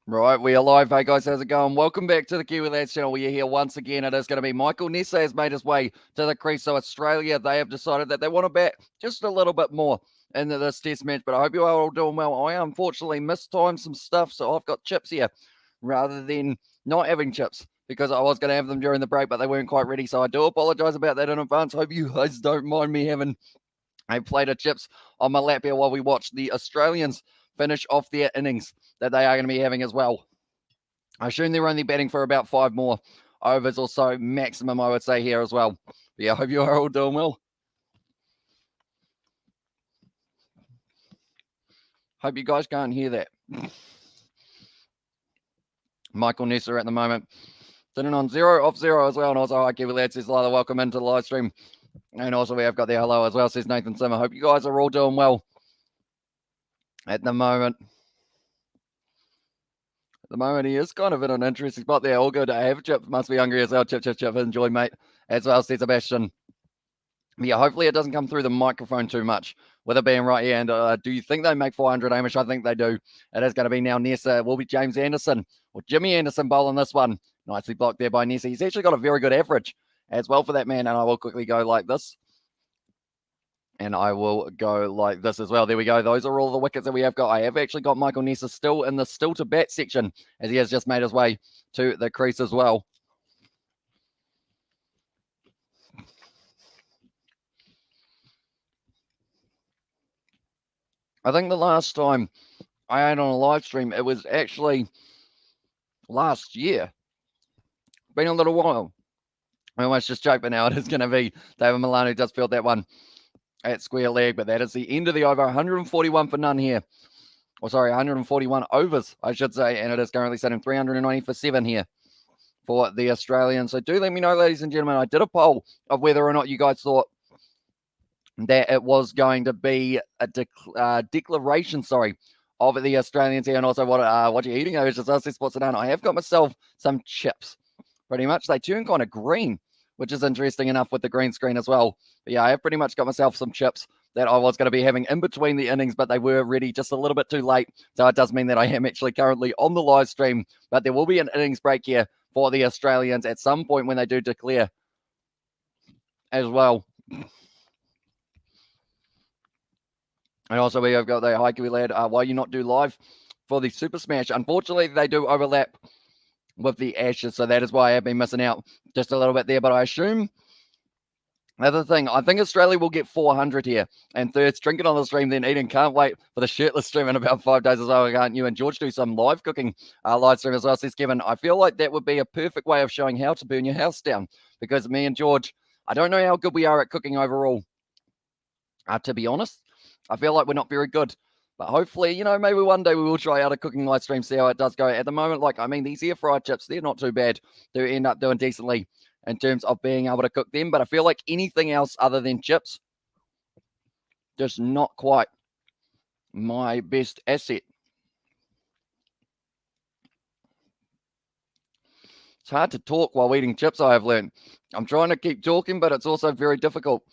Right, we are live. Hey guys, how's it going? Welcome back to the Kiwi Lads channel. We are here once again. It is going to be Michael Nessa has made his way to the crease. So Australia, they have decided that they want to bet just a little bit more into this test match. But I hope you are all doing well. I unfortunately mistimed some stuff, so I've got chips here rather than not having chips because I was going to have them during the break, but they weren't quite ready. So I do apologize about that in advance. Hope you guys don't mind me having a plate of chips on my lap here while we watch the Australians finish off their innings that they are going to be having as well. I assume they're only batting for about 5 more overs or so maximum, I would say, here as well. But yeah, I hope you are all doing well. Hope you guys can't hear that. Michael Nessa at the moment sitting on 0 off 0 as well. And also, hi, Kiwi Lads, says Lila, welcome into the live stream. And also, we have got the hello as well, says Nathan Simmer. Hope you guys are all doing well at the moment. At the moment, he is kind of in an interesting spot there. All good. I have chips. Must be hungry as well. Chip. Enjoy, mate. As well, says Sebastian. Yeah, hopefully it doesn't come through the microphone too much with it being right here. And do you think they make 400, Amish? I think they do. It is going to be now Nessa. Will be James Anderson or Jimmy Anderson bowling this one. Nicely blocked there by Nessa. He's actually got a very good average as well for that man. And I will quickly go like this. And I will go like this as well. There we go. Those are all the wickets that we have got. I have actually got Michael Nessa still in the still to bat section as he has just made his way to the crease as well. I think the last time I had on a live stream, it was actually last year. Been a little while. I almost just joked, but now it is going to be David Milano who does field that one at square leg. But that is the end of the over. 141 for none here. Or sorry, 141 overs, I should say. And it is currently sitting 390 for 7 here for the Australians. So do let me know, ladies and gentlemen. I did a poll of whether or not you guys thought that it was going to be a declaration, of the Australians here, and also what you're eating. I was just asking Sports Down. I have got myself some chips, pretty much. They turn kind of green, which is interesting enough with the green screen as well. But yeah, I have pretty much got myself some chips that I was going to be having in between the innings, but they were ready just a little bit too late. So it does mean that I am actually currently on the live stream, but there will be an innings break here for the Australians at some point when they do declare as well. And also, we have got the Hi Kiwi Lad. Why you not do live for the Super Smash? Unfortunately, they do overlap with the Ashes, so that is why I have been missing out just a little bit there. But I assume another thing, I think Australia will get 400 here. And thirds, drinking on the stream, then eating. Can't wait for the shirtless stream in about 5 days as well. Can't you and George do some live cooking live stream as well, says Kevin. I feel like that would be a perfect way of showing how to burn your house down, because me and George, I don't know how good we are at cooking overall, to be honest. I feel like we're not very good. But hopefully, maybe one day we will try out a cooking live stream, see how it does go. At the moment, these air fried chips, they're not too bad. They end up doing decently in terms of being able to cook them. But I feel like anything else other than chips, just not quite my best asset. It's hard to talk while eating chips, I have learned. I'm trying to keep talking, but it's also very difficult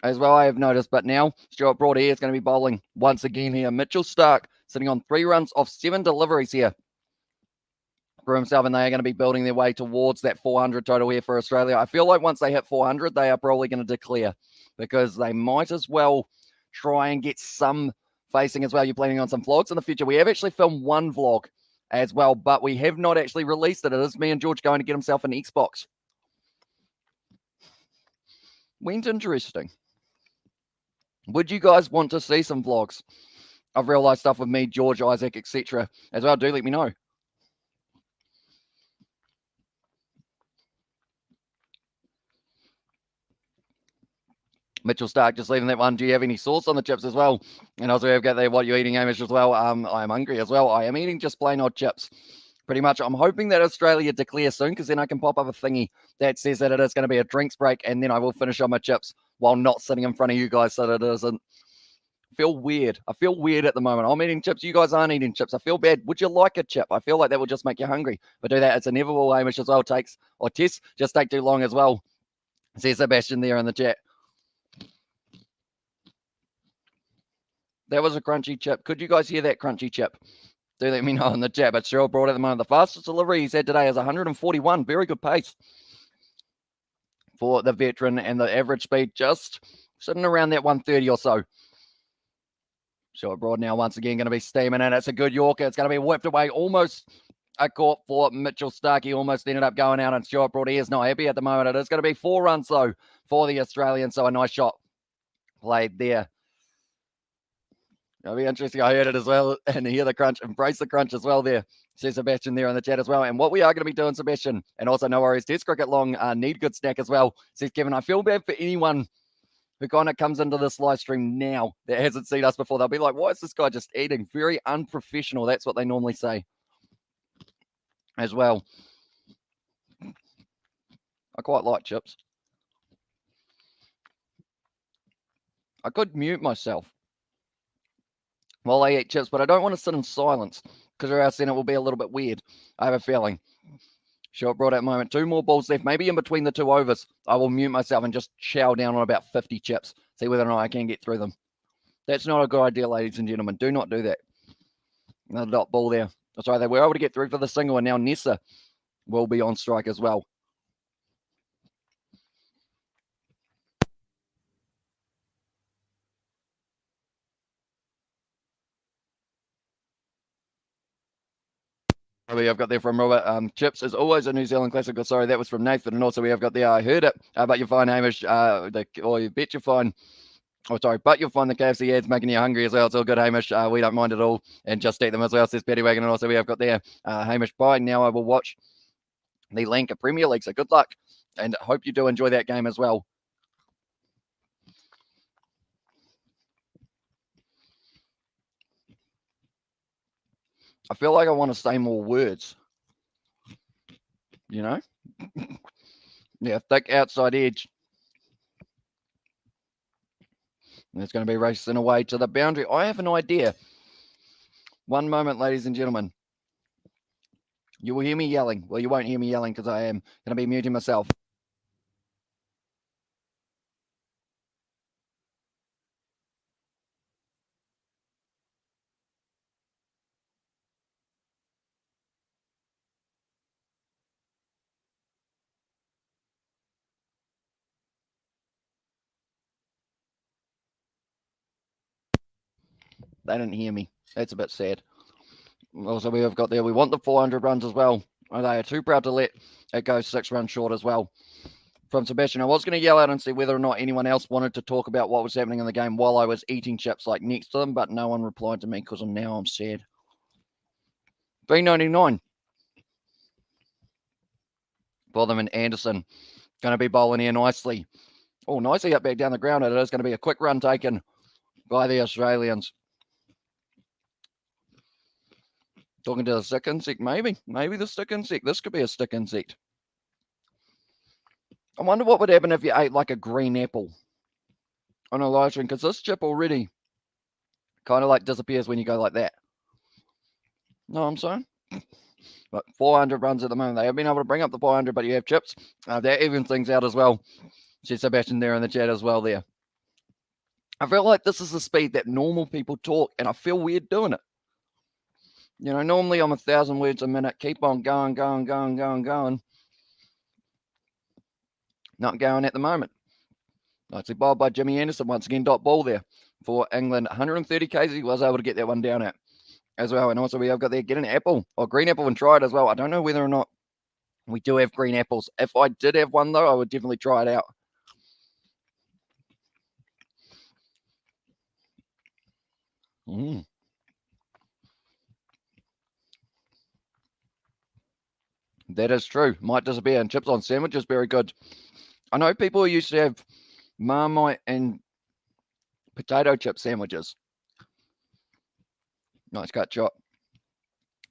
as well, I have noticed. But now Stuart Broad here is going to be bowling once again here. Mitchell Starc sitting on 3 runs off 7 deliveries here for himself, and they are going to be building their way towards that 400 total here for Australia. I feel like once they hit 400, they are probably going to declare, because they might as well try and get some facing as well. You're planning on some vlogs in the future. We have actually filmed one vlog as well, but we have not actually released it. It is me and George going to get himself an Xbox. Went interesting. Would you guys want to see some vlogs of real life stuff with me, George, Isaac, etc. as well? Do let me know. Mitchell Starc just leaving that one. Do you have any sauce on the chips as well? And also, I've got there, what you're eating, Amish, as well. I am hungry as well. I am eating just plain old chips. Pretty much. I'm hoping that Australia declare soon, because then I can pop up a thingy that says that it is going to be a drinks break, and then I will finish on my chips while not sitting in front of you guys, so that it doesn't feel weird. I feel weird at the moment. I'm eating chips. You guys aren't eating chips. I feel bad. Would you like a chip? I feel like that will just make you hungry. But do that. It's inevitable, Hamish, as well. Tess just take too long as well. See Sebastian there in the chat. That was a crunchy chip. Could you guys hear that crunchy chip? Do let me know in the chat. But Cheryl brought at the moment. The fastest delivery he's had today is 141. Very good pace for the veteran, and the average speed just sitting around that 130 or so. Short Broad now once again going to be steaming in. It's a good Yorker. It's going to be whipped away. Almost a caught for Mitchell Starkey. Almost ended up going out, and Short Broad, he is not happy at the moment. It is going to be 4 runs, though, for the Australians. So a nice shot played there. It'll be interesting. I heard it as well, and hear the crunch. Embrace the crunch as well there. Says Sebastian there in the chat as well. And what we are going to be doing, Sebastian, and also no worries, Test Cricket Long need good snack as well. Says Kevin, I feel bad for anyone who kind of comes into this live stream now that hasn't seen us before. They'll be like, why is this guy just eating? Very unprofessional. That's what they normally say as well. I quite like chips. I could mute myself while I eat chips, but I don't want to sit in silence because or else then it will be a little bit weird. I have a feeling. Short Broad at the moment. 2 more balls left. Maybe in between the 2 overs, I will mute myself and just chow down on about 50 chips. See whether or not I can get through them. That's not a good idea, ladies and gentlemen. Do not do that. Another dot ball there. Sorry, they were able to get through for the single, and now Nessa will be on strike as well. We have got there from Robert. Chips is always a New Zealand classic. Oh, sorry, that was from Nathan. And also we have got there, I heard it, but you're fine, Hamish. Or you bet you're fine. Oh, sorry, but you'll find the KFC ads making you hungry as well. It's all good, Hamish. We don't mind at all. And just eat them as well, says Betty Wagon. And also we have got there, Hamish, bye. Now I will watch the Lanka Premier League. So good luck. And hope you do enjoy that game as well. I feel like I want to say more words. You know? Yeah, thick outside edge. And it's going to be racing away to the boundary. I have an idea. One moment, ladies and gentlemen. You will hear me yelling. Well, you won't hear me yelling because I am going to be muting myself. They didn't hear me. That's a bit sad. Also, we have got there, we want the 400 runs as well. They are too proud to let it go 6 runs short as well. From Sebastian, I was going to yell out and see whether or not anyone else wanted to talk about what was happening in the game while I was eating chips like next to them, but no one replied to me because now I'm sad. $3.99 for them, and Anderson going to be bowling here nicely. Oh, nicely up back down the ground. It is going to be a quick run taken by the Australians. Talking to the stick insect, maybe the stick insect. This could be a stick insect. I wonder what would happen if you ate like a green apple on a live stream, because this chip already kind of like disappears when you go like that. No, I'm saying? But 400 runs at the moment. They have been able to bring up the 400, but you have chips. That evens things out as well. See Sebastian there in the chat as well there. I feel like this is the speed that normal people talk, and I feel weird doing it. You know, normally I'm 1,000 words a minute. Keep on going. Not going at the moment. Nicely bowled by Jimmy Anderson. Once again, dot ball there for England. 130 k's he was able to get that one down at as well. And also we have got there, get an apple or green apple and try it as well. I don't know whether or not we do have green apples. If I did have one, though, I would definitely try it out. That is true. Might disappear. And chips on sandwiches, very good. I know people who used to have Marmite and potato chip sandwiches. Nice cut shot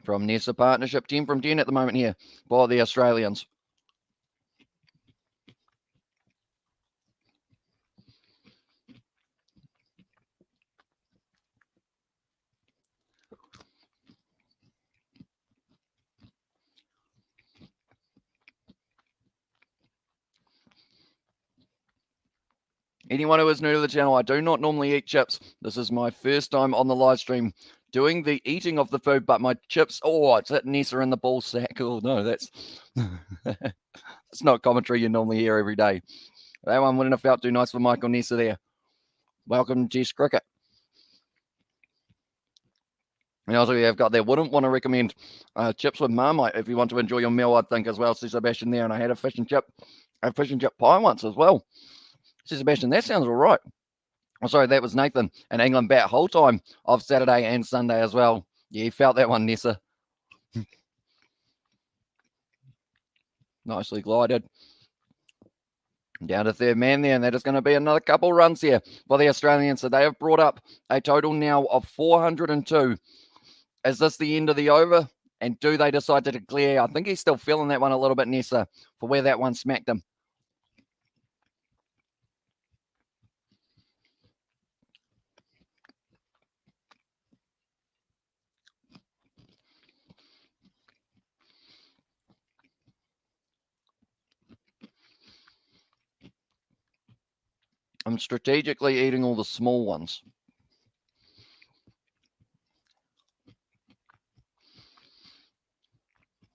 from Nessa partnership. 10 from 10 at the moment here for the Australians. Anyone who is new to the channel, I do not normally eat chips. This is my first time on the live stream doing the eating of the food, but my chips, it's hit Nessa in the ball sack. Oh, no, that's it's not commentary you normally hear every day. That one wouldn't have felt too nice for Michael Nessa there. Welcome, Jess Cricket. And also, we have got there. Wouldn't want to recommend chips with Marmite if you want to enjoy your meal, I think, as well. See Sebastian there. And I had a fish and chip pie once as well. See Sebastian, that sounds all right. Oh, sorry, that was Nathan. And England bat whole time of Saturday and Sunday as well. Yeah, he felt that one, Nessa. Nicely glided. Down to third man there, and that is going to be another couple runs here for the Australians. So they have brought up a total now of 402. Is this the end of the over? And do they decide to declare? I think he's still feeling that one a little bit, Nessa, for where that one smacked him. I'm strategically eating all the small ones.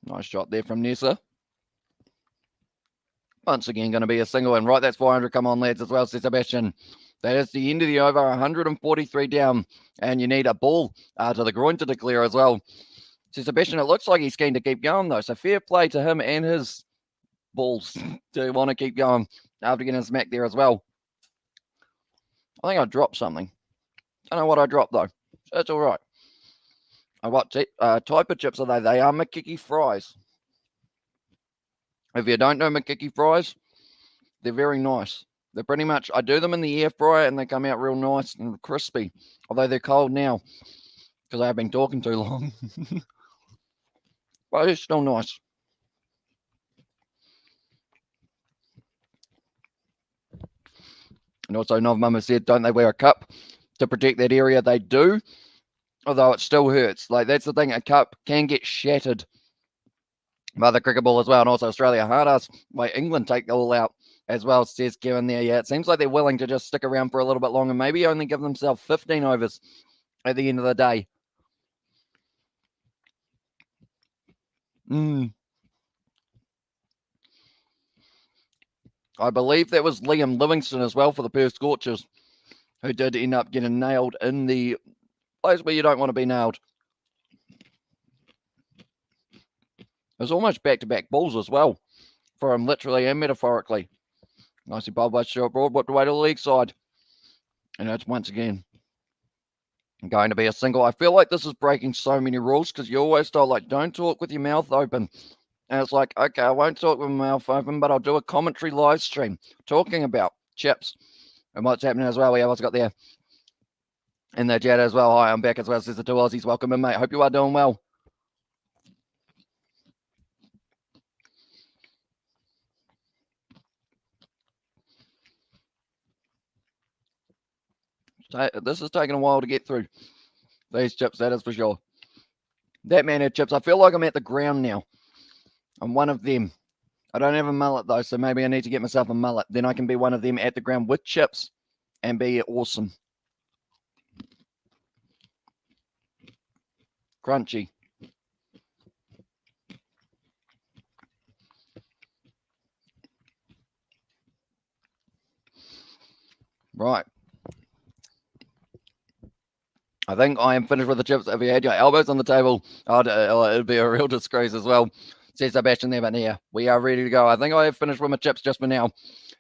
Nice shot there from Nessa. Once again, going to be a single, and right, that's 400. Come on, lads, as well, says Sebastian. That is the end of the over, 143 down, and you need a ball to the groin to declare as well. Says Sebastian, it looks like he's keen to keep going, though, so fair play to him and his balls to want to keep going after getting a smack there as well. I think I dropped something. I don't know what I dropped, though. That's all right. What type of chips are they? They are Makiki fries. If you don't know Makiki fries, they're very nice. They're pretty much, I do them in the air fryer and they come out real nice and crispy. Although they're cold now because I have been talking too long. But it's still nice. And also, Nov Mama said, don't they wear a cup to protect that area? They do, although it still hurts. Like, that's the thing, a cup can get shattered by the cricket ball as well. And also, Australia hard ass by England take all out as well, says Kevin there. Yeah, it seems like they're willing to just stick around for a little bit longer, maybe only give themselves 15 overs at the end of the day. I believe that was Liam Livingston as well for the Perth Scorchers, who did end up getting nailed in the place where you don't want to be nailed. It was almost back-to-back balls as well for him, literally and metaphorically. Nicely bowled by Stuart Broad, whipped away to the leg side. And it's once again going to be a single. I feel like this is breaking so many rules because you always told, like, don't talk with your mouth open. And it's like, okay, I won't talk with my mouth open, but I'll do a commentary live stream talking about chips and what's happening as well. We have what's got there in the chat as well. Hi, I'm back as well, says the two Aussies. Welcome in, mate. Hope you are doing well. This is taking a while to get through these chips, that is for sure. That man had chips. I feel like I'm at the ground now. I'm one of them. I don't have a mullet, though, so maybe I need to get myself a mullet. Then I can be one of them at the ground with chips and be awesome. Crunchy. Right. I think I am finished with the chips. If you had your elbows on the table, it'd be a real disgrace as well, says Sebastian there. But yeah, we are ready to go. I think I have finished with my chips just for now.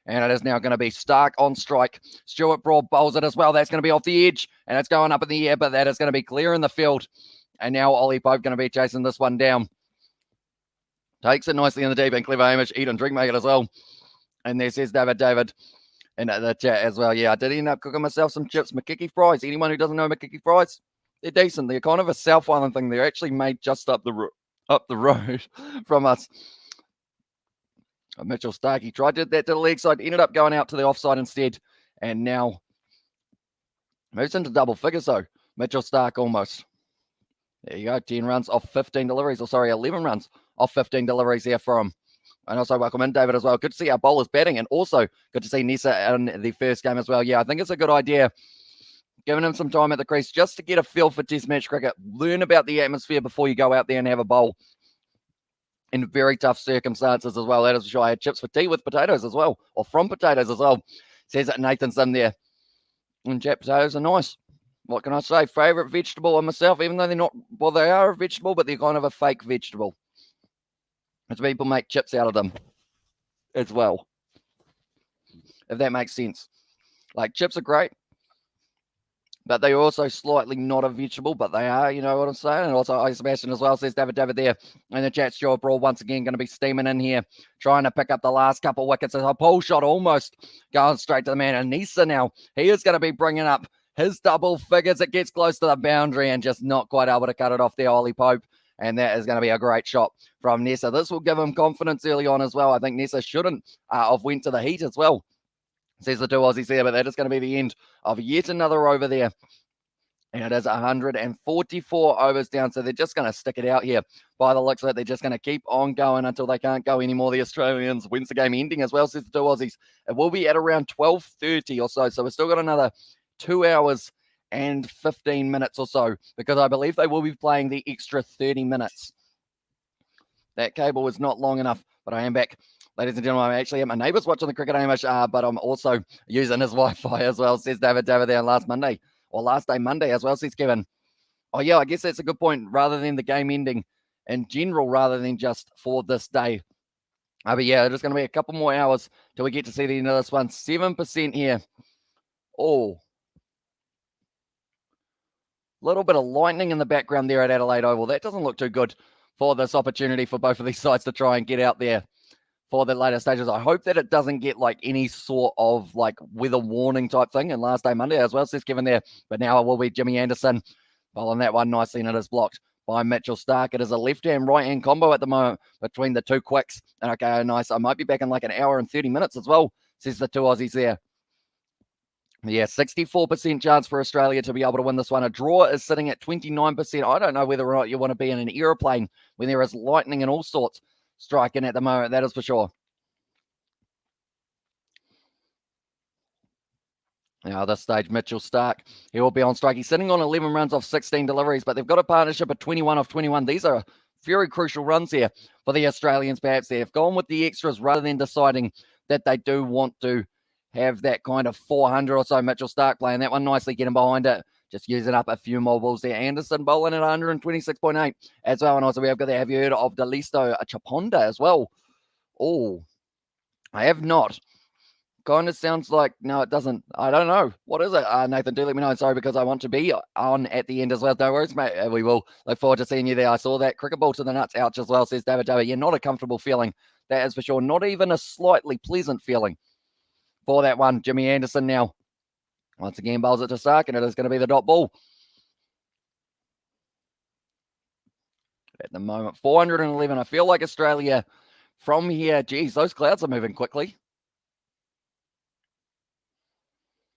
And it is now going to be Stark on strike. Stuart Broad bowls it as well. That's going to be off the edge. And it's going up in the air, but that is going to be clear in the field. And now Ollie Pope going to be chasing this one down. Takes it nicely in the deep and clever Hamish. Eat and drink, make it as well. And there says David. In the chat as well. Yeah, I did end up cooking myself some chips. Makiki fries. Anyone who doesn't know Makiki fries, they're decent. They're kind of a South Island thing. They're actually made just up the road from us. Mitchell Stark, he tried to do that to the leg side, ended up going out to the offside instead, and now moves into double figures though. Mitchell Stark almost. There you go, 10 runs off 15 deliveries, 11 runs off 15 deliveries there for him. And also welcome in, David, as well. Good to see our bowlers batting, and also good to see Nessa in the first game as well. Yeah, I think it's a good idea giving him some time at the crease just to get a feel for Test match cricket, learn about the atmosphere before you go out there and have a bowl in very tough circumstances as well. That is for sure. I had chips for tea with potatoes as well, or from potatoes as well. Says it Nathan's in there. And chat potatoes are nice. What can I say? Favourite vegetable on myself, even though they're not, well, they are a vegetable, but they're kind of a fake vegetable. As people make chips out of them as well, if that makes sense. Like, chips are great, but they're also slightly not a vegetable, but they are, you know what I'm saying? And also, Sebastian as well, says David there in the chat. Stuart Broad once again going to be steaming in here, trying to pick up the last couple wickets. A pull shot almost going straight to the man. And Nisa now, he is going to be bringing up his double figures. It gets close to the boundary and just not quite able to cut it off there, Ollie Pope. And that is going to be a great shot from Nessa. This will give him confidence early on as well. I think Nessa shouldn't have went to the heat as well, says the two Aussies there. But that is going to be the end of yet another over there. And it is 144 overs down. So they're just going to stick it out here. By the looks of it, they're just going to keep on going until they can't go anymore. The Australians, when's the game ending as well, says the two Aussies. It will be at around 12:30 or so. So we've still got another 2 hours and 15 minutes or so, because I believe they will be playing the extra 30 minutes. That cable was not long enough, but I am back. Ladies and gentlemen, I'm actually at my neighbour's watching the cricket, Hamish, but I'm also using his Wi-Fi as well, says David there on last day Monday as well, says Kevin. Oh, yeah, I guess that's a good point, rather than the game ending in general, rather than just for this day. But yeah, there's going to be a couple more hours till we get to see the end of this one. 7% here. Oh, little bit of lightning in the background there at Adelaide Oval. That doesn't look too good for this opportunity for both of these sides to try and get out there for the later stages. I hope that it doesn't get like any sort of like weather warning type thing. And last day Monday as well, says Kevin there. But now it will be Jimmy Anderson bowling that one nicely, and it is blocked by Mitchell Stark. It is a left-hand, right-hand combo at the moment between the two quicks. And okay, nice. I might be back in like an hour and 30 minutes as well, says the two Aussies there. Yeah, 64% chance for Australia to be able to win this one. A draw is sitting at 29%. I don't know whether or not you want to be in an aeroplane when there is lightning and all sorts striking at the moment. That is for sure. Now, at this stage, Mitchell Stark, he will be on strike. He's sitting on 11 runs off 16 deliveries, but they've got a partnership of 21 off 21. These are very crucial runs here for the Australians. Perhaps they have gone with the extras rather than deciding that they do want to have that kind of 400 or so. Mitchell Stark playing that one nicely, getting behind it, just using up a few more balls there. Anderson bowling at 126.8 as well. And also we have got there, have you heard of Delisto Chaponda as well? Oh, I have not. Kind of sounds like, no, it doesn't. I don't know. What is it? Nathan, do let me know. Sorry, because I want to be on at the end as well. No worries, mate. We will look forward to seeing you there. I saw that cricket ball to the nuts. Ouch as well, says David. Yeah, not a comfortable feeling. That is for sure. Not even a slightly pleasant feeling for that one. Jimmy Anderson now once again bowls it to Stark, and it is going to be the dot ball at the moment. 411. I feel like Australia from here, geez, those clouds are moving quickly.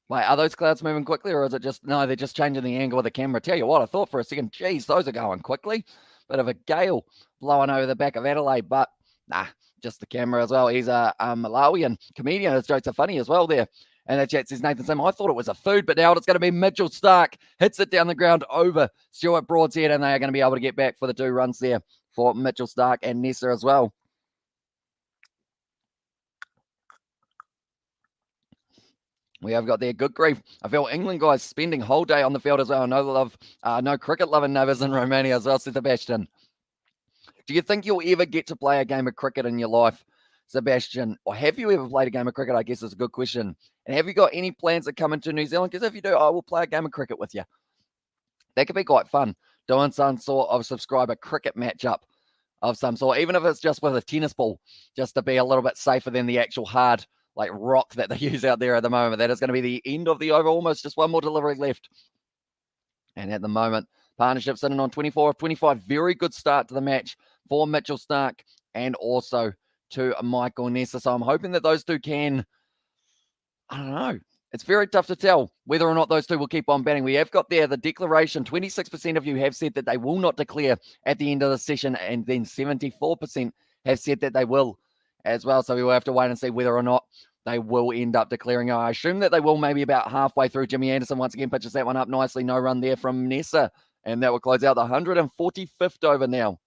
Wait, are those clouds moving quickly, or is it just, no, they're just changing the angle of the camera. Tell you what, I thought for a second, geez, those are going quickly. Bit of a gale blowing over the back of Adelaide, but nah, just the camera as well. He's a Malawian comedian. His jokes are funny as well there. And the chat says, Nathan Sim, I thought it was a food, but now it's going to be Mitchell Stark. Hits it down the ground over Stuart Broad's head, and they are going to be able to get back for the 2 runs there for Mitchell Stark and Nessa as well. We have got there, good grief. I feel England guys spending whole day on the field as well. No cricket loving neighbours in Romania as well, says Sebastian. Do you think you'll ever get to play a game of cricket in your life, Sebastian? Or have you ever played a game of cricket? I guess is a good question. And have you got any plans to come into New Zealand? Because if you do, I will play a game of cricket with you. That could be quite fun, doing some sort of subscriber cricket matchup of some sort, even if it's just with a tennis ball, just to be a little bit safer than the actual hard like rock that they use out there at the moment. That is going to be the end of the over. Almost just one more delivery left. And at the moment, partnership sitting on 24 of 25. Very good start to the match for Mitchell Stark and also to Michael Nessa. So I'm hoping that those two can, I don't know. It's very tough to tell whether or not those two will keep on batting. We have got there the declaration. 26% of you have said that they will not declare at the end of the session, and then 74% have said that they will as well. So we will have to wait and see whether or not they will end up declaring. I assume that they will maybe about halfway through. Jimmy Anderson once again pitches that one up nicely. No run there from Nessa. And that will close out the 145th over now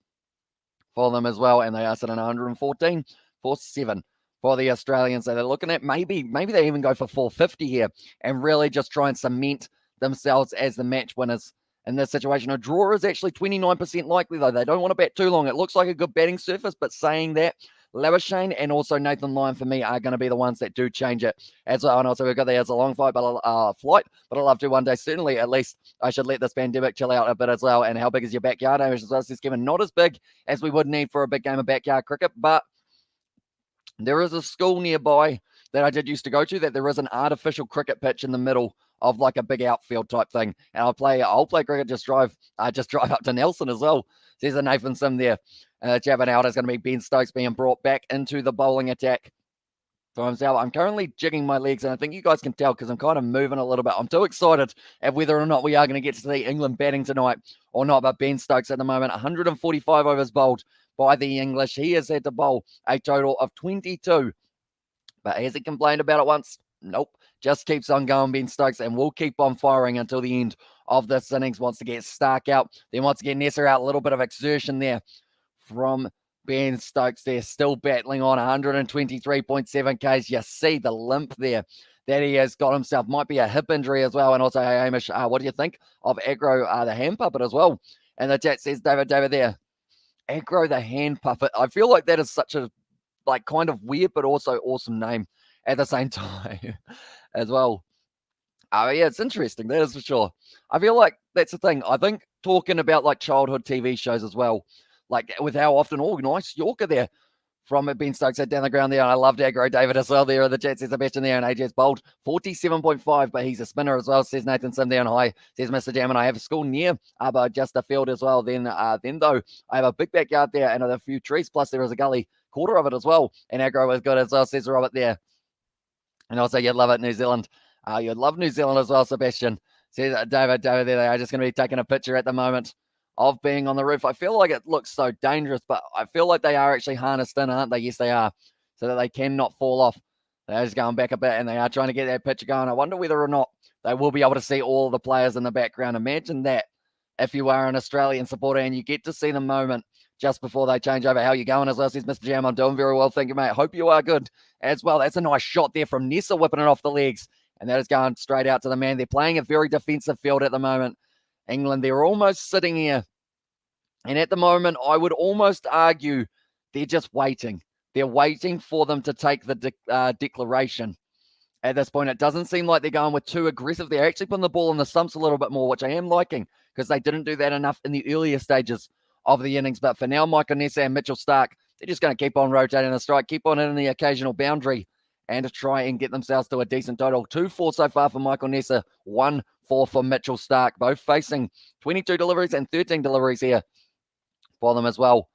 for them as well. And they are sitting 114 for 7 for the Australians. So they're looking at maybe they even go for 450 here and really just try and cement themselves as the match winners in this situation. A draw is actually 29% likely, though. They don't want to bat too long. It looks like a good batting surface, but saying that, Labuschagne and also Nathan Lyon for me are going to be the ones that do change it as well. And also we've got there as a long flight, but I'd love to one day. Certainly, at least I should let this pandemic chill out a bit as well. And how big is your backyard? As well, says Kevin, not as big as we would need for a big game of backyard cricket, but there is a school nearby that I did used to go to that there is an artificial cricket pitch in the middle of like a big outfield type thing. And I'll play cricket, just drive up to Nelson as well. There's a Nathan Sim there. Jabbing out is going to be Ben Stokes being brought back into the bowling attack for himself. I'm currently jigging my legs, and I think you guys can tell because I'm kind of moving a little bit. I'm too excited at whether or not we are going to get to see England batting tonight or not. But Ben Stokes at the moment, 145 overs bowled by the English. He has had to bowl a total of 22. But has he complained about it once? Nope. Just keeps on going, Ben Stokes, and will keep on firing until the end of this innings. Wants to get Stark out. Then wants to get Nessa out. A little bit of exertion there from Ben Stokes. They're still battling on 123.7 Ks. You see the limp there that he has got himself. Might be a hip injury as well. And also, hey, Hamish, what do you think of Aggro, the hand puppet as well? And the chat says, David there. Aggro, the hand puppet. I feel like that is such a kind of weird but also awesome name at the same time as well. Yeah, it's interesting. That is for sure. I feel like that's the thing. I think talking about like childhood TV shows as well, like with how often, nice Yorker there from Ben Stokes down the ground there. And I loved Aggro David as well there. The chat says Sebastian there, and AJ's bowled 47.5, but he's a spinner as well, says Nathan Sim there. And hi, says Mr. Jam, and I have a school near just a field as well. Then though, I have a big backyard there and a few trees, plus there is a gully quarter of it as well. And Aggro was good as well, says Robert there. And also, you'd love it, New Zealand. You'd love New Zealand as well, Sebastian. Says David there. They are just going to be taking a picture at the moment of being on the roof. I feel like it looks so dangerous, but I feel like they are actually harnessed in, aren't they? Yes, they are, so that they cannot fall off. They're just going back a bit, and they are trying to get that picture going. I wonder whether or not they will be able to see all the players in the background. Imagine that if you are an Australian supporter and you get to see the moment just before they change over. How you going as well, says Mr. Jam. I'm doing very well, thank you, mate. Hope you are good as well. That's a nice shot there from Nessa, whipping it off the legs, and that is going straight out to the man. They're playing a very defensive field at the moment. England, they're almost sitting here. And at the moment, I would almost argue they're just waiting. They're waiting for them to take the declaration. At this point, it doesn't seem like they're going with too aggressive. They're actually putting the ball in the stumps a little bit more, which I am liking because they didn't do that enough in the earlier stages of the innings. But for now, Michael Nessa and Mitchell Stark, they're just going to keep on rotating the strike, keep on hitting the occasional boundary, and to try and get themselves to a decent total. 2-4 so far for Michael Nessa, 1-4 for Mitchell Stark, both facing 22 deliveries and 13 deliveries here for them as well.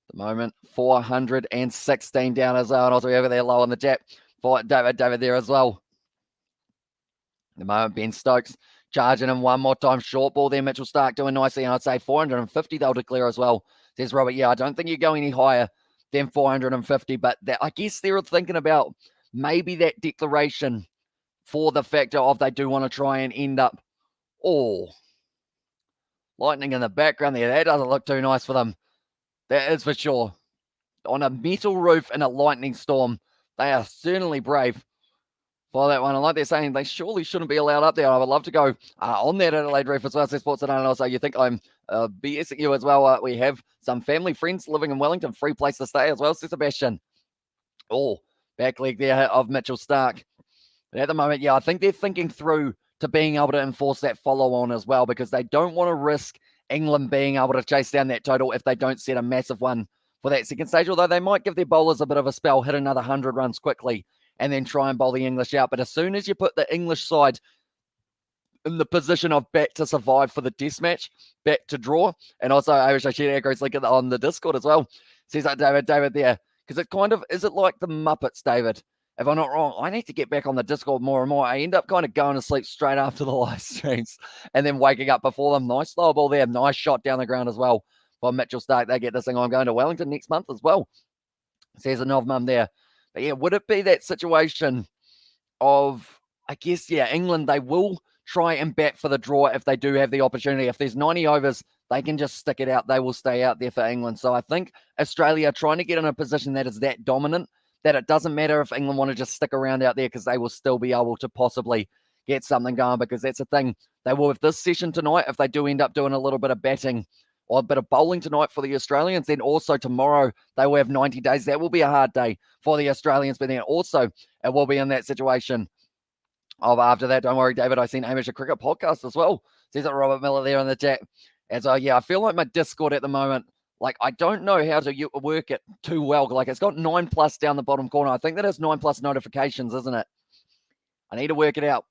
At the moment, 416 down as well. And also over there low on the chat for David there as well. At the moment, Ben Stokes charging him one more time. Short ball there. Mitchell Stark doing nicely. And I'd say 450 they'll declare as well. Says Robert, yeah, I don't think you go any higher than 450. But that, I guess they're thinking about maybe that declaration for the factor of they do want to try and end up. Lightning in the background there. That doesn't look too nice for them. That is for sure. On a metal roof in a lightning storm, they are certainly brave for that one. And like they're saying, they surely shouldn't be allowed up there. I would love to go on that Adelaide roof as well. So Sports Today, and also you think I'm BSing you as well. We have some family friends living in Wellington. Free place to stay as well, says Sebastian. Back leg there of Mitchell Stark. But at the moment, yeah, I think they're thinking through to being able to enforce that follow-on as well, because they don't want to risk England being able to chase down that total if they don't set a massive one for that second stage, although they might give their bowlers a bit of a spell, hit another 100 runs quickly, and then try and bowl the English out. But as soon as you put the English side in the position of back to survive for the test match, back to draw, and also I wish I shared Aggro's link on the Discord as well, says that David there, because it kind of, is it like the Muppets, David? If I'm not wrong, I need to get back on the Discord more and more. I end up kind of going to sleep straight after the live streams and then waking up before them. Nice slow ball there. Nice shot down the ground as well for Mitchell Stark. They get this thing on. Going to Wellington next month as well, says a Nov Mum there. But yeah, would it be that situation of, I guess, yeah, England, they will try and bat for the draw if they do have the opportunity. If there's 90 overs, they can just stick it out. They will stay out there for England. So I think Australia are trying to get in a position that is that dominant that it doesn't matter if England want to just stick around out there because they will still be able to possibly get something going, because that's the thing. They will, with this session tonight, if they do end up doing a little bit of batting or a bit of bowling tonight for the Australians, then also tomorrow they will have 90 days. That will be a hard day for the Australians, but then also it will be in that situation of after that. Don't worry, David, I seen Amateur Cricket Podcast as well. Says it Robert Miller there in the chat. And so, yeah, I feel like my Discord at the moment, like, I don't know how to work it too well. Like, it's got 9+ down the bottom corner. I think that has 9+ notifications, isn't it? I need to work it out.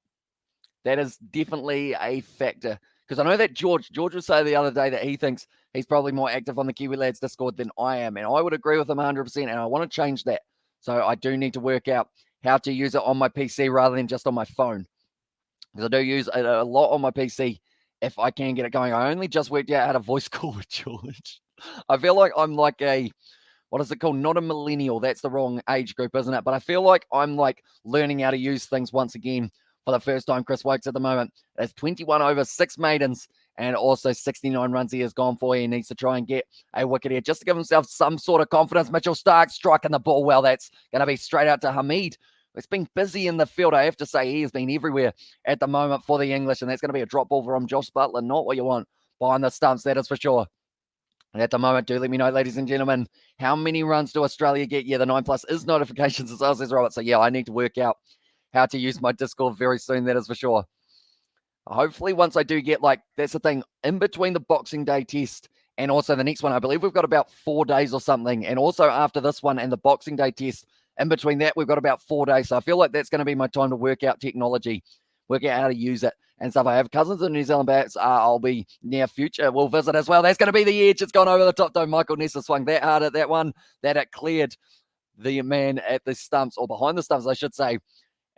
That is definitely a factor. Because I know that George was saying the other day that he thinks he's probably more active on the Kiwi Lads Discord than I am. And I would agree with him 100%. And I want to change that. So I do need to work out how to use it on my PC rather than just on my phone. Because I do use it a lot on my PC if I can get it going. I only just worked out how to voice call with George. I feel like I'm like a, what is it called? Not a millennial. That's the wrong age group, isn't it? But I feel like I'm like learning how to use things once again for the first time. Chris Wokes at the moment. That's 21 overs, 6 maidens, and also 69 runs he has gone for. He needs to try and get a wicket here just to give himself some sort of confidence. Mitchell Stark striking the ball well. That's going to be straight out to Hamid. It's been busy in the field. I have to say he has been everywhere at the moment for the English, and that's going to be a drop ball from Josh Butler. Not what you want behind the stumps, that is for sure. And at the moment, do let me know, ladies and gentlemen, how many runs do Australia get? Yeah, the 9+ is notifications as well, says Robert. So yeah, I need to work out how to use my Discord very soon, that is for sure. Hopefully, once I do get, like, that's the thing, in between the Boxing Day test and also the next one, I believe we've got about 4 days or something. And also after this one and the Boxing Day test, in between that, we've got about 4 days. So I feel like that's going to be my time to work out technology, work out how to use it and stuff. I have cousins in New Zealand bats. I'll be near future. We'll visit as well. That's going to be the edge. It's gone over the top, though. Michael Nessa swung that hard at that one that it cleared the man at the stumps, or behind the stumps, I should say.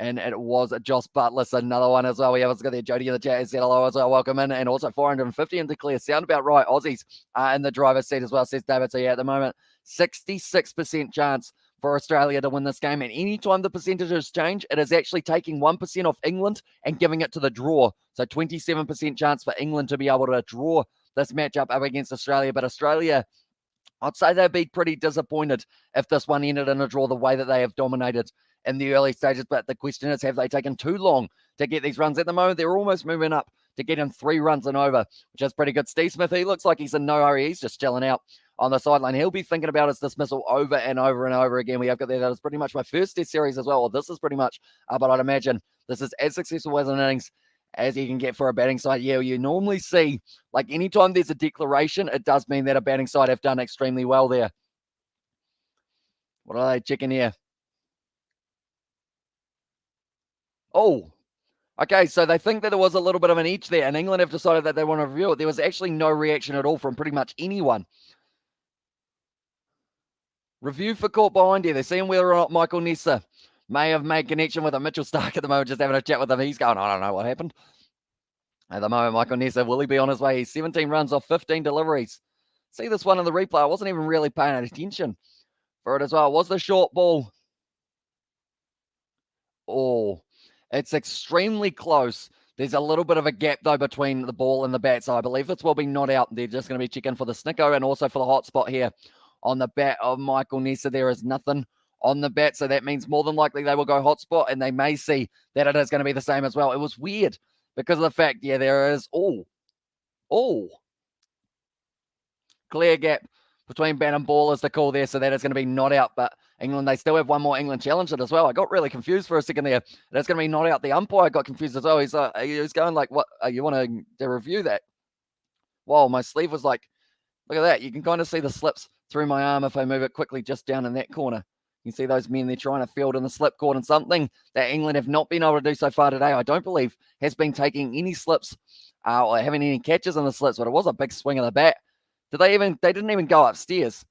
And it was Josh Butler, another one as well. We have got there. Jody in the chat said hello as well. Welcome in. And also 450 into clear. Sound about right. Aussies are in the driver's seat as well, says David. So yeah, at the moment, 66% chance for Australia to win this game. And anytime the percentages change, it is actually taking 1% off England and giving it to the draw. So 27% chance for England to be able to draw this matchup up against Australia. But Australia, I'd say they'd be pretty disappointed if this one ended in a draw the way that they have dominated in the early stages. But the question is, have they taken too long to get these runs? At the moment, they're almost moving up to get in 3 runs and over, which is pretty good. Steve Smith, he looks like he's in no hurry. He's just chilling out on the sideline. He'll be thinking about his dismissal over and over and over again. We have got there. That is pretty much my first test series as well. Or this is pretty much, but I'd imagine this is as successful as an innings as you can get for a batting side. Yeah, you normally see, like, anytime there's a declaration, it does mean that a batting side have done extremely well there. What are they checking here? Oh, okay, so they think that there was a little bit of an edge there, and England have decided that they want to review it. There was actually no reaction at all from pretty much anyone. Review for caught behind here. They're seeing whether or not Michael Nessa may have made connection with a Mitchell Stark at the moment, just having a chat with him. He's going, I don't know what happened. At the moment, Michael Nessa, will he be on his way? He's 17 runs off 15 deliveries. See this one in the replay. I wasn't even really paying attention for it as well. It was the short ball. Oh, it's extremely close. There's a little bit of a gap, though, between the ball and the bat. So I believe this will be not out. They're just going to be checking for the snicko and also for the hot spot here on the bat of Michael Nessa. There is nothing on the bat. So that means more than likely they will go hot spot, and they may see that it is going to be the same as well. It was weird because of the fact, yeah, there is, clear gap between bat and ball is the call there. So that is going to be not out. But England, they still have one more England challenge as well. I got really confused for a second there. That's going to be not out. The umpire got confused as well. He's going like, what, you want to review that? Wow, my sleeve was like, look at that. You can kind of see the slips through my arm if I move it quickly just down in that corner. You can see those men, they're trying to field in the slip cord, and something that England have not been able to do so far today, I don't believe, has been taking any slips or having any catches in the slips, but it was a big swing of the bat. They didn't even go upstairs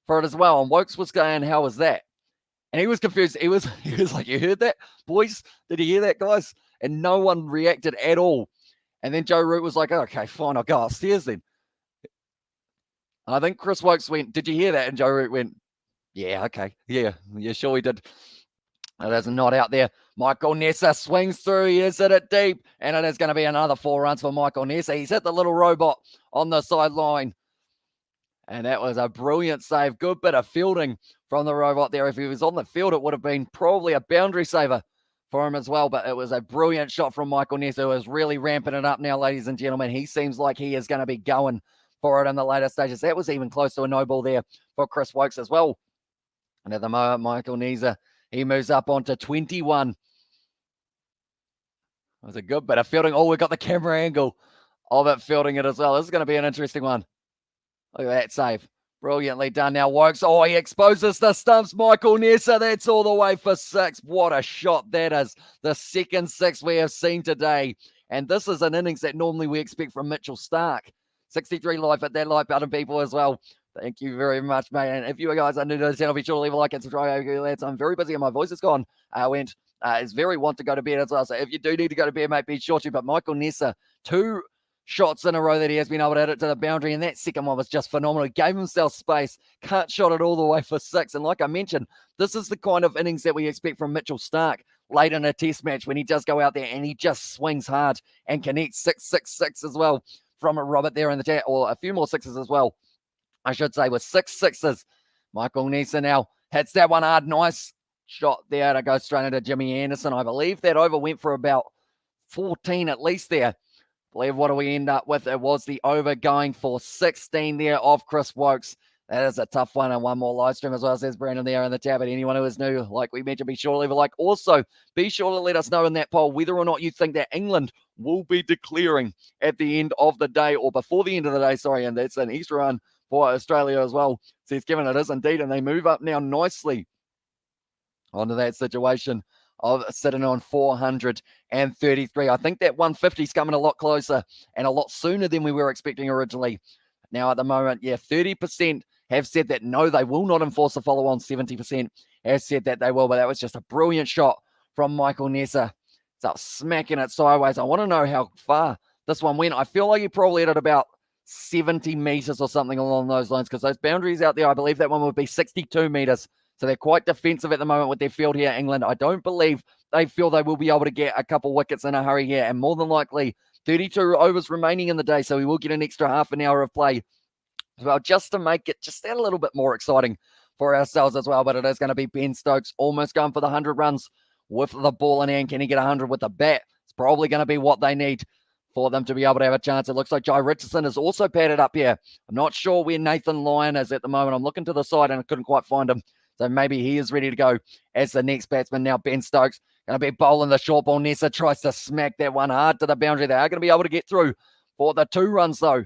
for it as well. And Wokes was going, how was that? And he was confused. He was like, you heard that, boys? Did you hear that, guys? And no one reacted at all. And then Joe Root was like, okay, fine, I'll go upstairs then. And I think Chris Wokes went, did you hear that? And Joe Root went, Yeah, okay. Yeah, sure we did. There's a knot out there. Michael Nessa swings through. He is hit it deep. And it is going to be another 4 runs for Michael Nessa. He's hit the little robot on the sideline. And that was a brilliant save. Good bit of fielding from the robot there. If he was on the field, it would have been probably a boundary saver for him as well. But it was a brilliant shot from Michael Nessa, who is really ramping it up now, ladies and gentlemen. He seems like he is going to be going for it in the later stages. That was even close to a no ball there for Chris Wokes as well. And at the moment, Michael Nessa, he moves up onto 21. It was a good bit of fielding. Oh, we've got the camera angle of it fielding it as well. This is going to be an interesting one. Look at that save. Brilliantly done now, Wokes. Oh, he exposes the stumps. Michael Nessa, that's all the way for 6. What a shot that is. The second 6 we have seen today. And this is an innings that normally we expect from Mitchell Starc. 63 live at that like button, people, as well. Thank you very much, mate. And if you guys are new to the channel, be sure to leave a like and subscribe. I'm very busy and my voice is gone. Is very want to go to bed as well. So if you do need to go to bed, mate, be sure to. But Michael Nessa, 2 shots in a row that he has been able to hit it to the boundary, and that second one was just phenomenal. He gave himself space, can't shot it all the way for 6. And like I mentioned, this is the kind of innings that we expect from Mitchell Starc late in a test match, when he does go out there and he just swings hard and connects 6 as well from a Robert there in the chat, or a few more 6s as well, I should say, with 6 6s. Michael Nessa now hits that one hard. Nice shot there to go straight into Jimmy Anderson. I believe that over went for about 14 at least there. I believe what do we end up with? It was the over going for 16 there of Chris Wokes. That is a tough one, and one more live stream as well, says Brandon there in the chat. But anyone who is new, like we mentioned, be sure to leave a like. Also, be sure to let us know in that poll whether or not you think that England will be declaring at the end of the day, or before the end of the day, sorry, and that's an extra run for Australia as well. Says Kevin, it is indeed, and they move up now nicely onto that situation of sitting on 433. I think that 150 is coming a lot closer and a lot sooner than we were expecting originally. Now at the moment, 30% have said that no, they will not enforce the follow-on. 70% have said that they will, but that was just a brilliant shot from Michael Nessa. It's up smacking it sideways. I want to know how far this one went. I feel like he probably hit it about 70 meters or something along those lines, because those boundaries out there, I believe that one would be 62 meters. So they're quite defensive at the moment with their field here, England. I don't believe they feel they will be able to get a couple wickets in a hurry here. And more than likely, 32 overs remaining in the day, so we will get an extra half an hour of play as well, just to make it just that a little bit more exciting for ourselves as well. But it is going to be Ben Stokes almost going for the 100 runs with the ball in hand. Can he get 100 with the bat? It's probably going to be what they need for them to be able to have a chance. It looks like Jai Richardson is also padded up here. I'm not sure where Nathan Lyon is at the moment. I'm looking to the side and I couldn't quite find him. So maybe he is ready to go as the next batsman. Now Ben Stokes going to be bowling the short ball. Nessa tries to smack that one hard to the boundary. They are going to be able to get through for the 2 runs though.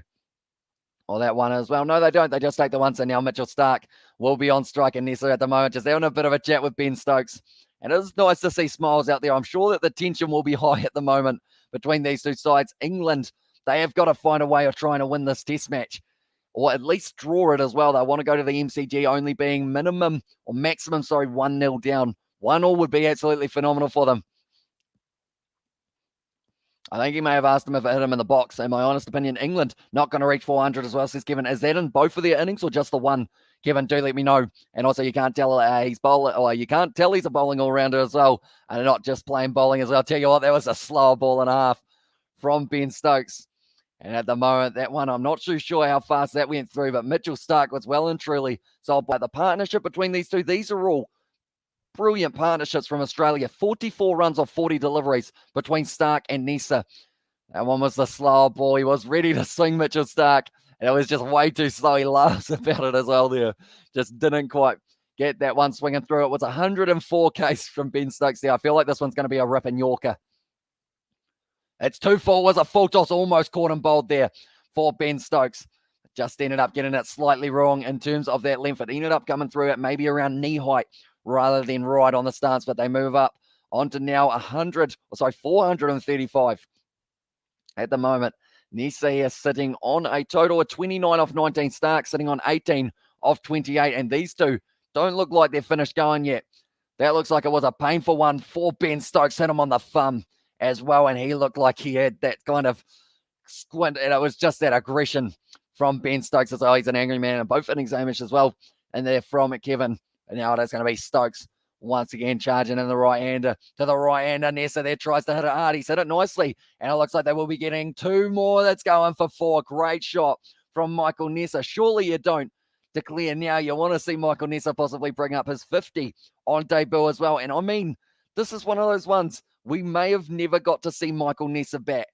Or that one as well. No, they don't. They just take the one. So now Mitchell Starc will be on strike, and Nessa at the moment just having a bit of a chat with Ben Stokes. And it is nice to see smiles out there. I'm sure that the tension will be high at the moment between these two sides. England, they have got to find a way of trying to win this test match, or at least draw it as well. They want to go to the MCG only being maximum 1-0 down. 1-1 would be absolutely phenomenal for them. I think he may have asked him if it hit him in the box. In my honest opinion, England not going to reach 400 as well, says Kevin. Is that in both of their innings or just the one? Kevin, do let me know. And also, you can't tell he's bowling, or you can't tell he's a bowling all-rounder as well, and not just playing bowling as well. I'll tell you what, that was a slower ball and a half from Ben Stokes. And at the moment, that one, I'm not too sure how fast that went through, but Mitchell Starc was well and truly sold by the partnership between these two. These are all brilliant partnerships from Australia. 44 runs off 40 deliveries between Starc and Nessa. That one was the slower ball. He was ready to swing Mitchell Starc, and it was just way too slow. He laughs about it as well there. Just didn't quite get that one swinging through. It was 104 case from Ben Stokes there. I feel like this one's going to be a ripping Yorker. It's 2-4. Was a full toss. Almost caught him bowled there for Ben Stokes. Just ended up getting it slightly wrong in terms of that length. It ended up coming through at maybe around knee height rather than right on the stance, but they move up onto now 435 at the moment. Nessa is sitting on a total of 29 off 19. Starc sitting on 18 off 28, and these two don't look like they're finished going yet. That looks like it was a painful one for Ben Stokes. Hit him on the thumb as well, and he looked like he had that kind of squint, and it was just that aggression from Ben Stokes as well. He's an angry man, and both innings Hamish as well, and they're from Kevin. And now it's going to be Stokes once again charging in the right-hander to the right-hander. Nessa there tries to hit it hard. He's hit it nicely. And it looks like they will be getting 2 more. That's going for 4. Great shot from Michael Nessa. Surely you don't declare now. You want to see Michael Nessa possibly bring up his 50 on debut as well. And I mean, this is one of those ones we may have never got to see Michael Nessa bat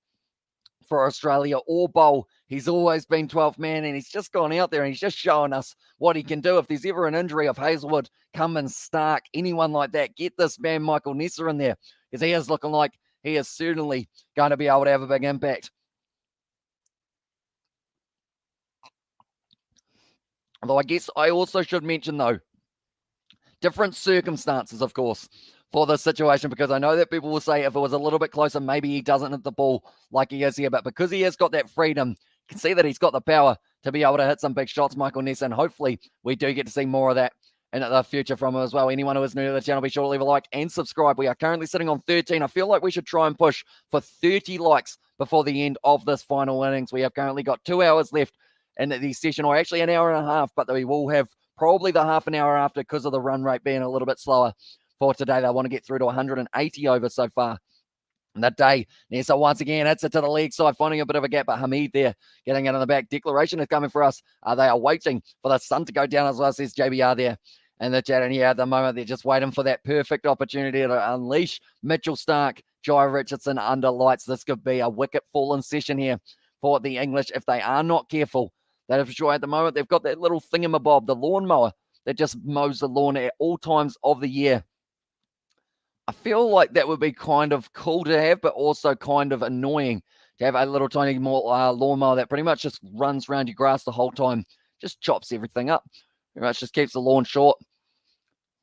for Australia or bowl. He's always been 12th man, and he's just gone out there and he's just showing us what he can do. If there's ever an injury of Hazelwood, Cummins, Stark, anyone like that, get this man Michael Nessa in there, because he is looking like he is certainly going to be able to have a big impact. Although I guess I also should mention, though, different circumstances, of course, for this situation, because I know that people will say if it was a little bit closer, maybe he doesn't hit the ball like he is here. But because he has got that freedom, you can see that he's got the power to be able to hit some big shots, Michael Nessa, and hopefully we do get to see more of that in the future from him as well. Anyone who is new to the channel, be sure to leave a like and subscribe. We are currently sitting on 13. I feel like we should try and push for 30 likes before the end of this final innings. We have currently got 2 hours left in the session, or actually an hour and a half, but we will have probably the half an hour after because of the run rate being a little bit slower for today. They want to get through to 180 overs so far in that day. Nessa once again hits it to the leg side, finding a bit of a gap, but Hamid there getting it in the back. Declaration is coming for us. They are waiting for the sun to go down as well, says JBR there in the chat. And yeah, at the moment, they're just waiting for that perfect opportunity to unleash Mitchell Stark, Jai Richardson under lights. This could be a wicket fallen session here for the English if they are not careful. That is for sure. At the moment, they've got that little thingamabob, the lawnmower, that just mows the lawn at all times of the year. I feel like that would be kind of cool to have, but also kind of annoying to have a little tiny lawnmower that pretty much just runs around your grass the whole time, just chops everything up. Pretty much just keeps the lawn short.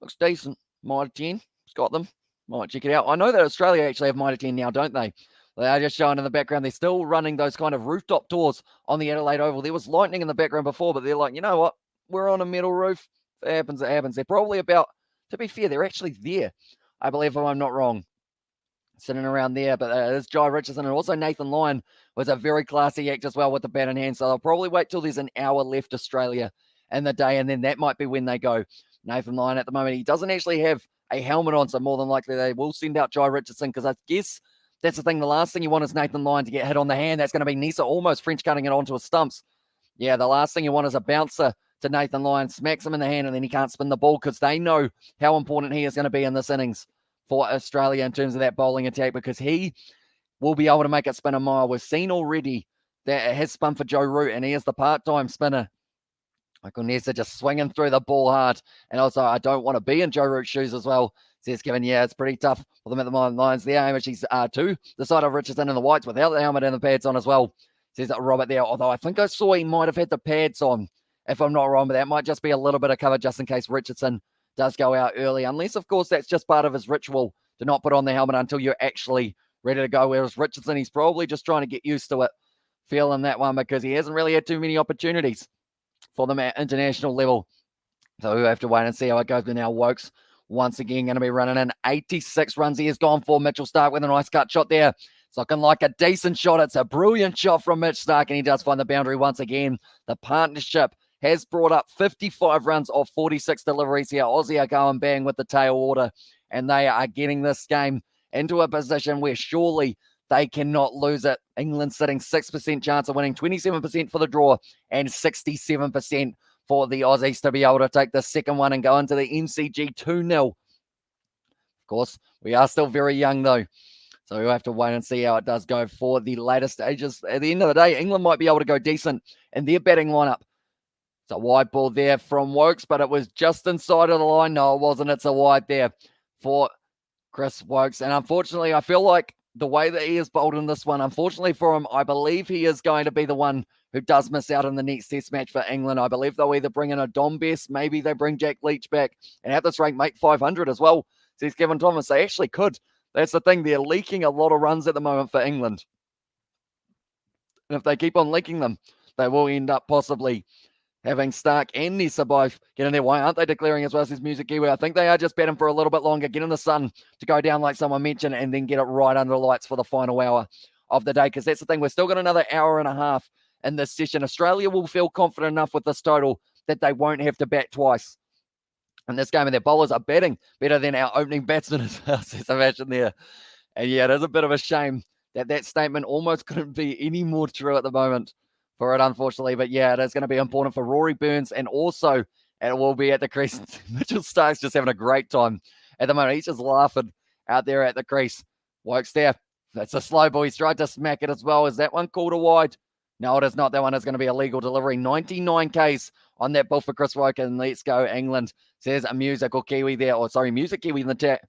Looks decent. Mitre 10. It's got them. Might check it out. I know that Australia actually have Mitre 10 now, don't they? They are just showing in the background. They're still running those kind of rooftop tours on the Adelaide Oval. There was lightning in the background before, but they're like, you know what? We're on a metal roof. If it happens, it happens. They're probably about, to be fair, they're actually there, I believe, if I'm not wrong, sitting around there. But there's Jai Richardson, and also Nathan Lyon was a very classy act as well with the bat in hand. So they'll probably wait till there's an hour left Australia in the day, and then that might be when they go. Nathan Lyon at the moment, he doesn't actually have a helmet on, so more than likely they will send out Jai Richardson, because I guess that's the thing. The last thing you want is Nathan Lyon to get hit on the hand. That's going to be Nessa almost French cutting it onto his stumps. Yeah, the last thing you want is a bouncer to Nathan Lyon, smacks him in the hand, and then he can't spin the ball, because they know how important he is going to be in this innings for Australia in terms of that bowling attack, because he will be able to make it spin a mile. We've seen already that it has spun for Joe Root, and he is the part-time spinner. Michael Nessa just swinging through the ball hard. And also, I don't want to be in Joe Root's shoes as well, says Kevin. Yeah, it's pretty tough for them at the moment. Lions there, aim she's to the side of Richardson in the whites without the helmet and the pads on as well, says Robert there. Although I think I saw he might have had the pads on, if I'm not wrong, but that might just be a little bit of cover just in case Richardson does go out early. Unless, of course, that's just part of his ritual to not put on the helmet until you're actually ready to go. Whereas Richardson, he's probably just trying to get used to it, feeling that one, because he hasn't really had too many opportunities for them at international level. So we'll have to wait and see how it goes. But now Wokes once again going to be running in 86 runs. He has gone for Mitchell Stark with a nice cut shot there. It's looking like a decent shot. It's a brilliant shot from Mitch Stark, and he does find the boundary once again. The partnership has brought up 55 runs off 46 deliveries here. Aussie are going bang with the tail order, and they are getting this game into a position where surely they cannot lose it. England sitting 6% chance of winning, 27% for the draw, and 67% for the Aussies to be able to take the second one and go into the MCG 2-0. Of course, we are still very young though, so we'll have to wait and see how it does go for the later stages. At the end of the day, England might be able to go decent in their batting lineup. It's a wide ball there from Wokes, but it was just inside of the line. No, it wasn't. It's a wide there for Chris Wokes. And unfortunately, I feel like the way that he is bowled in this one, unfortunately for him, I believe he is going to be the one who does miss out in the next test match for England. I believe they'll either bring in a Dom Best, maybe they bring Jack Leach back, and at this rate make 500 as well, says Kevin Thomas. They actually could. That's the thing. They're leaking a lot of runs at the moment for England. And if they keep on leaking them, they will end up possibly having Stark and Nessa both get in their way. Aren't they declaring as well, says Music Kiwi? I think they are just batting for a little bit longer, get in the sun to go down like someone mentioned, and then get it right under the lights for the final hour of the day, because that's the thing. We're still got another hour and a half in this session. Australia will feel confident enough with this total that they won't have to bat twice. in this game, and their bowlers are batting better than our opening batsmen as well, says Sebastian there. And yeah, it is a bit of a shame that statement almost couldn't be any more true at the moment for it, unfortunately. But yeah, it is going to be important for Rory Burns, and also it will be at the crease. Mitchell Stark's just having a great time at the moment. He's just laughing out there at the crease. Wokes there. That's a slow ball. He's tried to smack it as well. Is that one called a wide? No, it is not. That one is going to be a legal delivery. 99 Ks on that ball for Chris Woke, and let's go England, says a musical Kiwi there. Or sorry, music Kiwi in the chat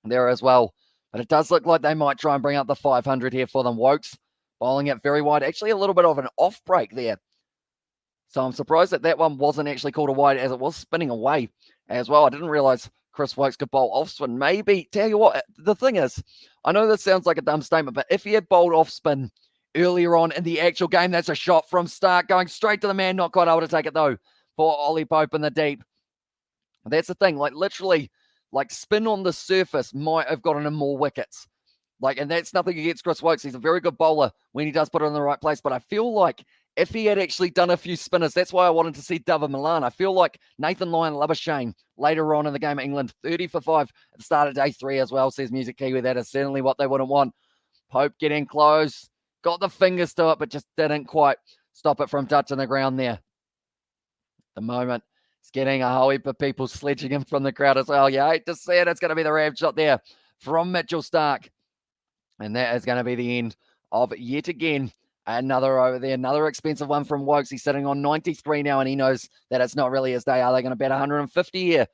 there as well. But it does look like they might try and bring up the 500 here for them. Wokes bowling it very wide. Actually, a little bit of an off break there. So I'm surprised that one wasn't actually called a wide, as it was spinning away as well. I didn't realize Chris Wokes could bowl off spin. Maybe, tell you what, the thing is, I know this sounds like a dumb statement, but if he had bowled off spin earlier on in the actual game, that's a shot from Stark going straight to the man. Not quite able to take it though for Ollie Pope in the deep. That's the thing, like literally, like spin on the surface might have gotten him more wickets. Like, and that's nothing against Chris Wokes. He's a very good bowler when he does put it in the right place. But I feel like if he had actually done a few spinners, that's why I wanted to see David Milan. I feel like Nathan Lyon, Labuschagne later on in the game of England, 30 for 5 at the start of day 3 as well, says Music Kiwi. That is certainly what they wouldn't want. Pope getting close, got the fingers to it, but just didn't quite stop it from touching the ground there. At the moment, it's getting a whole heap of people sledging him from the crowd as well. You hate to see it. It's going to be the ram shot there from Mitchell Stark. And that is going to be the end of yet again another over there, another expensive one from Wokes. He's sitting on 93 now, and he knows that it's not really his day. Are they going to bet 150 here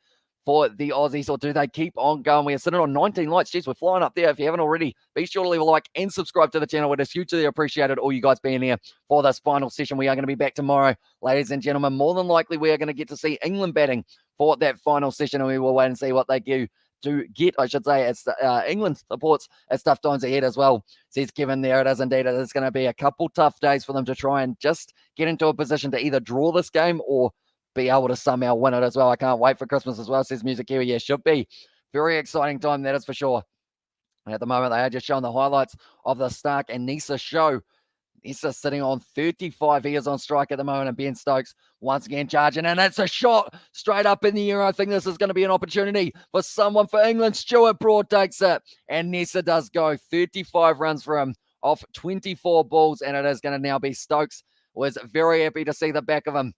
for the Aussies, or do they keep on going? We are sitting on 19 likes. Jeez, we're flying up there. If you haven't already, be sure to leave a like and subscribe to the channel. It is hugely appreciated, all you guys being here for this final session. We are going to be back tomorrow, ladies and gentlemen. More than likely, we are going to get to see England batting for that final session, and we will wait and see what they do. I should say, it's England supports as tough times ahead as well, says Kevin there. It is indeed. It is going to be a couple tough days for them to try and just get into a position to either draw this game or be able to somehow win it as well. I can't wait for Christmas as well, says Music Kiwi. Yeah, should be very exciting time, that is for sure. And at the moment, they are just showing the highlights of the Stark and Nisa show. Nisa sitting on 35. He is on strike at the moment, and Ben Stokes once again charging, and it's a shot straight up in the air. I think this is going to be an opportunity for someone for England. Stuart Broad takes it, and Nisa does go. 35 runs for him off 24 balls, and it is going to now be Stokes. Was very happy to see the back of him.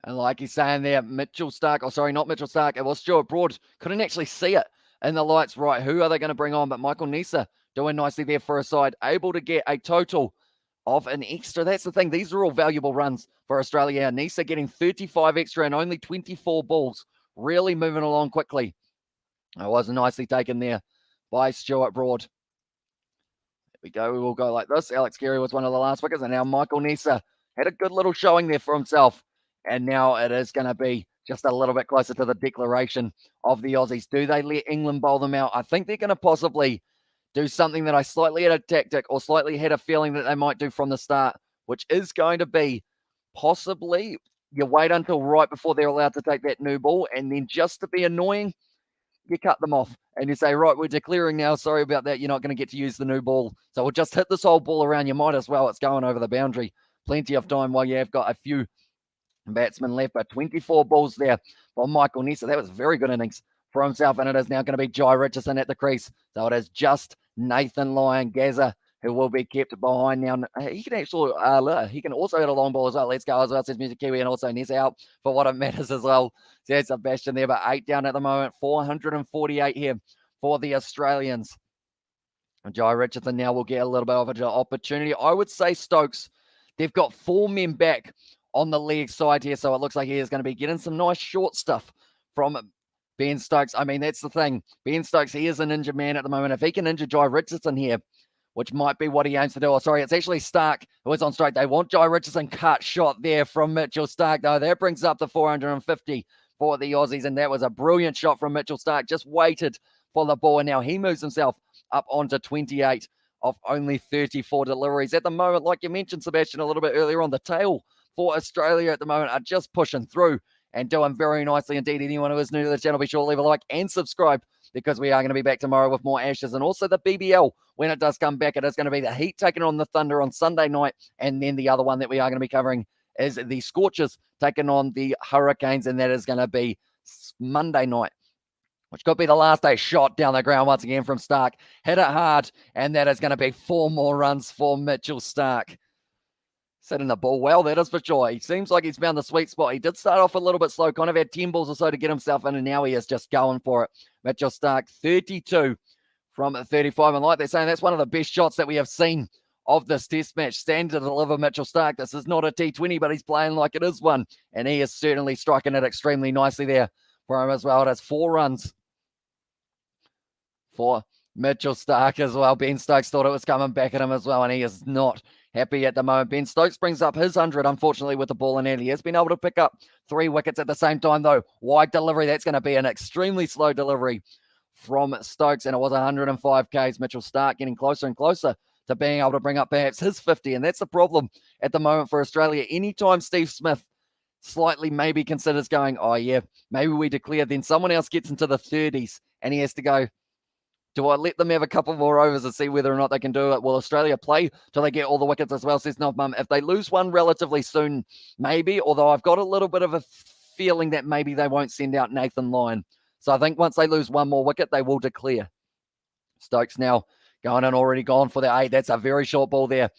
And like he's saying there, Mitchell Stark, oh sorry, not Mitchell Stark, it was Stuart Broad. Couldn't actually see it in the lights. Right, who are they going to bring on? But Michael Nisa doing nicely there for a side, able to get a total of an extra. That's the thing. These are all valuable runs for Australia. Nisa getting 35 extra and only 24 balls. Really moving along quickly. It was nicely taken there by Stuart Broad. There we go. We will go like this. Alex Carey was one of the last wickets, and now Michael Nisa had a good little showing there for himself. And now it is going to be just a little bit closer to the declaration of the Aussies. Do they let England bowl them out? I think they're going to possibly do something that I slightly had a tactic or slightly had a feeling that they might do from the start, which is going to be possibly you wait until right before they're allowed to take that new ball, and then just to be annoying, you cut them off and you say, right, we're declaring now. Sorry about that. You're not going to get to use the new ball. So we'll just hit this old ball around. You might as well. It's going over the boundary. Plenty of time while you have got a few batsmen left, but 24 balls there for Michael Nisa. That was a very good innings for himself, and it is now going to be Jai Richardson at the crease. So it is just Nathan Lyon Gazza who will be kept behind now. He can actually, he can also hit a long ball as well. Let's go as well, says Music Kiwi, and also Ness out for what it matters as well. So Sebastian there, but 8 down at the moment, 448 here for the Australians. And Jai Richardson now will get a little bit of an opportunity. I would say Stokes, they've got 4 men back on the leg side here, so it looks like he is going to be getting some nice short stuff from Ben Stokes. I mean, that's the thing. Ben Stokes, he is an injured man at the moment. If he can injure Jai Richardson here, which might be what he aims to do. Oh, sorry, it's actually Stark who is on strike. They want Jai Richardson cut shot there from Mitchell Stark, though. That brings up to 450 for the Aussies, and that was a brilliant shot from Mitchell Stark. Just waited for the ball, and now he moves himself up onto 28 of only 34 deliveries. At the moment, like you mentioned, Sebastian, a little bit earlier on, the tail for Australia at the moment are just pushing through and doing very nicely indeed. Anyone who is new to the channel, be sure to leave a like and subscribe, because we are going to be back tomorrow with more Ashes, and also the BBL. When it does come back, it is going to be the Heat taking on the Thunder on Sunday night, and then the other one that we are going to be covering is the Scorchers taking on the Hurricanes, and that is going to be Monday night, which could be the last day. Shot down the ground once again from Stark. Hit it hard, and that is going to be 4 more runs for Mitchell Stark. Setting the ball well, that is for sure. He seems like he's found the sweet spot. He did start off a little bit slow, kind of had 10 balls or so to get himself in, and now he is just going for it. Mitchell Stark, 32 from 35, and like they're saying, that's one of the best shots that we have seen of this test match. Stand to deliver Mitchell Stark. This is not a T20, but he's playing like it is one, and he is certainly striking it extremely nicely there for him as well. It has 4 runs for Mitchell Stark as well. Ben Stokes thought it was coming back at him as well, and he is not happy at the moment. Ben Stokes brings up his 100, unfortunately, with the ball in hand. He has been able to pick up 3 wickets at the same time, though. Wide delivery, that's going to be an extremely slow delivery from Stokes, and it was 105 Ks. Mitchell Stark getting closer and closer to being able to bring up perhaps his 50, and that's the problem at the moment for Australia. Anytime Steve Smith slightly maybe considers going, oh yeah, maybe we declare, then someone else gets into the 30s, and he has to go, do I let them have a couple more overs and see whether or not they can do it? Will Australia play till they get all the wickets as well, says Novmum? If they lose one relatively soon, maybe, although I've got a little bit of a feeling that maybe they won't send out Nathan Lyon. So I think once they lose one more wicket, they will declare. Stokes now going in, already gone for the 8. That's a very short ball there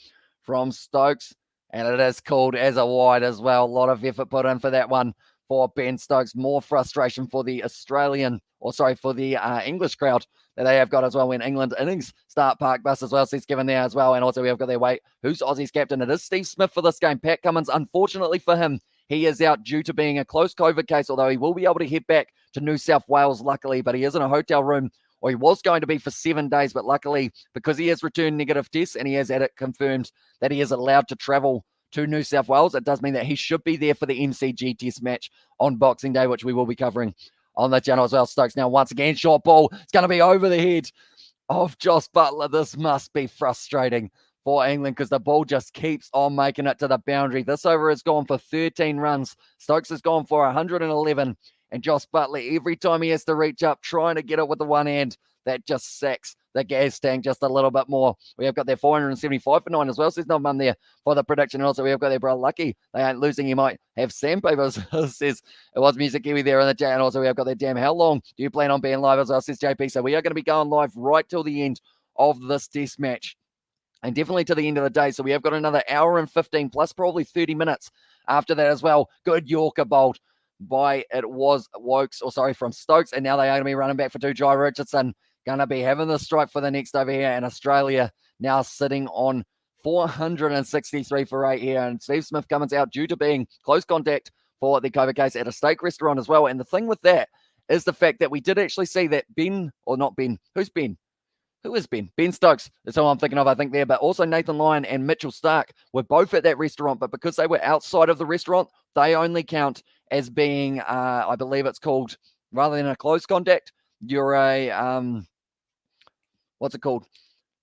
from Stokes, and it is called as a wide as well. A lot of effort put in for that one for Ben Stokes. More frustration for the for the English crowd that they have got as well when England innings start park bus as well. So it's given there as well. And also we have got their weight. Who's Aussie's captain? It is Steve Smith for this game. Pat Cummins, unfortunately for him, he is out due to being a close COVID case, although he will be able to head back to New South Wales, luckily, but he is in a hotel room, or he was going to be for 7 days, but luckily, because he has returned negative tests and he has had it confirmed that he is allowed to travel to New South Wales, it does mean that he should be there for the MCG test match on Boxing Day, which we will be covering on the channel as well. Stokes now once again, short ball. It's going to be over the head of Josh Butler. This must be frustrating for England because the ball just keeps on making it to the boundary. This over has gone for 13 runs. Stokes has gone for 111. And Josh Butler, every time he has to reach up, trying to get it with the one hand, that just sacks the gas tank just a little bit more. We have got their 475 for 9 as well. So there's no one there for the prediction. And also we have got their brother Lucky. They ain't losing. You might have sandpaper, says it was Music Kiwi there in the chat. And also we have got their damn, how long do you plan on being live as well, says JP. So we are going to be going live right till the end of this test match. And definitely to the end of the day. So we have got another hour and 15 plus probably 30 minutes after that as well. Good Yorker bolt by from Stokes. And now they are going to be running back for 2. Jai Richardson going to be having the strike for the next over here. And Australia now sitting on 463 for 8 here. And Steve Smith comes out due to being close contact for the COVID case at a steak restaurant as well. And the thing with that is the fact that we did actually see that who's Ben? Who is Ben? Ben Stokes is who I'm thinking of, I think, there. But also Nathan Lyon and Mitchell Stark were both at that restaurant. But because they were outside of the restaurant, they only count as being, I believe it's called, rather than a close contact, you're a, what's it called?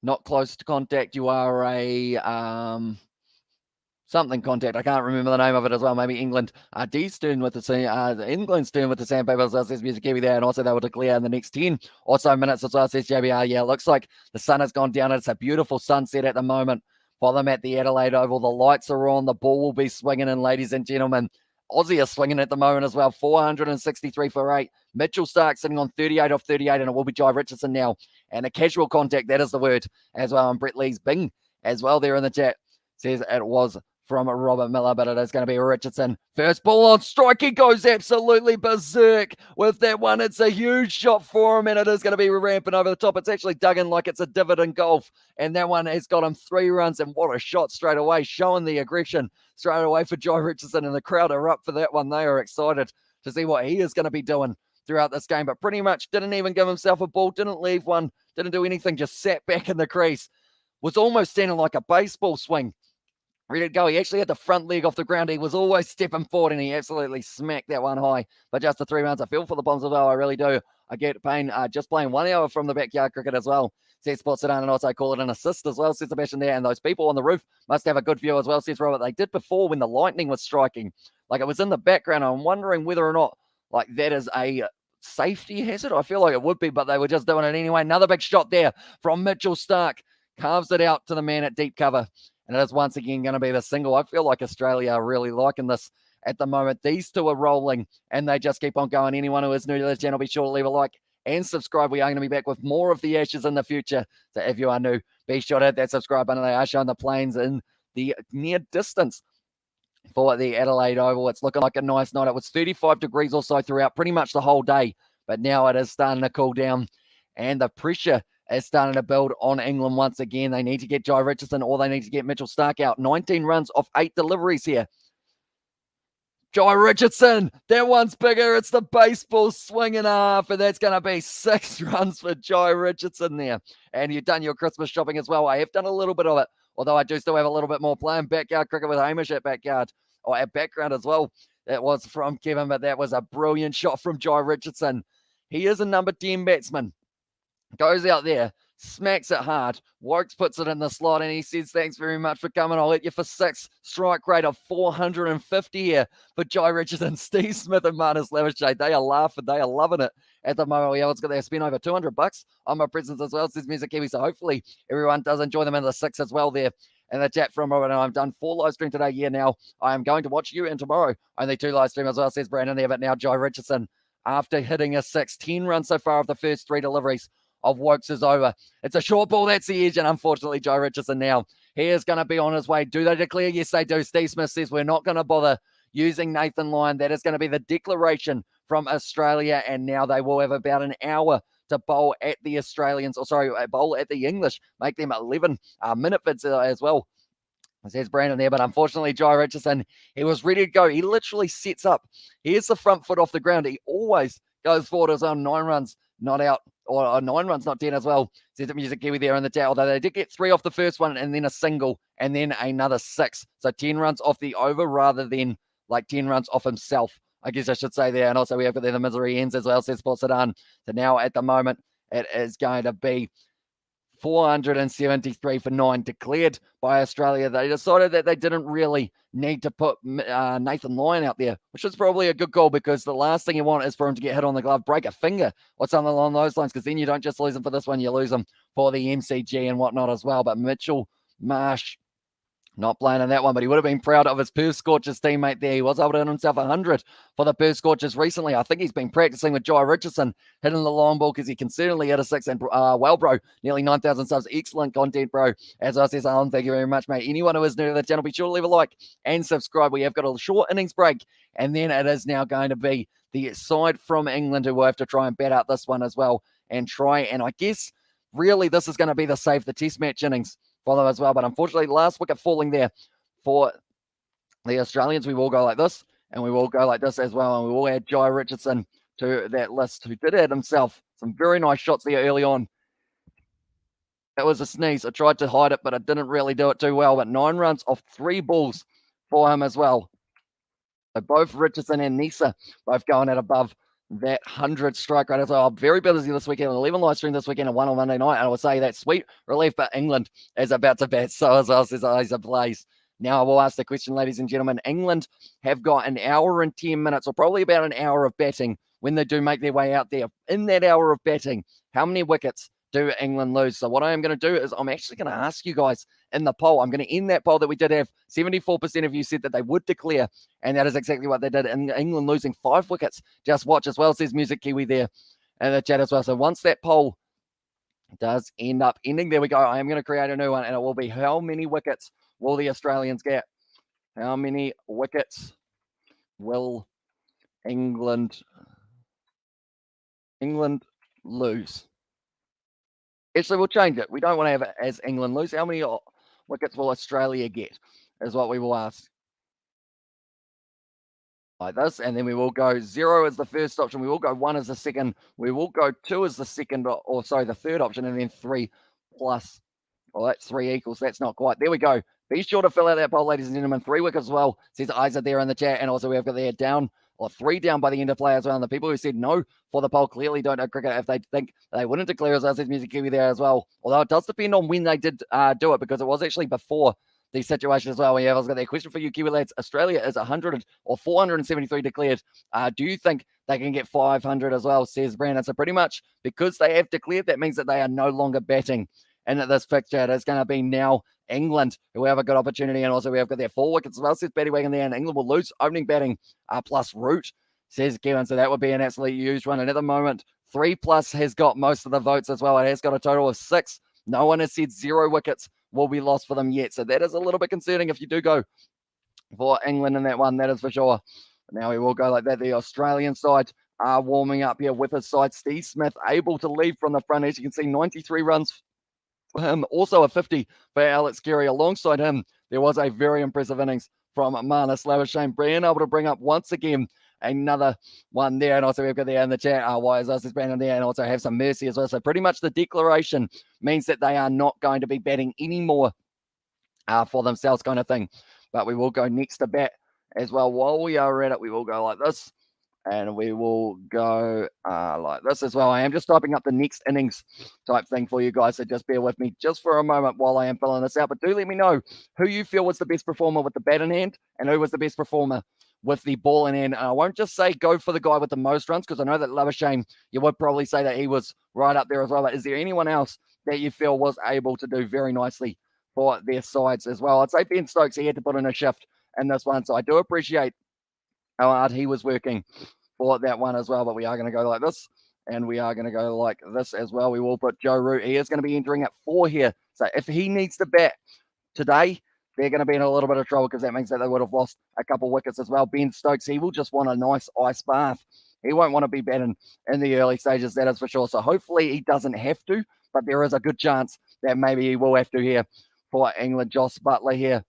Not close to contact. You are a, something contact. I can't remember the name of it as well. Maybe England. England's doing with the sandpaper, so says Music Kiwi there, and also they will declare in the next 10 or so minutes as well, says JBR. Yeah, it looks like the sun has gone down. It's a beautiful sunset at the moment for them at the Adelaide Oval. The lights are on. The ball will be swinging in, ladies and gentlemen. Aussie is swinging at the moment as well. 463 for 8. Mitchell Stark sitting on 38 off 38, and it will be Jai Richardson now. And a casual contact, that is the word as well. And Brett Lee's Bing as well there in the chat says it was from Robert Miller, but it is going to be Richardson. First ball on strike. He goes absolutely berserk with that one. It's a huge shot for him, and it is going to be ramping over the top. It's actually dug in like it's a divot in golf, and that one has got him 3 runs, and what a shot straight away, showing the aggression straight away for Jai Richardson, and the crowd are up for that one. They are excited to see what he is going to be doing throughout this game, but pretty much didn't even give himself a ball, didn't leave one, didn't do anything, just sat back in the crease. Was almost standing like a baseball swing, ready to go. He actually had the front leg off the ground. He was always stepping forward, and he absolutely smacked that one high. But just the 3 rounds, I feel for the Bombs as well. I really do. I get pain just playing 1 hour from the backyard cricket as well. Says Sports Sudan, and also call it an assist as well, says Sebastian there. And those people on the roof must have a good view as well, says Robert. They did before when the lightning was striking. Like, it was in the background. I'm wondering whether or not, like, that is a safety hazard. I feel like it would be, but they were just doing it anyway. Another big shot there from Mitchell Stark. Carves it out to the man at deep cover. And it is once again going to be the single. I feel like Australia are really liking this at the moment. These two are rolling, and they just keep on going. Anyone who is new to this channel, be sure to leave a like and subscribe. We are going to be back with more of the Ashes in the future. So if you are new, be sure to hit that subscribe button. They are showing the planes in the near distance for the Adelaide Oval. It's looking like a nice night. It was 35 degrees or so throughout pretty much the whole day, but now it is starting to cool down, and the pressure is starting to build on England once again. They need to get Jai Richardson, or they need to get Mitchell Starc out. 19 runs off 8 deliveries here. Jai Richardson, that one's bigger. It's the baseball swing and a half, and that's going to be 6 runs for Jai Richardson there. And you've done your Christmas shopping as well. I have done a little bit of it, although I do still have a little bit more playing backyard cricket with Hamish at backyard, or at background as well. That was from Kevin, but that was a brilliant shot from Jai Richardson. He is a number 10 batsman. Goes out there, smacks it hard. Wokes puts it in the slot, and he says, thanks very much for coming. I'll hit you for 6. Strike rate of 450 here for Jai Richardson. Steve Smith and Marnus Lavishade, they are laughing. They are loving it at the moment. We have got their spin over $200 on my presence as well, says Music Kiwi. So hopefully everyone does enjoy them in the 6 as well there. And the chat from Robert, and I'm done 4 live stream today. Yeah, now I am going to watch you, and tomorrow only 2 live stream as well, says Brandon there. But now Jai Richardson, after hitting a 6, 10 runs so far of the first 3 deliveries of Wokes is over. It's a short ball. That's the edge. And unfortunately, Jai Richardson now, he is going to be on his way. Do they declare? Yes, they do. Steve Smith says we're not going to bother using Nathan Lyon. That is going to be the declaration from Australia. And now they will have about an hour to bowl at the Australians, or sorry, bowl at the English, make them 11 minute vids as well. Says Brandon there, but unfortunately, Jai Richardson, he was ready to go. He literally sets up. Here's the front foot off the ground. He always goes forward his own 9 runs, not out, or 9 runs, not 10 as well. Says Music Kiwi there in the chat, although they did get 3 off the first one, and then a single, and then another 6. So 10 runs off the over rather than like 10 runs off himself, I guess I should say there. And also we have got there the misery ends as well, says Sports Sudan. So now at the moment, it is going to be 473 for 9 declared by Australia. They decided that they didn't really need to put Nathan Lyon out there, which is probably a good call, because the last thing you want is for him to get hit on the glove, break a finger or something along those lines, because then you don't just lose him for this one, you lose him for the MCG and whatnot as well. But Mitchell Marsh not playing in that one, but he would have been proud of his Perth Scorchers teammate there. He was able to hit himself 100 for the Perth Scorchers recently. I think he's been practicing with Jai Richardson hitting the long ball, because he can certainly hit a 6. And well, bro, nearly 9,000 subs. Excellent content, bro. As I said, Alan, thank you very much, mate. Anyone who is new to the channel, be sure to leave a like and subscribe. We have got a short innings break, and then it is now going to be the side from England who will have to try and bat out this one as well, and try, and I guess really this is going to be the save the test match innings for them as well. But unfortunately, last wicket falling there for the Australians. We will go like this, and we will go like this as well, and we will add Jai Richardson to that list, who did add himself some very nice shots there early on. That was a sneeze. I tried to hide it, but I didn't really do it too well. But 9 runs off 3 balls for him as well. So both Richardson and Nisa both going at above that 100 strike rate as well. I'm very busy this weekend. 11 live stream this weekend and 1 on Monday night. And I would say that's sweet relief, but England is about to bat. So as well, says eyes ablaze. Now I will ask the question, ladies and gentlemen. England have got an hour and 10 minutes, or probably about an hour of batting when they do make their way out there. In that hour of batting, how many wickets do England lose? So what I am going to do is I'm actually going to ask you guys in the poll. I'm going to end that poll that we did have. 74% of you said that they would declare, and that is exactly what they did. And England losing 5 wickets. Just watch as well, says Music Kiwi there in the chat as well. So once that poll does end up ending, there we go. I am going to create a new one, and it will be how many wickets will the Australians get? How many wickets will England lose? Actually, we'll change it. We don't want to have it as England lose. How many wickets will Australia get is what we will ask. Like this, and then we will go 0 as the first option. We will go 1 as the second. We will go 2 as the second, or sorry, the third option, and then 3 plus. Well, that's 3 equals. That's not quite. There we go. Be sure to fill out that poll, ladies and gentlemen. 3 wickets as well, says Isaac there in the chat. And also we have got there down, or 3 down by the end of play as well. And the people who said no for the poll clearly don't know cricket if they think they wouldn't declare, as I said, Music Kiwi there as well. Although it does depend on when they did do it, because it was actually before the situation as well. We have got that question for you, Kiwi lads. Australia is 100 or 473 declared. Do you think they can get 500 as well, says Brandon? So pretty much because they have declared, that means that they are no longer batting. And at this fixture, it's going to be now England, who have a good opportunity, and also we have got their 4 wickets as well, says Batty Wagon there, and England will lose opening batting plus root, says Kevin, so that would be an absolutely huge one, and at the moment, 3+ has got most of the votes as well. It has got a total of 6. No one has said 0 wickets will be lost for them yet, so that is a little bit concerning if you do go for England in that one, that is for sure. Now we will go like that. The Australian side are warming up here with his side. Steve Smith able to lead from the front. As you can see, 93 runs for him. Also a 50 for Alex Carey. Alongside him, there was a very impressive innings from Marnus Labuschagne, being able to bring up once again another one there. And also we've got there in the chat, why is us Brandon there, and also have some mercy as well. So pretty much the declaration means that they are not going to be batting anymore for themselves kind of thing. But we will go next to bat as well. While we are at it, we will go like this. And we will go like this as well. I am just typing up the next innings type thing for you guys, so just bear with me just for a moment while I am filling this out. But do let me know who you feel was the best performer with the bat in hand and who was the best performer with the ball in hand. I won't just say go for the guy with the most runs, because I know that Labuschagne, you would probably say that he was right up there as well. But is there anyone else that you feel was able to do very nicely for their sides as well? I'd say Ben Stokes, he had to put in a shift in this one, so I do appreciate how hard he was working for that one as well. But we are going to go like this, and we are going to go like this as well. We will put Joe Root. He is going to be entering at 4 here. So if he needs to bat today, they're going to be in a little bit of trouble, because that means that they would have lost a couple wickets as well. Ben Stokes, he will just want a nice ice bath. He won't want to be batting in the early stages, that is for sure. So hopefully he doesn't have to, but there is a good chance that maybe he will have to here for England. Joss Butler here.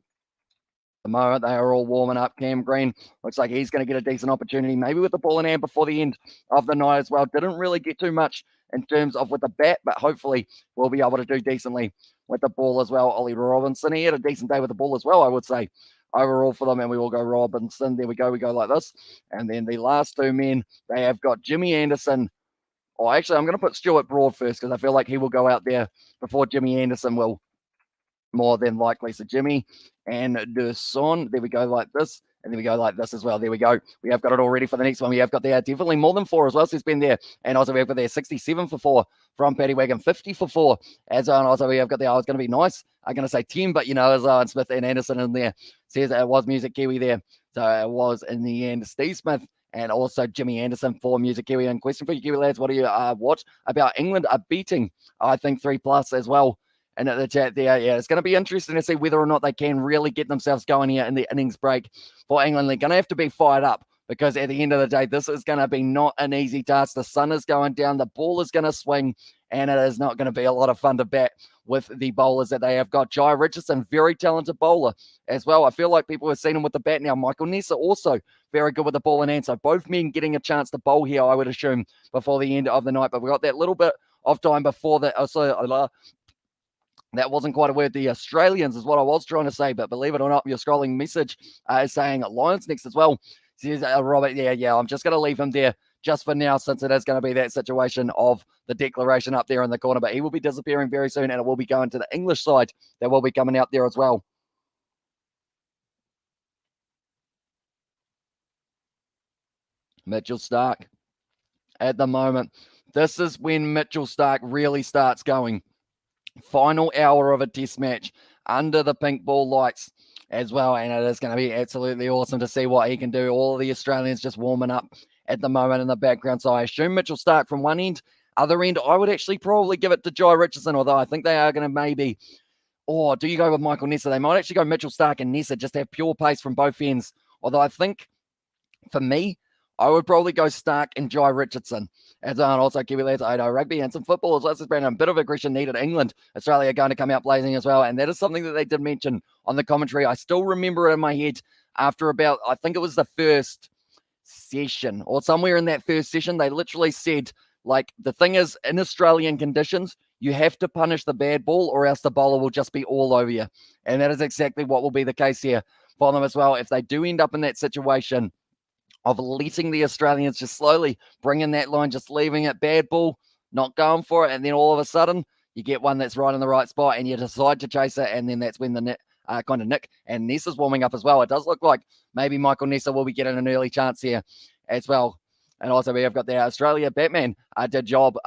The moment they are all warming up. Cam Green looks like he's going to get a decent opportunity, maybe with the ball in hand before the end of the night as well. Didn't really get too much in terms of with the bat, but hopefully we'll be able to do decently with the ball as well. Ollie Robinson, he had a decent day with the ball as well, I would say, overall for them. And we will go Robinson. There we go. We go like this. And then the last 2 men, they have got Jimmy Anderson. Oh, actually, I'm going to put Stuart Broad first, because I feel like he will go out there before Jimmy Anderson will, more than likely. So Jimmy and Derson, there we go like this, and then we go like this as well. There we go. We have got it all ready for the next one. We have got there definitely more than 4 as well, so it's been there. And also we have got there 67 for 4 from Paddy Wagon, 50 for 4 as well. And also we have got there, it's going to be nice. I'm going to say 10, but as Owen Smith and Anderson in there says it was Music Kiwi there. So it was in the end Steve Smith and also Jimmy Anderson for Music Kiwi. And question for you, Kiwi lads, what do you watch about England are beating, I think, 3+ as well. And at the chat there, yeah, it's going to be interesting to see whether or not they can really get themselves going here in the innings break for England. They're going to have to be fired up, because at the end of the day, this is going to be not an easy task. The sun is going down, the ball is going to swing, and it is not going to be a lot of fun to bat with the bowlers that they have got. Jai Richardson, very talented bowler as well. I feel like people have seen him with the bat now. Michael Nessa also very good with the ball in hand. So both men getting a chance to bowl here, I would assume, before the end of the night. But we got that little bit of time before that. That wasn't quite a word. The Australians is what I was trying to say, but believe it or not, your scrolling message is saying Lions next as well. Says Robert, yeah, I'm just going to leave him there just for now, since it is going to be that situation of the declaration up there in the corner. But he will be disappearing very soon, and it will be going to the English side that will be coming out there as well. Mitchell Starc at the moment. This is when Mitchell Starc really starts going. Final hour of a test match under the pink ball lights as well, and it is going to be absolutely awesome to see what he can do. All of the Australians just warming up at the moment in the background, so I assume Mitchell Starc from one end. Other end, I would actually probably give it to Jai Richardson, although I think they are going to maybe, or do you go with Michael Nessa? They might actually go Mitchell Starc and Nessa, just to have pure pace from both ends, although I think for me, I would probably go Starc and Jai Richardson. As also Kiwi lads, I know rugby and some football as well. This has been a bit of aggression needed. England, Australia are going to come out blazing as well. And that is something that they did mention on the commentary. I still remember it in my head after about, I think it was the first session or somewhere in that first session, they literally said, like, the thing is, in Australian conditions, you have to punish the bad ball or else the bowler will just be all over you. And that is exactly what will be the case here for them as well. If they do end up in that situation of letting the Australians just slowly bring in that line, just leaving it bad ball, not going for it, and then all of a sudden you get one that's right in the right spot and you decide to chase it, and then that's when the net kind of nick. And Nessa's warming up as well. It does look like maybe Michael Nessa will be getting an early chance here as well. And also we have got the Australia Batman did job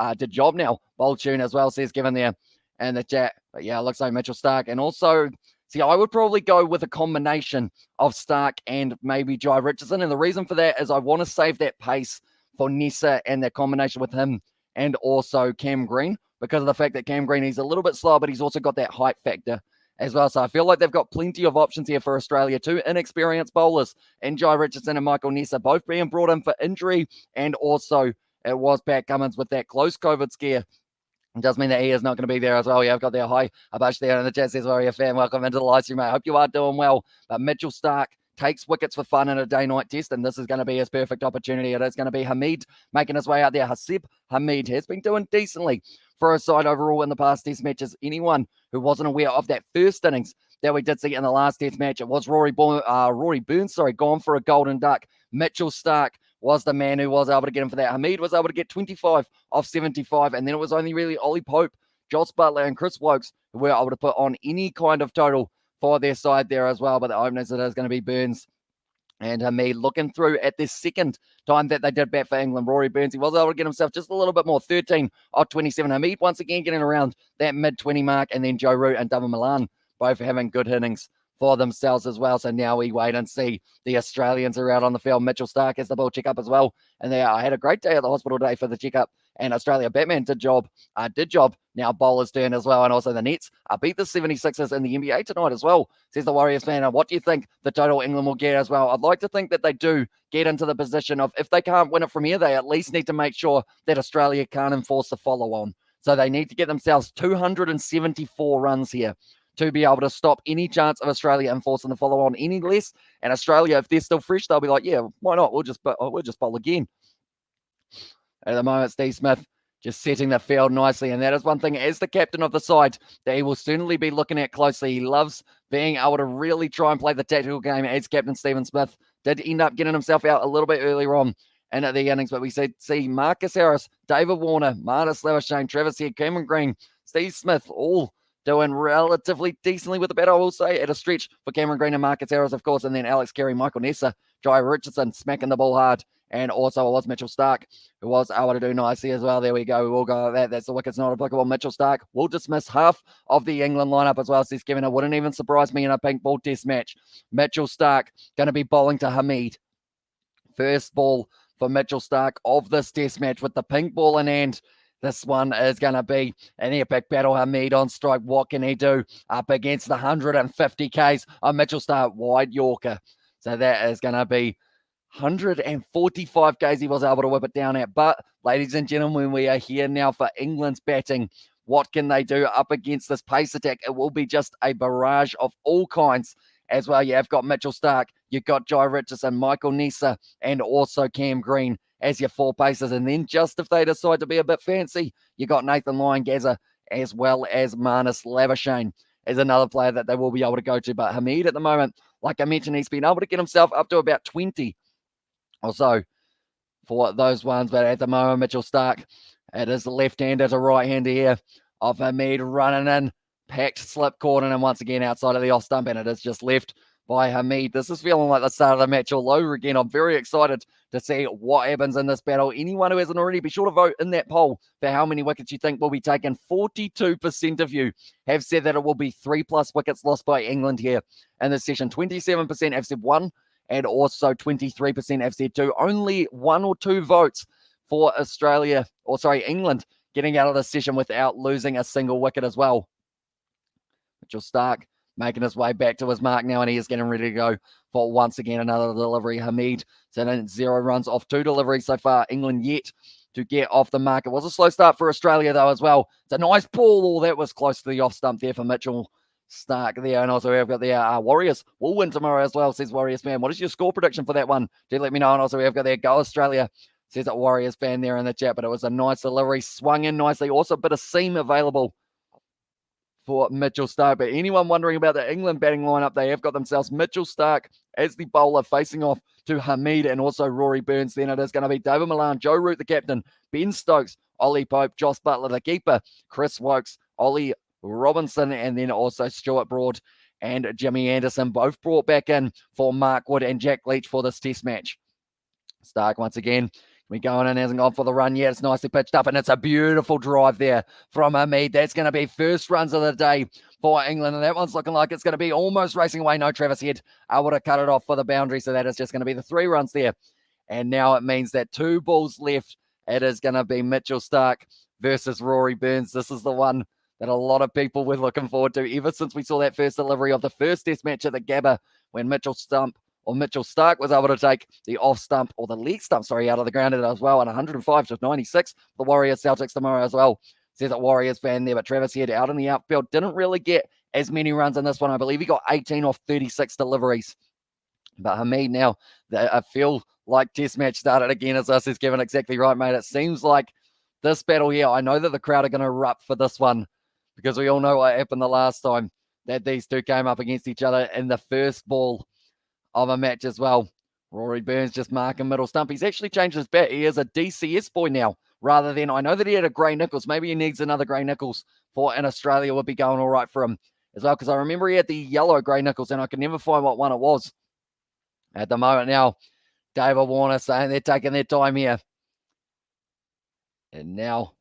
now. Bold tune as well, says Given there. in the chat. But yeah, it looks like Mitchell Starc. And also, see, I would probably go with a combination of Starc and maybe Jai Richardson. And the reason for that is I want to save that pace for Nessa and that combination with him and also Cam Green, because of the fact that Cam Green, he's a little bit slower, but he's also got that height factor as well. So I feel like they've got plenty of options here for Australia. Two inexperienced bowlers in Jai Richardson and Michael Nessa, both being brought in for injury, and also it was Pat Cummins with that close COVID scare. It does mean that he is not going to be there as well. Yeah, I've got their hi Abash there in the chat, says Warrior fan. Welcome into the live stream, mate. I hope you are doing well. But Mitchell Starc takes wickets for fun in a day-night test, and this is going to be his perfect opportunity. It is going to be Hamid making his way out there. Hasib Hamid has been doing decently for his side overall in the past test matches. Anyone who wasn't aware of that first innings that we did see in the last test match, it was Rory Burns, gone for a golden duck. Mitchell Starc was the man who was able to get him for that. Hamid was able to get 25 off 75, and then it was only really Ollie Pope, Joss Buttler, and Chris Wokes who were able to put on any kind of total for their side there as well. But the openers, it is going to be Burns and Hamid. Looking through at this second time that they did bat for England, Rory Burns, he was able to get himself just a little bit more, 13 off 27. Hamid once again getting around that mid-20 mark, and then Joe Root and David Malan both having good innings for themselves as well. So now we wait and see. The Australians are out on the field. Mitchell Starc has the ball checkup as well. And they had a great day at the hospital today for the checkup. And Australia Batman did job. Now bowler's turn as well. And also the Nets beat the 76ers in the NBA tonight as well, says the Warriors fan. And what do you think the total England will get as well? I'd like to think that they do get into the position of, if they can't win it from here, they at least need to make sure that Australia can't enforce the follow-on. So they need to get themselves 274 runs here to be able to stop any chance of Australia enforcing the follow-on any less. And Australia, if they're still fresh, they'll be like, yeah, why not? We'll just bowl again. At the moment, Steve Smith just setting the field nicely. And that is one thing, as the captain of the side, that he will certainly be looking at closely. He loves being able to really try and play the tactical game, as Captain Stephen Smith did end up getting himself out a little bit earlier on in the innings. But we see Marcus Harris, David Warner, Marnus Labuschagne, Travis Head, Cameron Green, Steve Smith, all doing relatively decently with the bat, I will say, at a stretch for Cameron Green and Marcus Harris, of course, and then Alex Carey, Michael Nessa, Jai Richardson smacking the ball hard, and also it was Mitchell Starc who was able to do nicely as well. There we go. We will go like that. That's the wickets not applicable. Mitchell Starc will dismiss half of the England lineup as well, says Kevin. It wouldn't even surprise me in a pink ball test match. Mitchell Starc going to be bowling to Hamid. First ball for Mitchell Starc of this test match with the pink ball in hand. This one is going to be an epic battle. Hamid on strike. What can he do up against the 150 Ks of Mitchell Starc? Wide Yorker. So that is going to be 145 Ks he was able to whip it down at. But, ladies and gentlemen, we are here now for England's batting. What can they do up against this pace attack? It will be just a barrage of all kinds as well. You have got Mitchell Starc, you've got Jai Richardson, Michael Nessa, and also Cam Green as your four pacers. And then just if they decide to be a bit fancy, you got Nathan Lyon-Gazza as well as Marnus Labuschagne is another player that they will be able to go to. But Hamid at the moment, like I mentioned, he's been able to get himself up to about 20 or so for those ones. But at the moment, Mitchell Starc, it is the left-hander to right-hander here of Hamid running in, packed slip corner, and once again outside of the off stump, and it is just left by Hamid. This is feeling like the start of the match all over again. I'm very excited to see what happens in this battle. Anyone who hasn't already, be sure to vote in that poll for how many wickets you think will be taken. 42% of you have said that it will be 3+ wickets lost by England here in this session. 27% have said 1, and also 23% have said 2. Only 1 or 2 votes for England getting out of the session without losing a single wicket as well. Mitchell Starc making his way back to his mark now, and he is getting ready to go for once again another delivery. Hamid sitting 0 runs off 2 deliveries so far. England yet to get off the mark. It was a slow start for Australia though as well. It's a nice ball. Oh, that was close to the off stump there for Mitchell Starc there. And also we've got the Warriors will win tomorrow as well, says Warriors fan. What is your score prediction for that one? Do let me know. And also we've got Go Australia, says that Warriors fan there in the chat. But it was a nice delivery, swung in nicely. Also a bit of seam available for Mitchell Starc. But anyone wondering about the England batting lineup, they have got themselves Mitchell Starc as the bowler facing off to Hamid and also Rory Burns. Then it is going to be David Malan, Joe Root the captain, Ben Stokes, Ollie Pope, Joss Buttler the keeper, Chris Wokes, Ollie Robinson, and then also Stuart Broad and Jimmy Anderson, both brought back in for Mark Wood and Jack Leach for this test match. Starc once again We going in, hasn't gone for the run yet. It's nicely pitched up, and it's a beautiful drive there from Hamid. That's going to be first runs of the day for England, and that one's looking like it's going to be almost racing away. No, Travis Head able to cut it off for the boundary, so that is just going to be the 3 runs there. And now it means that 2 balls left. It is going to be Mitchell Starc versus Rory Burns. This is the one that a lot of people were looking forward to ever since we saw that first delivery of the first test match at the Gabba when Mitchell Starc was able to take the off stump, or the leg stump, out of the ground as well, and 105-96. The Warriors Celtics tomorrow as well. Says a Warriors fan there, but Travis Head out in the outfield didn't really get as many runs in this one. I believe he got 18 off 36 deliveries. But Hamid now, I feel like test match started again, as us is Kevin exactly right, mate. It seems like this battle here, I know that the crowd are going to erupt for this one, because we all know what happened the last time that these two came up against each other in the first ball of a match as well. Rory Burns just marking middle stump. He's actually changed his bat. He is a DCS boy now, rather than, I know that he had a Grey Nichols. Maybe he needs another Grey Nichols for in Australia would be going all right for him as well, because I remember he had the yellow Grey Nichols, and I could never find what one it was. At the moment now, David Warner saying they're taking their time here. And now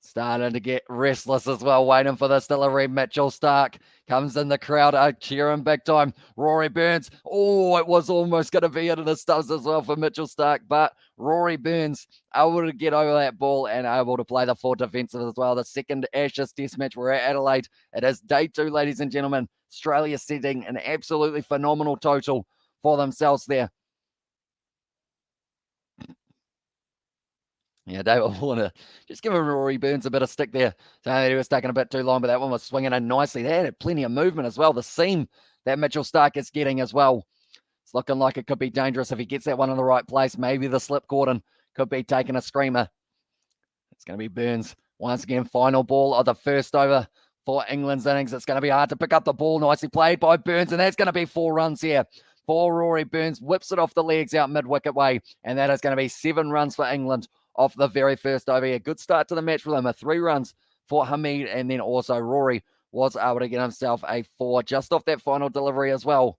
starting to get restless as well, waiting for this delivery. Mitchell Starc comes in the crowd, cheering big time. Rory Burns, it was almost going to be into the stumps as well for Mitchell Starc, but Rory Burns able to get over that ball and able to play the 4 defensive as well. The second Ashes test match, we're at Adelaide. It is day 2, ladies and gentlemen. Australia setting an absolutely phenomenal total for themselves there. Yeah, David Warner just giving Rory Burns a bit of stick there. So he was taking a bit too long, but that one was swinging in nicely. They had plenty of movement as well. The seam that Mitchell Starc is getting as well. It's looking like it could be dangerous if he gets that one in the right place. Maybe the slip cordon could be taking a screamer. It's going to be Burns. Once again, final ball of the first over for England's innings. It's going to be hard to pick up the ball. Nicely played by Burns, and that's going to be 4 runs here for Rory Burns. Whips it off the legs out mid-wicket way, and that is going to be 7 runs for England off the very first over. A good start to the match for them. 3 runs for Hamid, and then also Rory was able to get himself a 4 just off that final delivery as well.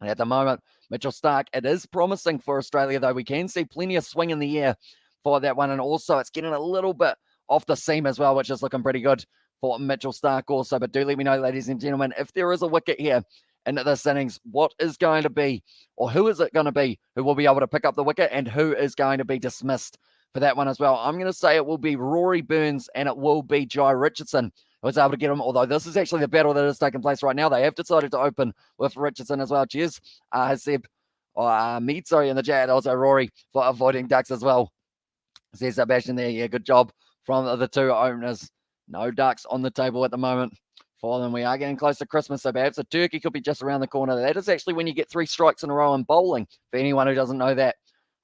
And at the moment, Mitchell Starc, it is promising for Australia, though. We can see plenty of swing in the air for that one, and also it's getting a little bit off the seam as well, which is looking pretty good for Mitchell Starc also. But do let me know, ladies and gentlemen, if there is a wicket here into this innings, what is going to be, or who is it going to be who will be able to pick up the wicket, and who is going to be dismissed for that one as well? I'm going to say it will be Rory Burns, and it will be Jai Richardson who was able to get him, although this is actually the battle that is taking place right now. They have decided to open with Richardson as well. Cheers, Haseb, Mead, in the chat. Also Rory for avoiding ducks as well. Says Sebastian there. Yeah, good job from the 2 openers. No ducks on the table at the moment for them. We are getting close to Christmas, so perhaps a turkey could be just around the corner. That is actually when you get 3 strikes in a row in bowling, for anyone who doesn't know that.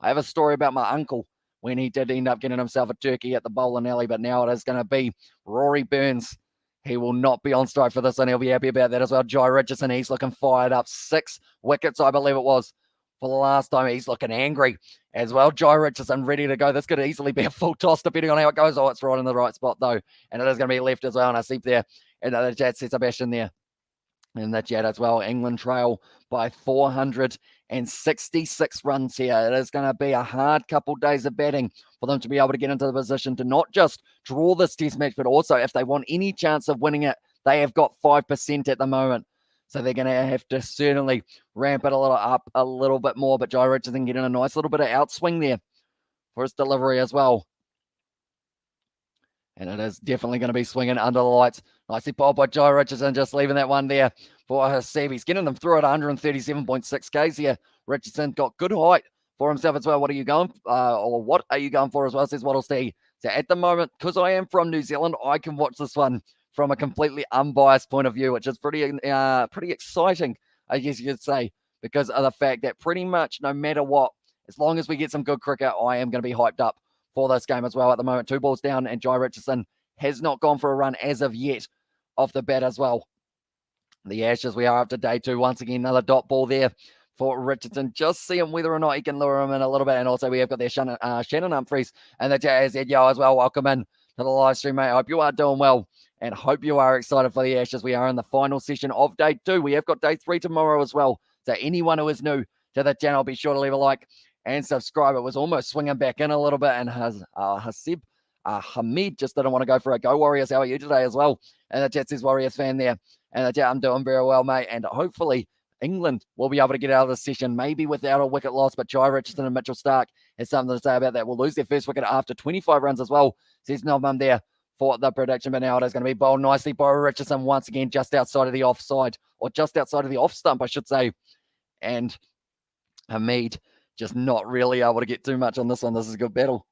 I have a story about my uncle when he did end up getting himself a turkey at the bowling alley, but now it is going to be Rory Burns. He will not be on strike for this, and he'll be happy about that as well. Jai Richardson, he's looking fired up. 6 wickets, I believe it was, for the last time. He's looking angry as well. Jai Richardson ready to go. This could easily be a full toss depending on how it goes. It's right in the right spot though, and it is going to be left as well. And I see there in the chat, Sebastian there in the chat as well. England trail by 466 runs here. It is going to be a hard couple days of batting for them to be able to get into the position to not just draw this test match, but also if they want any chance of winning it, they have got 5% at the moment. So they're going to have to certainly ramp it up a little bit more. But Jai Richardson getting a nice little bit of outswing there for his delivery as well. And it is definitely going to be swinging under the lights. Nicely popped by Jai Richardson, just leaving that one there for Haseb. He's getting them through at 137.6 Ks here. Richardson got good height for himself as well. What are you going for as well, says Waddle Steve. So at the moment, because I am from New Zealand, I can watch this one from a completely unbiased point of view, which is pretty exciting, I guess you could say, because of the fact that pretty much no matter what, as long as we get some good cricket, I am going to be hyped up for this game as well. At the moment, 2 balls down, and Jai Richardson has not gone for a run as of yet off the bat as well. The Ashes, we are up to day 2. Once again, another dot ball there for Richardson. Just seeing whether or not he can lure him in a little bit. And also we have got there Shannon Humphries and the Jazz Yo as well. Welcome in to the live stream, mate. I hope you are doing well and hope you are excited for the Ashes. We are in the final session of day 2. We have got day 3 tomorrow as well. So anyone who is new to the channel, be sure to leave a like and subscribe. It was almost swinging back in a little bit, and Hasib Hamid just didn't want to go for it. Go Warriors, how are you today as well? And the chat says Warriors fan there. And the chat, I'm doing very well, mate. And hopefully England will be able to get out of this session, maybe without a wicket loss, but Jai Richardson and Mitchell Stark has something to say about that. We'll lose their first wicket after 25 runs as well, says Novum there for the prediction. But now it is going to be bowled nicely by Richardson once again, just outside of the offside, or just outside of the off stump, I should say. And Hamid just not really able to get too much on this one. This is a good battle.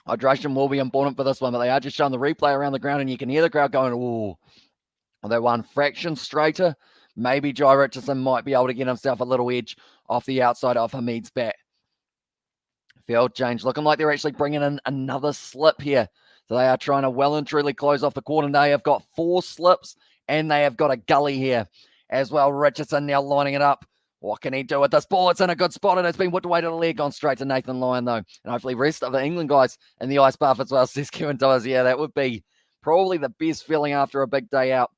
Hydration will be important for this one, but they are just showing the replay around the ground, and you can hear the crowd going, ooh. They one fraction straighter. Maybe Jai Richardson might be able to get himself a little edge off the outside of Hamid's bat. Field change, looking like they're actually bringing in another slip here. So they are trying to well and truly close off the corner. They have got 4 slips, and they have got a gully here as well. Richardson now lining it up. What can he do with this ball? It's in a good spot, and it's been whipped away to the leg, gone straight to Nathan Lyon, though. And hopefully rest of the England guys in the ice bath as well, says Kevin Dawes. Yeah, that would be probably the best feeling after a big day out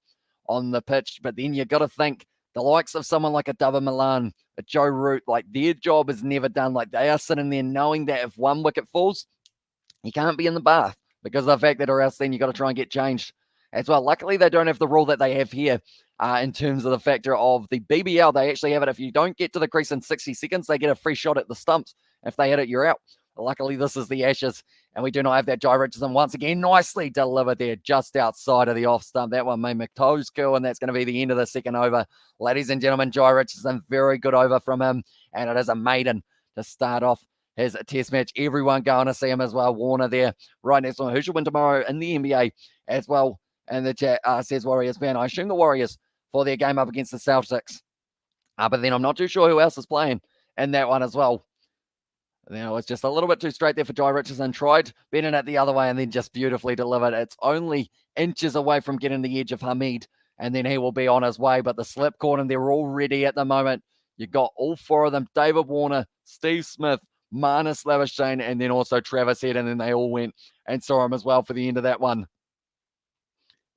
on the pitch. But then you've got to think the likes of someone like a Dava Milan, a Joe Root, like their job is never done. Like they are sitting there knowing that if one wicket falls, you can't be in the bath because of the fact that or else then you've got to try and get changed as well. Luckily, they don't have the rule that they have here in terms of the factor of the BBL. They actually have it. If you don't get to the crease in 60 seconds, they get a free shot at the stumps. If they hit it, you're out. Luckily, this is the Ashes, and we do not have that. Jai Richardson once again nicely delivered there just outside of the off stump. That one made McToes curl, and that's going to be the end of the second over. Ladies and gentlemen, Jai Richardson, very good over from him, and it is a maiden to start off his test match. Everyone going to see him as well. Warner there right next to him. Who should win tomorrow in the NBA as well? And the chat says Warriors fan. I assume the Warriors for their game up against the Celtics. But then I'm not too sure who else is playing in that one as well. Now it's just a little bit too straight there for Jai Richardson. Tried bending it the other way and then just beautifully delivered. It's only inches away from getting the edge of Hamid, and then he will be on his way. But the slip corner, they're all ready at the moment. You've got all 4 of them: David Warner, Steve Smith, Marnus Labuschagne, and then also Travis Head, and then they all went and saw him as well for the end of that one.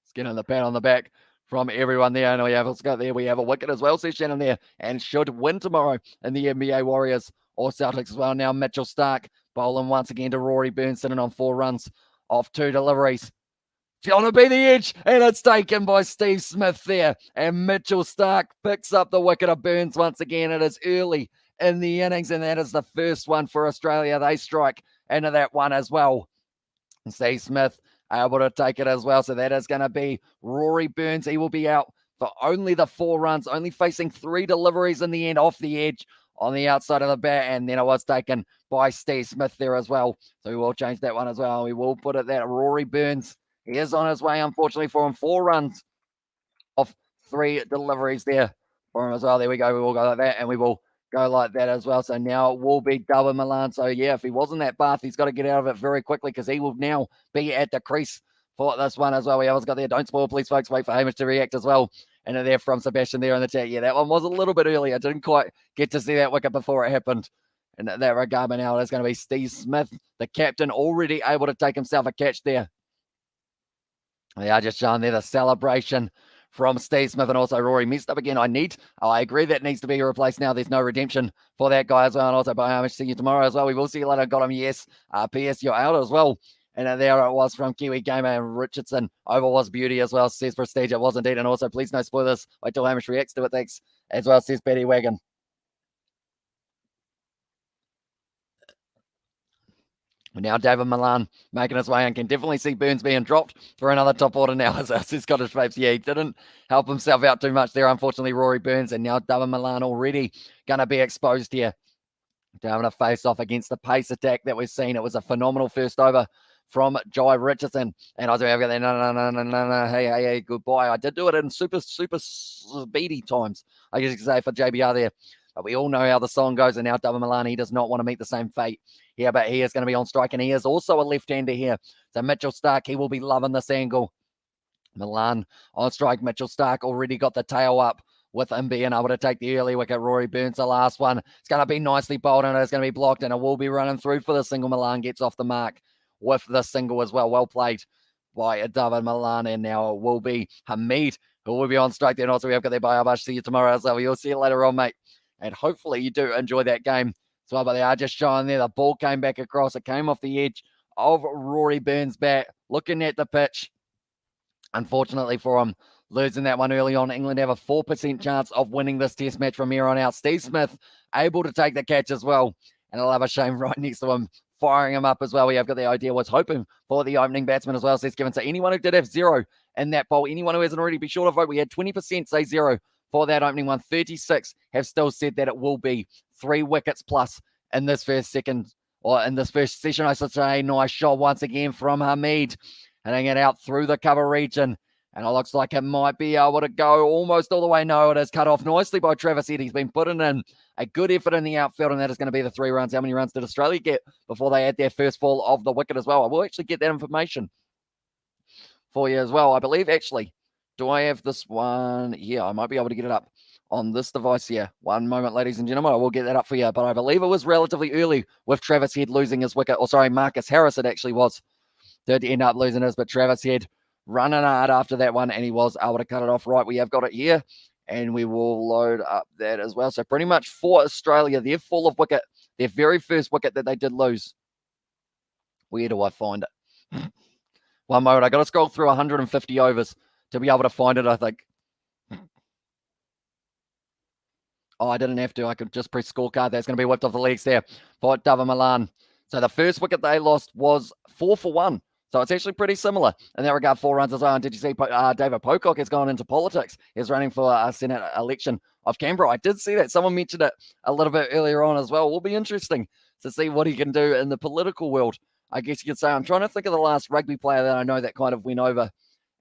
Let's get on the pat on the back from everyone there. And we have a wicket as well, says Shannon there, and should win tomorrow in the NBA Warriors or Celtics as well. Now Mitchell Stark bowling once again to Rory Burns, sitting on 4 runs off 2 deliveries. Going to be the edge, and it's taken by Steve Smith there. And Mitchell Stark picks up the wicket of Burns once again. It is early in the innings, and that is the first one for Australia. They strike into that one as well. And Steve Smith able to take it as well. So that is going to be Rory Burns. He will be out for only the 4 runs, only facing 3 deliveries in the end off the edge on the outside of the bat, and then it was taken by Steve Smith there as well. So we will change that one as well. We will put it that Rory Burns, he is on his way, unfortunately for him. 4 runs off 3 deliveries there for him as well. There we go. We will go like that, and we will go like that as well. So now it will be Dava Milan. So yeah, if he was in that bath, he's got to get out of it very quickly because he will now be at the crease for this one as well. We always got there. Don't spoil, please, folks. Wait for Hamish to react as well. And there from Sebastian there in the chat. Yeah, that one was a little bit early. I didn't quite get to see that wicket before it happened. And that regard, but now it's going to be Steve Smith, the captain, already able to take himself a catch there. They are just showing there the celebration from Steve Smith, and also Rory messed up again. I agree that needs to be replaced now. There's no redemption for that guy as well. And also, by Hamish, see you tomorrow as well. We will see you later. Got him, yes. PS, you're out as well. And there it was from Kiwi Gamer and Richardson. Over was beauty as well, says Prestige. It was indeed. And also, please no spoilers. Wait till Hamish reacts to it. Thanks. As well, says Betty Wagon. Now David Milan making his way and can definitely see Burns being dropped for another top order now, as says Scottish Vapes. Yeah, he didn't help himself out too much there, unfortunately, Rory Burns. And now David Milan already going to be exposed here. Having a face-off against the pace attack that we've seen. It was a phenomenal first over from Jai Richardson. And I was going there, no, hey, goodbye. I did do it in super speedy times, I guess you could say, for JBR there. But we all know how the song goes, and now David Milan, he does not want to meet the same fate here, but he is going to be on strike, and he is also a left-hander here. So Mitchell Stark, he will be loving this angle. Milan on strike. Mitchell Stark already got the tail up with him being able to take the early wicket. Rory Burns, the last one. It's going to be nicely bowled, and it's going to be blocked, and it will be running through for the single. Milan gets off the mark with the single as well. Well played by David Milan, and now it will be Hamid who will be on strike then. Also, we have got there by Abash. See you tomorrow as well. We'll see you later on, mate. And hopefully you do enjoy that game as well. But they are just showing there. The ball came back across. It came off the edge of Rory Burns' bat. Looking at the pitch. Unfortunately for him, losing that one early on. England have a 4% chance of winning this test match from here on out. Steve Smith able to take the catch as well. And I'll have a shame right next to him, firing him up as well. We have got the idea, was hoping for the opening batsman as well, says Kevin. So anyone who did have 0 in that poll, anyone who hasn't already, be sure to vote. We had 20% say 0 for that opening one. 36 have still said that it will be 3 wickets plus in this first session, I should say. Nice shot once again from Hamid, hitting it out through the cover region. And it looks like it might be able to go almost all the way. No, it is cut off nicely by Travis Head. He's been putting in a good effort in the outfield, and that is going to be the 3 runs. How many runs did Australia get before they had their first fall of the wicket as well? I will actually get that information for you as well. I believe, actually, do I have this one? Yeah, I might be able to get it up on this device here. One moment, ladies and gentlemen. I will get that up for you. But I believe it was relatively early with Travis Head losing his wicket. Or sorry, Marcus Harris, it actually was. Did end up losing his, but Travis Head running hard after that one, and he was able to cut it off right. We have got it here, and we will load up that as well. So pretty much for Australia, they're full of wicket. Their very first wicket that they did lose. Where do I find it? One moment. I got to scroll through 150 overs to be able to find it, I think. Oh, I didn't have to. I could just press scorecard. That's going to be whipped off the legs there for Dava Milan. So the first wicket they lost was 4 for 1. So it's actually pretty similar in that regard, 4 runs as well. And did you see David Pocock has gone into politics? He's running for a Senate election of Canberra. I did see that. Someone mentioned it a little bit earlier on as well. It will be interesting to see what he can do in the political world, I guess you could say. I'm trying to think of the last rugby player that I know that kind of went over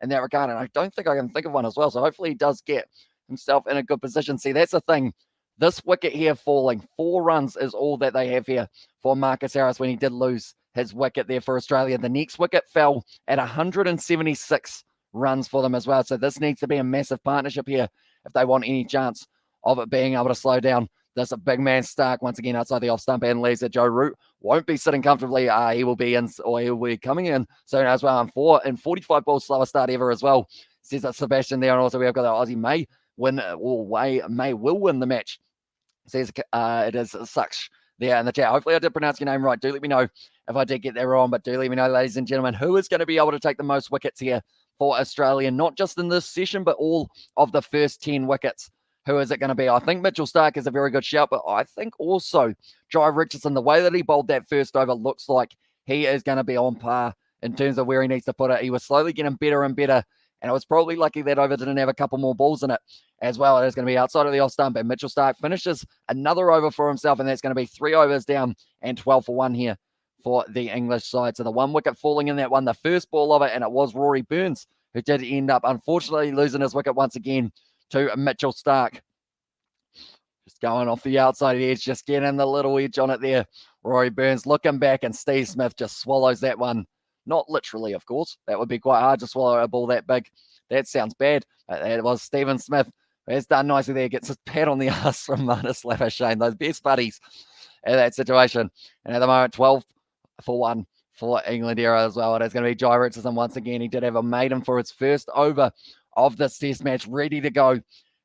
in that regard, and I don't think I can think of one as well. So hopefully he does get himself in a good position. See, that's the thing. This wicket here falling, 4 runs is all that they have here for Marcus Harris when he did lose his wicket there for Australia. The next wicket fell at 176 runs for them as well. So this needs to be a massive partnership here if they want any chance of it being able to slow down this big man Stark once again outside the off stump and leaves it. Joe Root won't be sitting comfortably. He will be in, or he will be coming in soon as well. And 45 balls, slowest start ever as well, says that Sebastian there. And also we have got the Aussie May will win the match. Says it is such there in the chat. Hopefully I did pronounce your name right. Do let me know if I did get that wrong, but do let me know, ladies and gentlemen, who is going to be able to take the most wickets here for Australia, not just in this session, but all of the first 10 wickets. Who is it going to be? I think Mitchell Stark is a very good shout, but I think also Jai Richardson, the way that he bowled that first over, looks like he is going to be on par in terms of where he needs to put it. He was slowly getting better and better, and it was probably lucky that over didn't have a couple more balls in it as well. It is going to be outside of the off stump, and Mitchell Stark finishes another over for himself, and that's going to be 3 overs down and 12 for 1 here for the English side. So the 1 wicket falling in that one, the first ball of it, and it was Rory Burns who did end up, unfortunately, losing his wicket once again to Mitchell Stark. Just going off the outside edge, just getting the little edge on it there. Rory Burns looking back, and Steve Smith just swallows that one. Not literally, of course. That would be quite hard to swallow a ball that big. That sounds bad. It was Stephen Smith who has done nicely there. Gets his pat on the ass from Marnus Labuschagne. Those best buddies in that situation. And at the moment, 12 for 1 for England era as well. It is going to be Jai Richardson once again. He did have a maiden for his first over of this test match, ready to go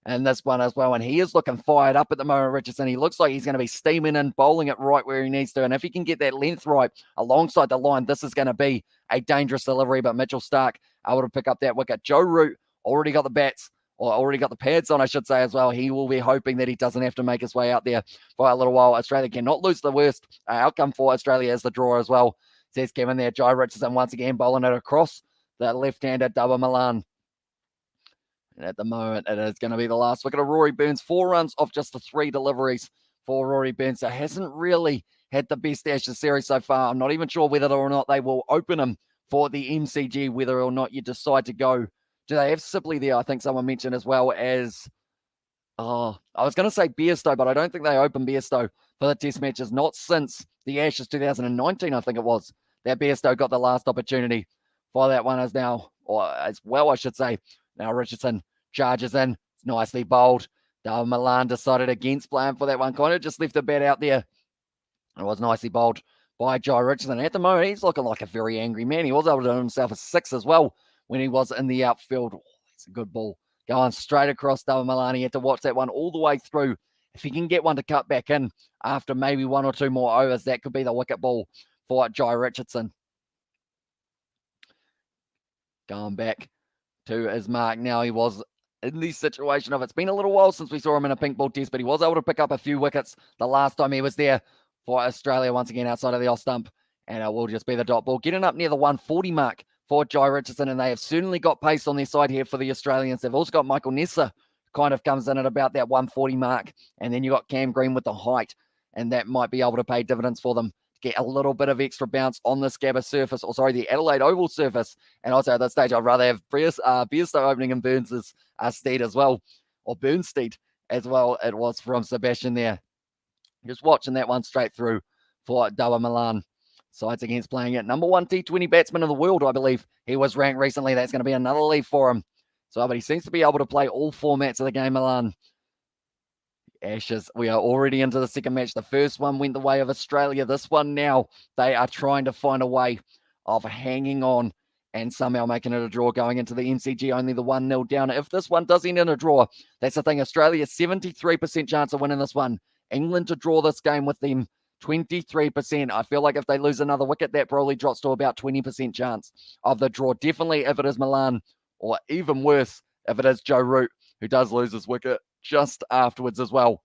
in this one as well. And he is looking fired up at the moment, Richardson. He looks like he's going to be steaming in, bowling it right where he needs to. And if he can get that length right alongside the line, this is going to be a dangerous delivery. But Mitchell Stark able to pick up that wicket. Joe Root already got the bats, or already got the pads on, I should say, as well. He will be hoping that he doesn't have to make his way out there for a little while. Australia cannot lose. The worst outcome for Australia is the draw as well, says Kevin there. Jai Richardson once again bowling it across the left-hander Dava Milan. And at the moment, it is going to be the last wicket of Rory Burns. 4 runs off just the 3 deliveries for Rory Burns. So hasn't really had the best Ashes series so far. I'm not even sure whether or not they will open him for the MCG, whether or not you decide to go. Do they have Sibley there? I think someone mentioned, as well as, I was going to say Bairstow, but I don't think they opened Bairstow for the test matches. Not since the Ashes 2019, I think it was, that Bairstow got the last opportunity for that one as now, or as well, I should say. Now Richardson charges in. It's nicely bowled. Dava Milan decided against playing for that one. Kind of just left the bat out there. It was nicely bowled by Jai Richardson. At the moment, he's looking like a very angry man. He was able to do himself a 6 as well when he was in the outfield. Oh, that's a good ball going straight across Dava Milan. He had to watch that one all the way through. If he can get one to cut back in after maybe one or two more overs, that could be the wicket ball for Jai Richardson. Going back to his mark now. He was in the situation of, it's been a little while since we saw him in a pink ball test, but he was able to pick up a few wickets the last time he was there for Australia, once again outside of the off stump, and it will just be the dot ball. Getting up near the 140 mark for Jai Richardson, and they have certainly got pace on their side here for the Australians. They've also got Michael Nessa, kind of comes in at about that 140 mark, and then you got Cam Green with the height, and that might be able to pay dividends for them. Get a little bit of extra bounce on this Gabba surface, or sorry, the Adelaide Oval surface. And also at that stage, I'd rather have Bairstow opening in Burns' steed as well, or Burnsteed as well. It was from Sebastian there. Just watching that one straight through for Dava Milan. Sides against playing it. Number 1 T20 batsman in the world, I believe. He was ranked recently. That's going to be another lead for him. So, but he seems to be able to play all formats of the game, Milan. Ashes, we are already into the second match. The first one went the way of Australia. This one now, they are trying to find a way of hanging on and somehow making it a draw going into the MCG, only the 1-0 down. If this one does end in a draw, that's the thing. Australia, 73% chance of winning this one. England to draw this game with them, 23%. I feel like if they lose another wicket, that probably drops to about 20% chance of the draw. Definitely if it is Milan, or even worse, if it is Joe Root, who does lose his wicket just afterwards as well.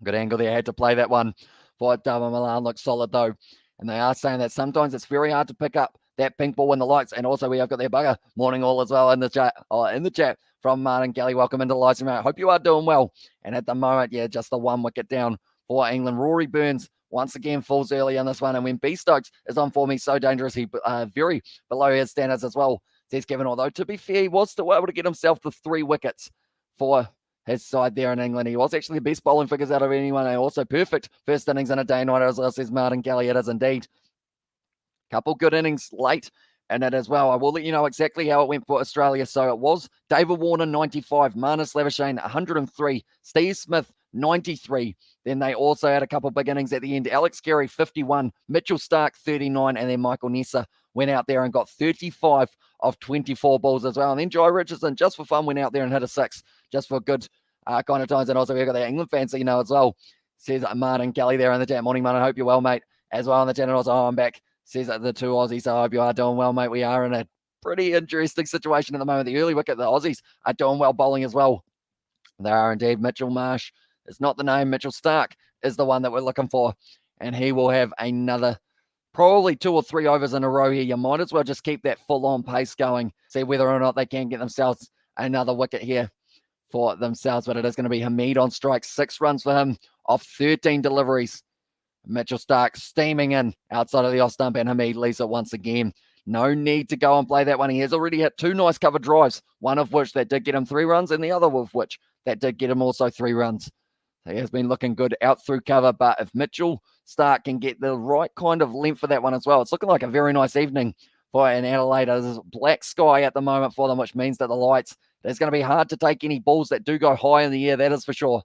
Good angle there. Had to play that one for Dava Milan. Looks solid though. And they are saying that sometimes it's very hard to pick up that pink ball in the lights. And also we have got their bugger. Morning all as well in the chat from Martin Kelly. Welcome into Lights and Round. Hope you are doing well. And at the moment, yeah, just the one wicket down for England. Rory Burns once again falls early on this one. And when B Stokes is on form, he's so dangerous. He very below his standards as well, says Kevin. Although to be fair, he was still able to get himself the 3 wickets for his side there in England. He was actually the best bowling figures out of anyone, and also perfect first innings in a day nighter as well, says Martin Kelly. It is indeed. Couple good innings late in it as well. I will let you know exactly how it went for Australia. So it was David Warner 95, Marnus Labuschagne 103, Steve Smith 93. Then they also had a couple big innings at the end. Alex Carey 51, Mitchell Starc 39, and then Michael Nessa went out there and got 35 of 24 balls as well. And then Jai Richardson, just for fun, went out there and hit a 6, just for good kind of times. And also we've got the England fans, so you know as well, says Martin Kelly there in the chat. Morning, Martin. I hope you're well, mate, as well in the chat. And also, I'm back, says the 2 Aussies. So I hope you are doing well, mate. We are in a pretty interesting situation at the moment. The early wicket, the Aussies are doing well bowling as well. They are indeed. Mitchell Marsh is not the name. Mitchell Starc is the one that we're looking for. And he will have another probably 2 or 3 overs in a row here. You might as well just keep that full-on pace going. See whether or not they can get themselves another wicket here for themselves. But it is going to be Hamid on strike. 6 runs for him off 13 deliveries. Mitchell Starc steaming in outside of the off stump, and Hamid leaves it once again. No need to go and play that one. He has already hit 2 nice cover drives, one of which that did get him 3 runs, and the other of which that did get him also 3 runs. So he has been looking good out through cover, but if Mitchell Starc can get the right kind of length for that one as well, it's looking like a very nice evening for an Adelaide. There's black sky at the moment for them, which means that the lights, there's going to be hard to take any balls that do go high in the air, that is for sure.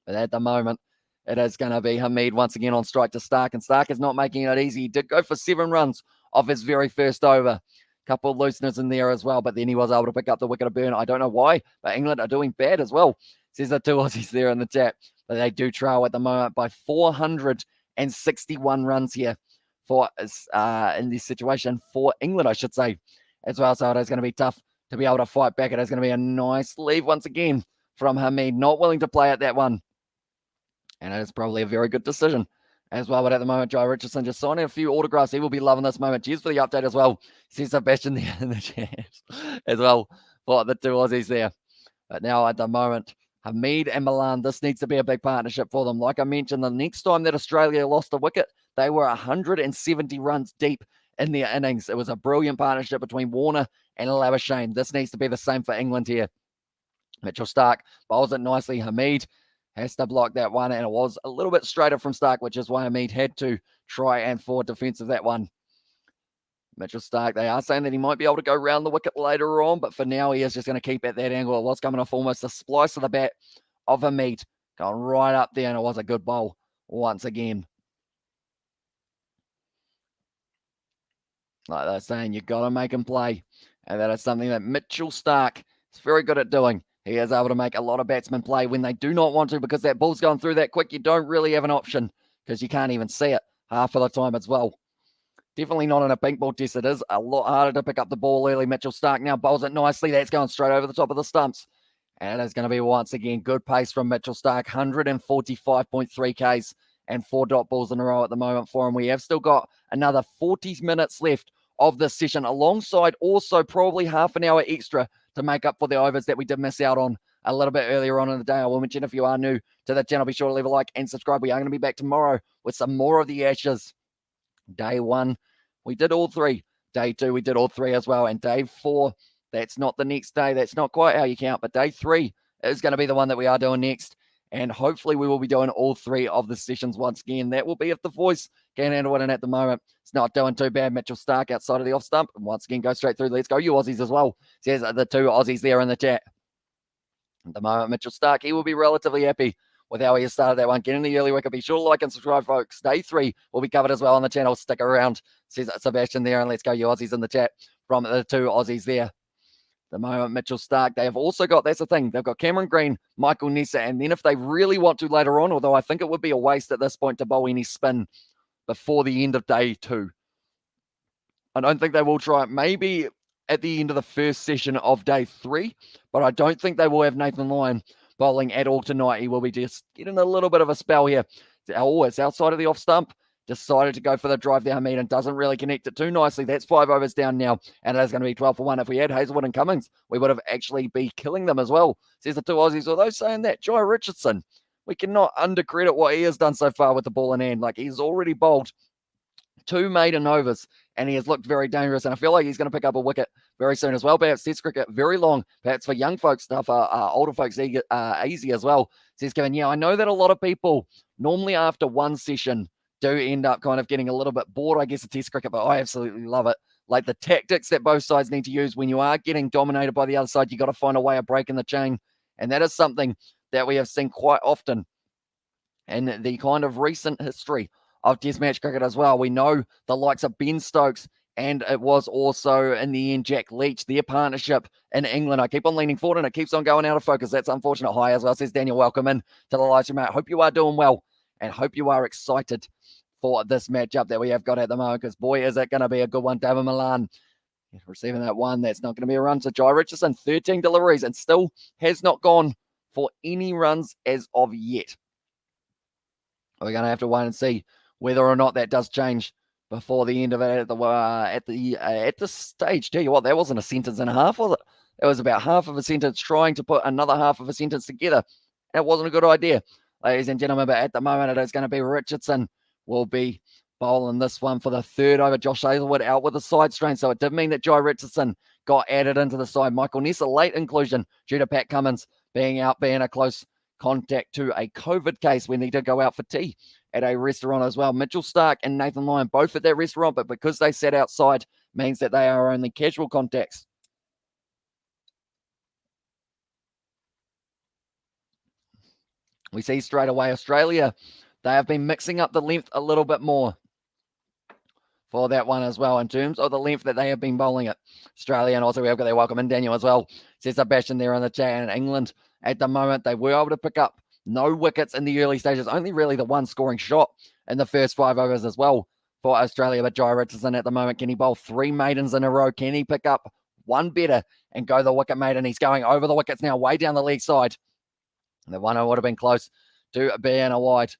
But at the moment, it is going to be Hamid once again on strike to Starc, and Starc is not making it easy. He did go for 7 runs off his very first over. Couple of looseners in there as well, but then he was able to pick up the wicket of Burn. I don't know why, but England are doing bad as well, says the 2 Aussies there in the chat. But they do trail at the moment by 461 runs here for in this situation for England, I should say, as well. So it is going to be tough to be able to fight back. It is going to be a nice leave once again from Hamid, not willing to play at that one. And it is probably a very good decision as well. But at the moment, Jai Richardson just signing a few autographs. He will be loving this moment. Cheers for the update as well, says Sebastian there in the chat as well for the 2 Aussies there. But now at the moment, Hamid and Milan, this needs to be a big partnership for them. Like I mentioned, the next time that Australia lost a wicket, they were 170 runs deep in their innings. It was a brilliant partnership between Warner and Labuschagne. This needs to be the same for England here. Mitchell Starc bowls it nicely. Hamid has to block that one, and it was a little bit straighter from Starc, which is why Hamid had to try and forward defense of that one. Mitchell Starc, they are saying that he might be able to go round the wicket later on, but for now he is just going to keep at that angle. It was coming off almost a splice of the bat of Hamid, going right up there, and it was a good bowl once again. Like they're saying, you've got to make him play, and that is something that Mitchell Starc He's very good at doing. He is able to make a lot of batsmen play when they do not want to, because that ball's going through that quick. You don't really have an option because you can't even see it half of the time as well. Definitely not in a pink ball test. It is a lot harder to pick up the ball early. Mitchell Starc now bowls it nicely. That's going straight over the top of the stumps. And it is going to be, once again, good pace from Mitchell Starc. 145.3 Ks and 4 dot balls in a row at the moment for him. We have still got another 40 minutes left of this session, alongside also probably half an hour extra to make up for the overs that we did miss out on a little bit earlier on in the day. I will mention, if you are new to the channel, be sure to leave a like and subscribe. We are going to be back tomorrow with some more of the Ashes. Day 1, we did all 3. Day 2, we did all 3 as well. And day 4, that's not the next day. That's not quite how you count. But day 3 is going to be the one that we are doing next. And hopefully we will be doing all 3 of the sessions once again. That will be if the voice can handle it. And at the moment, it's not doing too bad. Mitchell Starc outside of the off stump. And once again, go straight through. Let's go, you Aussies as well. Says the 2 Aussies there in the chat. At the moment, Mitchell Starc, he will be relatively happy with how he has started that one. Getting the early wicket. Be sure to like and subscribe, folks. Day 3 will be covered as well on the channel. Stick around, says Sebastian there. And let's go, you Aussies in the chat from the 2 Aussies there. At the moment, Mitchell Starc, they have also got, that's the thing, they've got Cameron Green, Michael Nessa, and then if they really want to later on, although I think it would be a waste at this point to bowl any spin before the end of day 2. I don't think they will try it. Maybe at the end of the first session of day 3, but I don't think they will have Nathan Lyon bowling at all tonight. He will be just getting a little bit of a spell here. Oh, it's outside of the off stump. Decided to go for the drive there, Hamid, and doesn't really connect it too nicely. That's 5 overs down now, and it is going to be 12 for 1. If we had Hazelwood and Cummins, we would have actually be killing them as well, says the 2 Aussies. Although saying that, Jai Richardson, we cannot undercredit what he has done so far with the ball in hand. Like, he's already bowled 2 maiden overs, and he has looked very dangerous, and I feel like he's going to pick up a wicket very soon as well. Perhaps Test cricket, very long, perhaps for young folks stuff, older folks easy as well, says Kevin. Yeah, I know that a lot of people, normally after one session, do end up kind of getting a little bit bored, I guess, of Test cricket, but I absolutely love it. Like, the tactics that both sides need to use when you are getting dominated by the other side, you got to find a way of breaking the chain, and that is something that we have seen quite often in the kind of recent history of Test match cricket as well. We know the likes of Ben Stokes, and it was also, in the end, Jack Leach, their partnership in England. I keep on leaning forward, and it keeps on going out of focus. That's unfortunate. Hi as well, says Daniel. Welcome in to the live stream, mate. Hope you are doing well, and hope you are excited for this matchup that we have got at the moment, because boy, is it going to be a good one. David Milan receiving that one. That's not going to be a run. So Jai Richardson, 13 deliveries, and still has not gone for any runs as of yet. We're going to have to wait and see whether or not that does change before the end of it at the stage. Tell you what, that wasn't a sentence and a half, was it? It was about half of a sentence trying to put another half of a sentence together. It wasn't a good idea, ladies and gentlemen. But at the moment, it is going to be Richardson will be bowling this one for the 3rd over. Josh Hazelwood out with a side strain, so it did mean that Jai Richardson got added into the side. Michael Nessa, late inclusion due to Pat Cummins being a close contact to a COVID case when he did go out for tea at a restaurant as well. Mitchell Starc and Nathan Lyon both at that restaurant, but because they sat outside means that they are only casual contacts. We see straight away Australia, they have been mixing up the length a little bit more for that one as well, in terms of the length that they have been bowling it. Australia, and also we have got their welcome in Daniel as well, says Sebastian there in the chat. And England at the moment, they were able to pick up no wickets in the early stages, only really the one scoring shot in the first 5 overs as well for Australia. But Jai Richardson at the moment, can he bowl 3 maidens in a row? Can he pick up one better and go the wicket maiden? He's going over the wickets now, way down the leg side. The one would have been close to being a wide.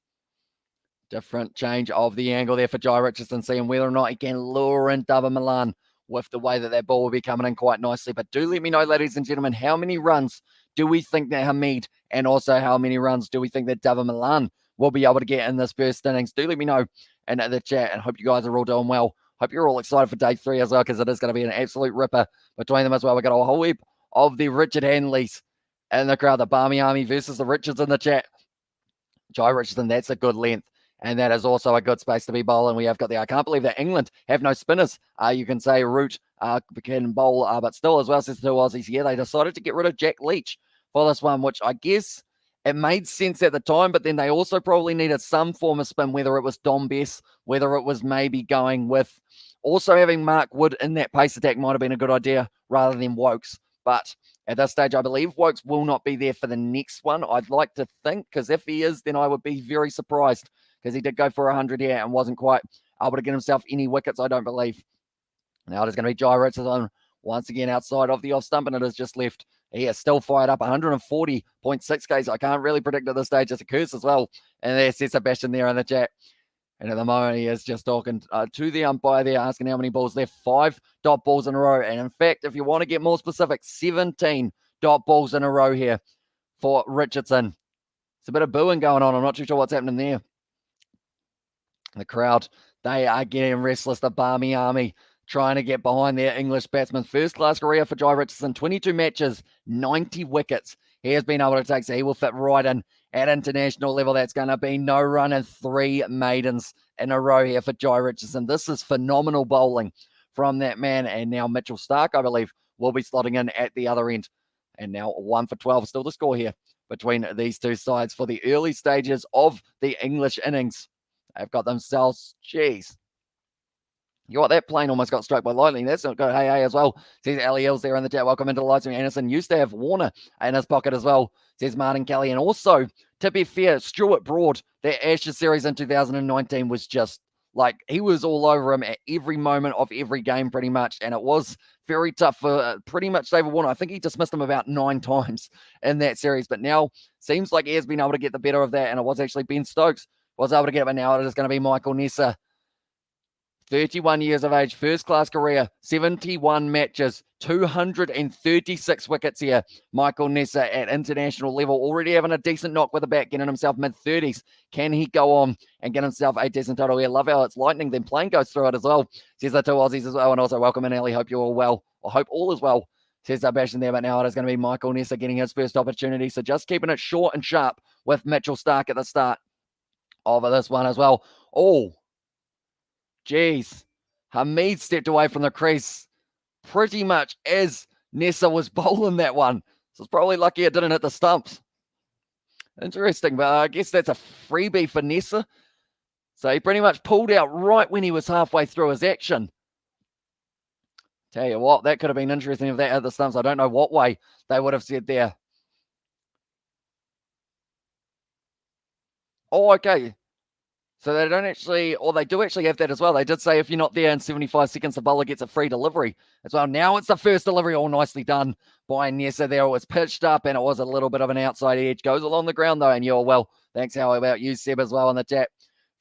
Different change of the angle there for Jai Richardson, seeing whether or not he can lure in David Milan with the way that ball will be coming in quite nicely. But do let me know, ladies and gentlemen, how many runs do we think that Hamid, and also how many runs do we think that David Milan will be able to get in this first innings? Do let me know in the chat, and hope you guys are all doing well. Hope you're all excited for day 3 as well, because it is going to be an absolute ripper between them as well. We've got a whole heap of the Richard Hanleys in the crowd, the Barmy Army versus the Richards in the chat. Jai Richardson, that's a good length. And that is also a good space to be bowling. We have got I can't believe that England have no spinners. You can say Root can bowl, but still as well, says the 2 Aussies here. They decided to get rid of Jack Leach for this one, which I guess it made sense at the time, but then they also probably needed some form of spin, whether it was Dom Bess, whether it was maybe going with also having Mark Wood in that pace attack might have been a good idea rather than Wokes. But At this stage, I believe Wokes will not be there for the next one. I'd like to think, because if he is, then I would be very surprised, because he did go for 100 here and wasn't quite able to get himself any wickets, I don't believe. Now it is going to be Jai Richardson once again outside of the off stump, and it is just left. He is still fired up, 140.6 Ks. I can't really predict at this stage. It's a curse as well. And there's Sebastian there in the chat. And at the moment, he is just talking to the umpire there, asking how many balls left. 5 dot balls in a row. And in fact, if you want to get more specific, 17 dot balls in a row here for Richardson. It's a bit of booing going on. I'm not too sure what's happening there. The crowd, they are getting restless. The Barmy Army trying to get behind their English batsman. First-class career for Jai Richardson. 22 matches, 90 wickets. He has been able to take, so he will fit right in at international level. That's going to be no run and 3 maidens in a row here for Jai Richardson. This is phenomenal bowling from that man. And now Mitchell Starc, I believe, will be slotting in at the other end. And now 1 for 12, still the score here between these two sides for the early stages of the English innings. They've got themselves, geez. You know what? That plane almost got struck by lightning. That's not good. Hey, as well. Says Ali Hills there in the chat. Welcome into the live stream. Anderson used to have Warner in his pocket as well. Says Martin Kelly. And also, to be fair, Stuart Broad, that Ashes series in 2019 was just like, he was all over him at every moment of every game pretty much. And it was very tough for pretty much David Warner. I think he dismissed him about 9 times in that series. But now, seems like he has been able to get the better of that. And it was actually Ben Stokes was able to get it. But now it is going to be Michael Nessa. 31 years of age, first-class career, 71 matches, 236 wickets here. Michael Nessa at international level, already having a decent knock with the bat, getting himself mid-30s. Can he go on and get himself a decent total here? Love how it's lightning, then plane goes through it as well. Says the 2 Aussies as well, and also welcome in, Ali. Hope you're all well. I hope all is well. Says Sebastian there, but now it is going to be Michael Nessa getting his first opportunity. So just keeping it short and sharp with Mitchell Starc at the start of this one as well. Oh, jeez, Hamid stepped away from the crease pretty much as Nessa was bowling that one. So it's probably lucky it didn't hit the stumps. Interesting, but I guess that's a freebie for Nessa. So he pretty much pulled out right when he was halfway through his action. Tell you what, that could have been interesting if that hit the stumps. I don't know what way they would have said there. Oh, okay. So they don't actually, or they do actually have that as well. They did say if you're not there in 75 seconds, the bowler gets a free delivery as well. Now it's the first delivery, all nicely done by Nessa there. It was pitched up and it was a little bit of an outside edge. Goes along the ground though, and you're well. Thanks, how about you, Seb, as well in the chat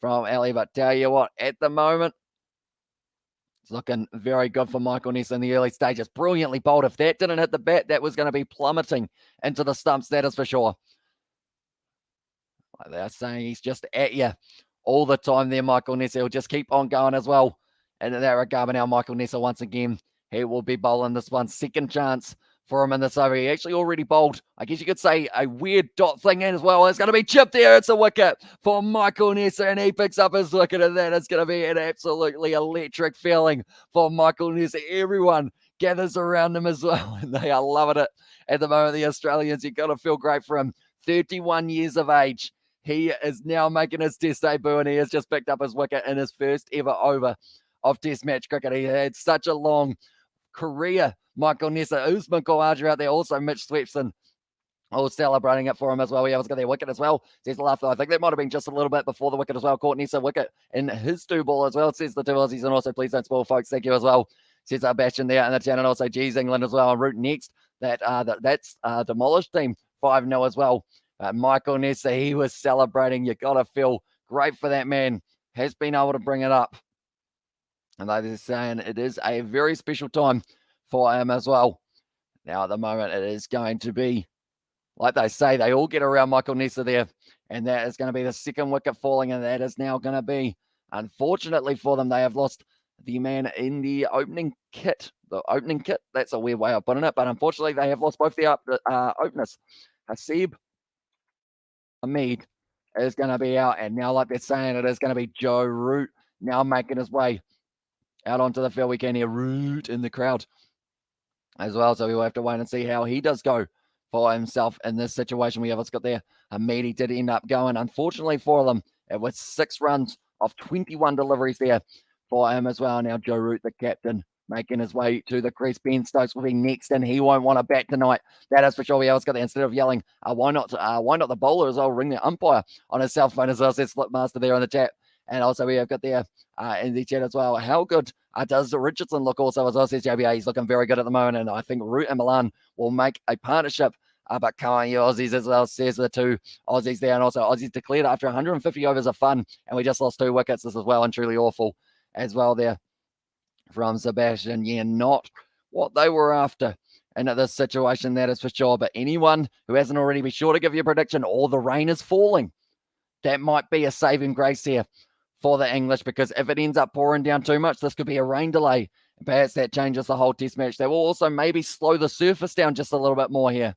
from Ali. But tell you what, at the moment, it's looking very good for Michael Nessa in the early stages. Brilliantly bowled. If that didn't hit the bat, that was going to be plummeting into the stumps, that is for sure. Like they're saying, he's just at you all the time there, Michael Nessa. He'll just keep on going as well. And in that regard, but now Michael Nessa, once again, he will be bowling this one. Second chance for him in this over. He actually already bowled, I guess you could say, a weird dot thing in as well. It's going to be chipped there. It's a wicket for Michael Nessa, and he picks up his wicket, and that is going to be an absolutely electric feeling for Michael Nessa. Everyone gathers around him as well, and they are loving it at the moment. The Australians, you've got to feel great for him. 31 years of age. He is now making his test debut, and he has just picked up his wicket in his first ever over of test match cricket. He had such a long career, Michael Nessa. Usman Khawaja out there, also Mitch Swepson, all celebrating it for him as well. He was got their wicket as well. Says the last, I think that might have been just a little bit before the wicket as well. Caught Nessa wicket in his 2 ball as well. Says the 2 Aussies, and also please don't spoil, folks. Thank you as well. Says Bastion there in the chat, and also geez, England as well en route next. That's demolished team 5-0 as well. Michael Nessa, he was celebrating. You got to feel great for that man. Has been able to bring it up. And like they're saying, it is a very special time for him as well. Now, at the moment, it is going to be, like they say, they all get around Michael Nessa there. And that is going to be the second wicket falling. And that is now going to be, unfortunately for them, they have lost the man in the opening kit. The opening kit, that's a weird way of putting it. But unfortunately, they have lost both the openers. Hasib Hamid is going to be out, and now, like they're saying, it is going to be Joe Root now making his way out onto the field. We can hear Root in the crowd as well, so we'll have to wait and see how he does go for himself in this situation. We have what's got there. Hamid, he did end up going, unfortunately for them, it was 6 runs of 21 deliveries there for him as well. Now Joe Root, the captain, making his way to the crease. Ben Stokes will be next, and he won't want to bat tonight. That is for sure. We always got that. Instead of yelling, why not the bowler as well? Ring the umpire on his cell phone as well. Says Slipmaster there on the chat. And also we have got there in the chat as well. How good does Richardson look also as well, says JBA. He's looking very good at the moment, and I think Root and Milan will make a partnership. But come on, you Aussies as well, says the two Aussies there. And also Aussies declared after 150 overs of fun, and we just lost 2 wickets. This is well and truly awful as well there from Sebastian. Yeah, not what they were after in this situation, that is for sure. But anyone who hasn't already, be sure to give your prediction, or the rain is falling. That might be a saving grace here for the English, because if it ends up pouring down too much, this could be a rain delay. Perhaps that changes the whole test match. They will also maybe slow the surface down just a little bit more here.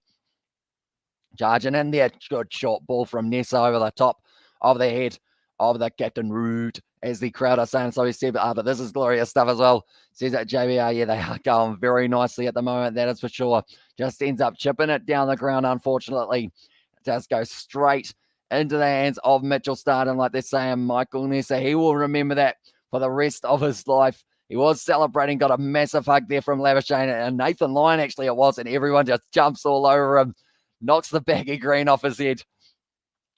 Charging in there, good short ball from Nessa over the top of the head of the Captain Root, as the crowd are saying. So he said, but this is glorious stuff as well. Says that JBR, yeah, they are going very nicely at the moment, that is for sure. Just ends up chipping it down the ground, unfortunately. It does go straight into the hands of Mitchell Starden, like they're saying. Michael Nessa, he will remember that for the rest of his life. He was celebrating, got a massive hug there from Labuschagne, and Nathan Lyon actually it was, and everyone just jumps all over him, knocks the baggy green off his head.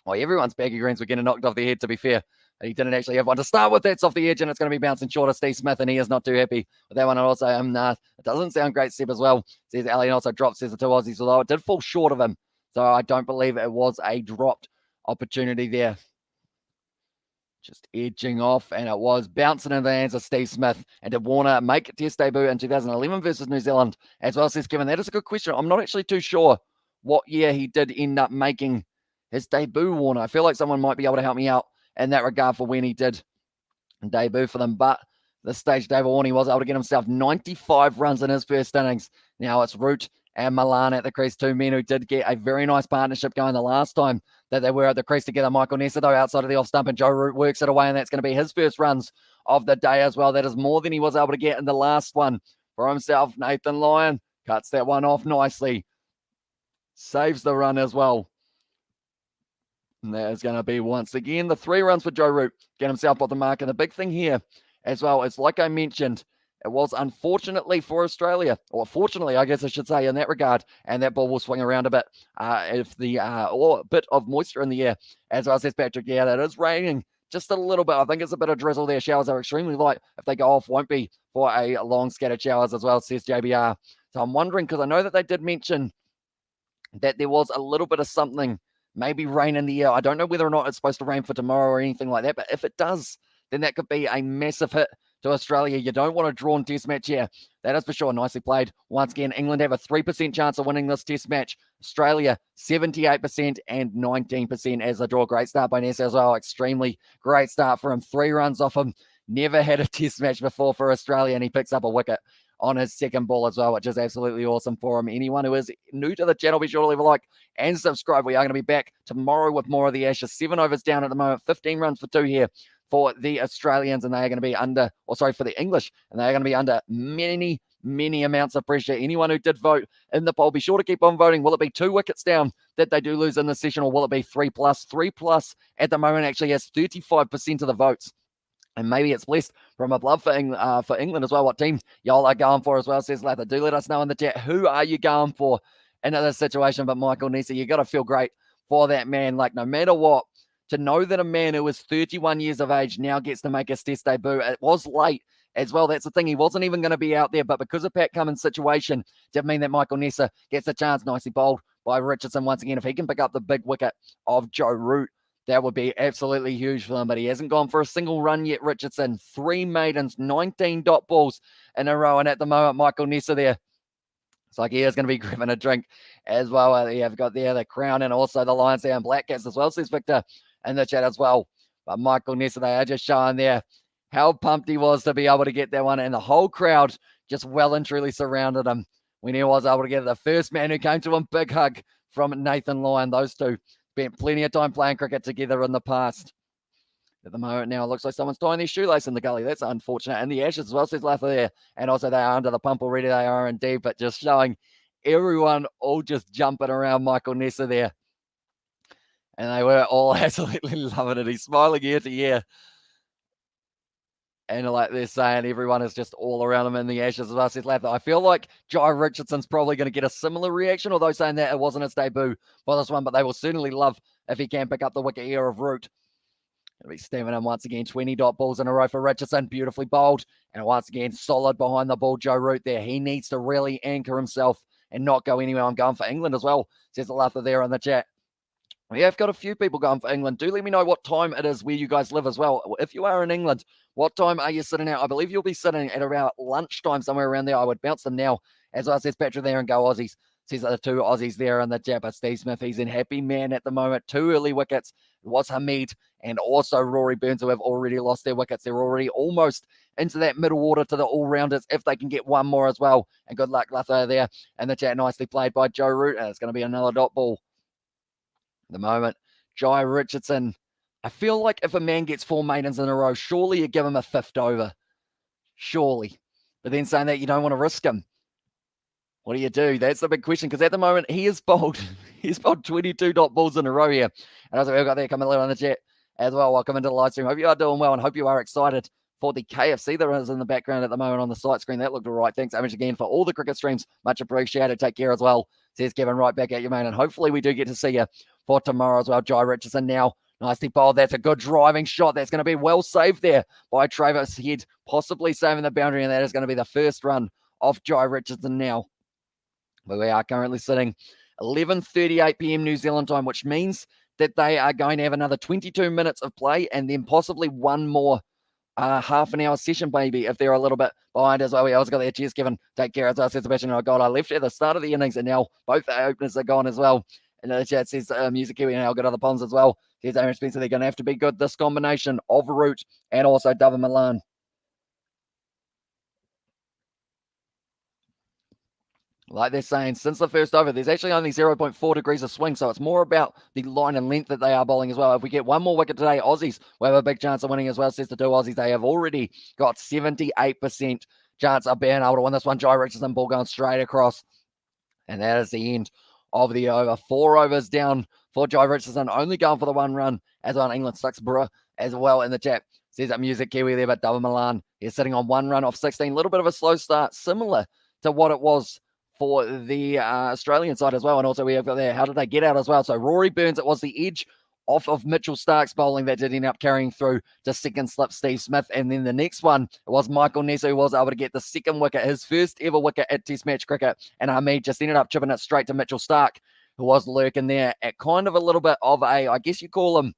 Well, everyone's baggy greens were getting knocked off their head, to be fair. He didn't actually have one to start with. That's off the edge, and it's going to be bouncing short of Steve Smith, and he is not too happy with that one. And also, it doesn't sound great, Steve, as well. Says Ali, and also drops, says the two Aussies, although it did fall short of him. So I don't believe it was a dropped opportunity there. Just edging off, and it was bouncing in the hands of Steve Smith. And did Warner make a test debut in 2011 versus New Zealand as well, says Kevin? That is a good question. I'm not actually too sure what year he did end up making his debut, Warner. I feel like someone might be able to help me out in that regard for when he did debut for them. But this stage, David Warner was able to get himself 95 runs in his first innings. Now it's Root and Milan at the crease, 2 men who did get a very nice partnership going the last time that they were at the crease together. Michael Nessa, though, outside of the off stump, and Joe Root works it away, and that's going to be his first runs of the day as well. That is more than he was able to get in the last one for himself. Nathan Lyon cuts that one off nicely, saves the run as well. And that is going to be, once again, the 3 runs for Joe Root. Get himself off the mark. And the big thing here as well is, like I mentioned, it was unfortunately for Australia, or fortunately, I guess I should say, in that regard, and that ball will swing around a bit if the or a bit of moisture in the air. As well, says Patrick, yeah, that is raining just a little bit. I think it's a bit of drizzle there. Showers are extremely light. If they go off, won't be for a long scattered showers as well, says JBR. So I'm wondering, because I know that they did mention that there was a little bit of something, maybe rain in the air. I don't know whether or not it's supposed to rain for tomorrow or anything like that, but if it does, then that could be a massive hit to Australia. You don't want a drawn test match here. That is for sure. Nicely played. Once again, England have a 3% chance of winning this test match. Australia, 78% and 19% as a draw. Great start by Nessa as well. Extremely great start for him. 3 runs off him. Never had a test match before for Australia, and he picks up a wicket on his second ball as well, which is absolutely awesome for him. Anyone who is new to the channel, be sure to leave a like and subscribe. We are going to be back tomorrow with more of the Ashes. 7 overs down at the moment, 15 runs for 2 here for the Australians, and they are going to be under, for the English, and they are going to be under many amounts of pressure. Anyone who did vote in the poll, be sure to keep on voting. Will it be 2 wickets down that they do lose in this session, or will it be 3+? 3+ at the moment actually has 35% of the votes. And maybe it's blessed from above for England as well. What team y'all are going for as well, says Lather. Do let us know in the chat. Who are you going for in this situation? But Michael Nessa, you got to feel great for that man. Like, no matter what, to know that a man who is 31 years of age now gets to make his test debut. It was late as well. That's the thing. He wasn't even going to be out there. But because of Pat Cummins' situation, did mean that Michael Nessa gets a chance. Nicely bowled by Richardson once again. If he can pick up the big wicket of Joe Root, that would be absolutely huge for him, but he hasn't gone for a single run yet, Richardson. 3 maidens, 19 dot balls in a row, and at the moment, Michael Nessa there. It's like he is going to be grabbing a drink as well. You have got there the Crown and also the Lions there and Black Cats as well, says Victor in the chat as well. But Michael Nessa, they are just showing there how pumped he was to be able to get that one, and the whole crowd just well and truly surrounded him when he was able to get it. The first man who came to him, big hug from Nathan Lyon. Those two spent plenty of time playing cricket together in the past. At the moment now, it looks like someone's tying their shoelace in the gully. That's unfortunate. And the Ashes as well, says Lather there. And also they are under the pump already. They are indeed, but just showing everyone all just jumping around Michael Nessa there. And they were all absolutely loving it. He's smiling ear to ear. And like they're saying, everyone is just all around him in the ashes as well. Says Lather. I feel like Jai Richardson's probably going to get a similar reaction, although saying that it wasn't his debut for this one, but they will certainly love if he can pick up the wicket here of Root. It'll be steaming him once again. 20 dot balls in a row for Richardson. Beautifully bowled. And once again, solid behind the ball, Joe Root there. He needs to really anchor himself and not go anywhere. I'm going for England as well, says Lather there in the chat. We have got a few people going for England. Do let me know what time it is where you guys live as well. If you are in England, what time are you sitting at? I believe you'll be sitting at around lunchtime, somewhere around there. I would bounce them now. As I says, Patrick there and go Aussies. Says the two Aussies there in the chat. But Steve Smith, he's in happy man at the moment. 2 early wickets. It was Hamid and also Rory Burns, who have already lost their wickets. They're already almost into that middle order to the all-rounders if they can get one more as well. And good luck, Latho, there in the chat. Nicely played by Joe Root. And it's going to be another dot ball. At the moment, Jai Richardson, I feel like if a man gets 4 maidens in a row, surely you give him a 5th over. Surely. But then saying that, you don't want to risk him. What do you do? That's the big question, because at the moment, he is bowled. He's bowled 22 dot balls in a row here. And as we've got there, coming a little in the chat as well. Welcome into the live stream. Hope you are doing well and hope you are excited for the KFC that is in the background at the moment on the site screen. That looked all right. Thanks so much again for all the cricket streams. Much appreciated. Take care as well. Says Kevin right back at you, mate. And hopefully we do get to see you for tomorrow as well. Jai Richardson now. Nicely bowled. That's a good driving shot. That's going to be well saved there by Travis Head, possibly saving the boundary. And that is going to be the first run of Jai Richardson now. But we are currently sitting 11:38 p.m. New Zealand time, which means that they are going to have another 22 minutes of play and then possibly one more half an hour session, maybe, if they're a little bit behind as well. We also got there. Cheers, Kevin. Take care. As I said, Sebastian, oh God, I left at the start of the innings and now both the openers are gone as well. And the chat says Music Kiwi and I'll get other ponds as well. Says Aaron Spencer, they're going to have to be good. This combination of Root and also Dava Milan. Like they're saying, since the first over, there's actually only 0.4 degrees of swing, so it's more about the line and length that they are bowling as well. If we get one more wicket today, Aussies will have a big chance of winning as well, says the two Aussies. They have already got 78% chance of being able to win this one. Jai Richardson ball going straight across. And that is the end of the over. 4 overs down for Jai Richardson, only going for the 1 run as well. England Stokes as well in the chat. Says that Music Kiwi there, but Dava Milan is sitting on 1 run off 16. A little bit of a slow start, similar to what it was for the Australian side as well. And also we have got there, how did they get out as well? So Rory Burns, it was the edge off of Mitchell Stark's bowling that did end up carrying through to second slip Steve Smith. And then the next one, it was Michael Nessa who was able to get the second wicket, his first ever wicket at Test match cricket. And Hamid just ended up chipping it straight to Mitchell Stark, who was lurking there at kind of a little bit of a, I guess you call him,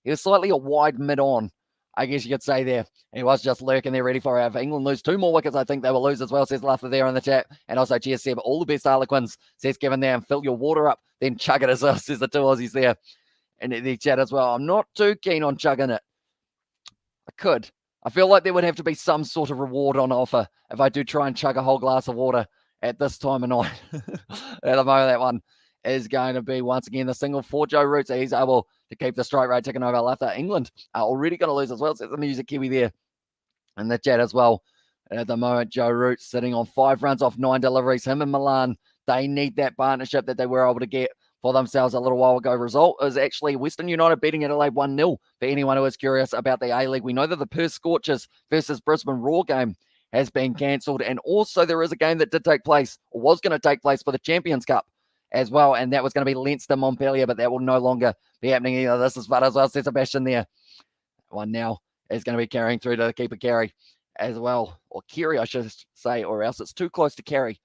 he was slightly a wide mid-on, I guess you could say there. He was just lurking there ready for it. If England lose 2 more wickets, I think they will lose as well, says Luffer there in the chat. And also, cheers, Seb. All the best Harlequins, says Kevin there. And fill your water up, then chug it as well, says the two Aussies there in the chat as well. I'm not too keen on chugging it. I could. I feel like there would have to be some sort of reward on offer if I do try and chug a whole glass of water at this time of night. At the moment, that one is going to be, once again, the single for Joe Root. So he's able to keep the strike rate ticking over. Luther. England are already going to lose as well. So the Music Kiwi there in the chat as well. And at the moment, Joe Root sitting on 5 runs off 9 deliveries. Him and Milan, they need that partnership that they were able to get for themselves a little while ago. Result is actually Western United beating Adelaide 1-0. For anyone who is curious about the A-League, we know that the Perth Scorchers versus Brisbane Roar game has been cancelled. And also there is a game that did take place, or was going to take place, for the Champions Cup as well. And that was going to be Leinster Montpellier, but that will no longer be happening either. This is fun as well, says Sebastian there. One now is going to be carrying through to the keeper Carey as well. Or Kerry, I should say, or else it's too close to Carey.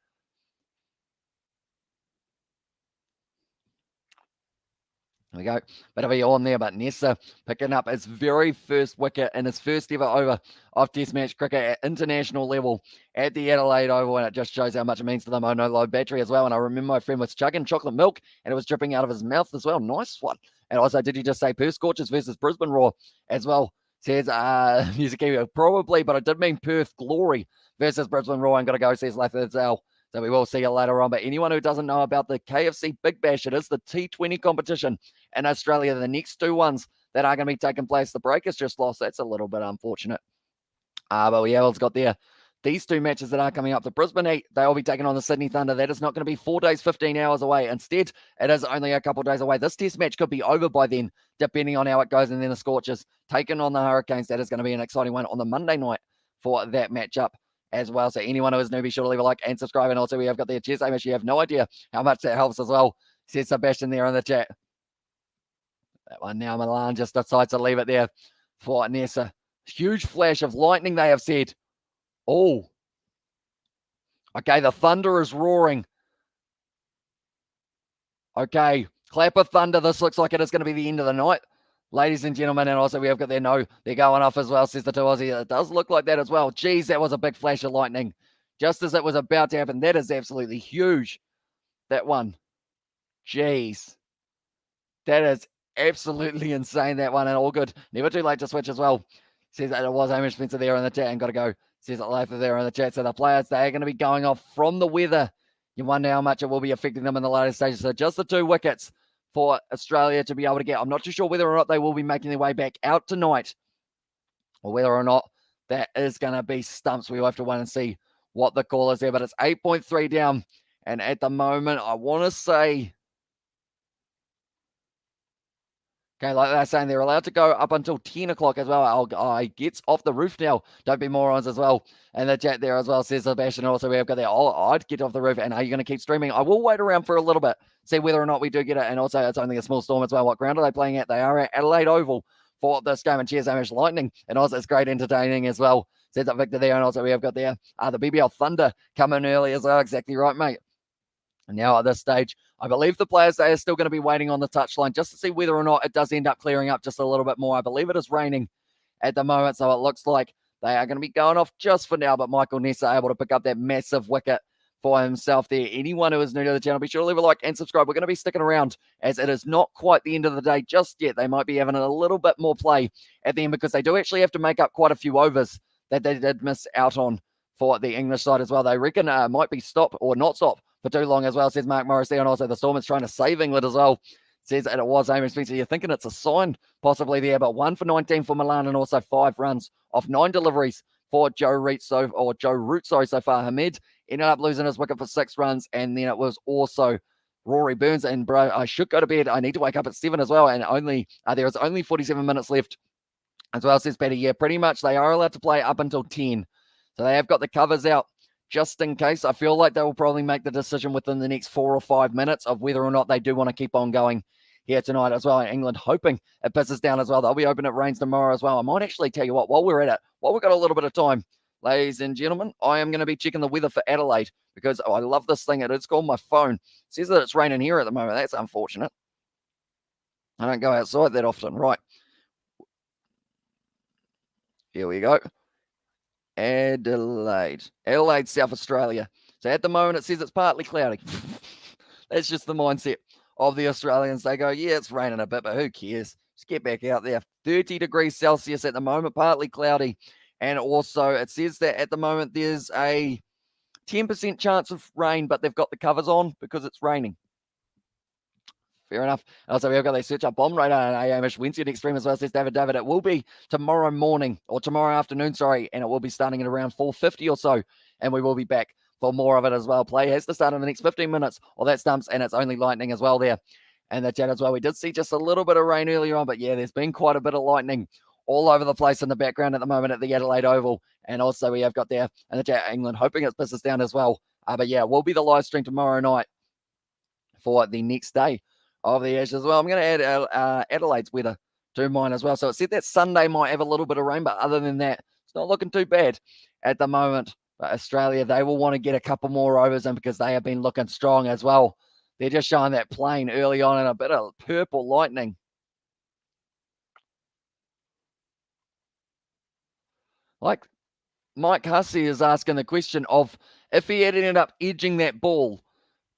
There we go. Bit of a yawn there, but Nessa picking up his very first wicket in his first ever over of Test match cricket at international level at the Adelaide Oval, and it just shows how much it means to them. Oh, no low battery as well. And I remember my friend was chugging chocolate milk, and it was dripping out of his mouth as well. Nice one. And also, did you just say Perth Scorchers versus Brisbane Roar as well? Says Music Kiwi, probably, but I did mean Perth Glory versus Brisbane Roar. I'm going to go, says Lathazell. So we will see you later on. But anyone who doesn't know about the KFC Big Bash, it is the T20 competition in Australia. The next 2 ones that are going to be taking place. The Breakers just lost. That's a little bit unfortunate. But we have got there these two matches that are coming up, the Brisbane Heat, they will be taking on the Sydney Thunder. That is not going to be 4 days, 15 hours away. Instead, it is only a couple of days away. This test match could be over by then, depending on how it goes. And then the Scorchers taking on the Hurricanes. That is going to be an exciting one on the Monday night for that matchup as well. So anyone who is new, be sure to leave a like and subscribe. And also, we have got the cheers, Amish. You have no idea how much that helps as well, says Sebastian there in the chat. That one now, Milan just decides to leave it there for Nessa. Huge flash of lightning, they have said. Oh. Okay, the thunder is roaring. Okay, clap of thunder. This looks like it is going to be the end of the night, ladies and gentlemen. And also we have got their no, they're going off as well, says the two Aussie. It does look like that as well. Geez, that was a big flash of lightning. Just as it was about to happen. That is absolutely huge. That one. Jeez. That is absolutely insane, that one. And all good. Never too late to switch as well. Says that it was Hamish Spencer there in the chat and got to go. Says it later there in the chat. So the players, they are going to be going off from the weather. You wonder how much it will be affecting them in the later stages. So just the 2 wickets for Australia to be able to get. I'm not too sure whether or not they will be making their way back out tonight, or whether or not that is going to be stumps. We will have to wait and see what the call is there. But it's 8.3 down. And at the moment, I want to say, okay, like they're saying, they're allowed to go up until 10 o'clock as well. I gets off the roof now. Don't be morons as well. And the chat there as well says Sebastian. Also, we have got there. Oh, I'd get off the roof. And are you going to keep streaming? I will wait around for a little bit, see whether or not we do get it. And also, it's only a small storm as well. What ground are they playing at? They are at Adelaide Oval for this game. And cheers, Hamish Lightning. And also, it's great entertaining as well. Says that Victor there. And also, we have got there the BBL Thunder coming early as well. Exactly right, mate. And now at this stage, I believe the players, they are still going to be waiting on the touchline just to see whether or not it does end up clearing up just a little bit more. I believe it is raining at the moment, so it looks like they are going to be going off just for now. But Michael Nessa able to pick up that massive wicket for himself there. Anyone who is new to the channel, be sure to leave a like and subscribe. We're going to be sticking around as it is not quite the end of the day just yet. They might be having a little bit more play at the end because they do actually have to make up quite a few overs that they did miss out on for the English side as well. They reckon might be stop or not stop for too long as well, says Mark Morris there. And also the Storm is trying to save England as well. Says that it was Amy Spencer. You're thinking it's a sign possibly there, but 1 for 19 for Milan and also 5 runs off 9 deliveries for Joe Root so far. Hamed ended up losing his wicket for 6 runs, and then it was also Rory Burns. And bro, I should go to bed. I need to wake up at 7 as well, and there is only 47 minutes left as well, says Patty. Yeah, pretty much they are allowed to play up until 10. So they have got the covers out just in case. I feel like they will probably make the decision within the next 4 or 5 minutes of whether or not they do want to keep on going here tonight as well. England hoping it pisses down as well. They'll be open, it rains tomorrow as well. I might actually tell you what, while we're at it, while we've got a little bit of time, ladies and gentlemen, I am going to be checking the weather for Adelaide because I love this thing. It's called my phone. It says that it's raining here at the moment. That's unfortunate. I don't go outside that often. Right. Here we go. Adelaide, South Australia. So at the moment, it says it's partly cloudy. That's just the mindset of the Australians. They go, yeah, it's raining a bit, but who cares? Just get back out there. 30 degrees Celsius at the moment, partly cloudy. And also, it says that at the moment, there's a 10% chance of rain, but they've got the covers on because it's raining. Fair enough. Also, we've got a search up bomb radar and Hamish Wednesday extreme as well, says David. It will be tomorrow morning or tomorrow afternoon, sorry, and it will be starting at around 4:50 or so, and we will be back for more of it as well. Play has to start in the next 15 minutes, or that stumps, and it's only lightning as well there. And the chat as well. We did see just a little bit of rain earlier on, but yeah, there's been quite a bit of lightning all over the place in the background at the moment at the Adelaide Oval. And also we have got there in the chat England hoping it pisses down as well. But yeah, we'll be the live stream tomorrow night for the next day of the Ashes as well. I'm going to add Adelaide's weather to mine as well. So it said that Sunday might have a little bit of rain, but other than that, it's not looking too bad at the moment. But Australia, they will want to get a couple more overs in because they have been looking strong as well. They're just showing that plane early on and a bit of purple lightning. Like Mike Hussey is asking the question of if he had ended up edging that ball,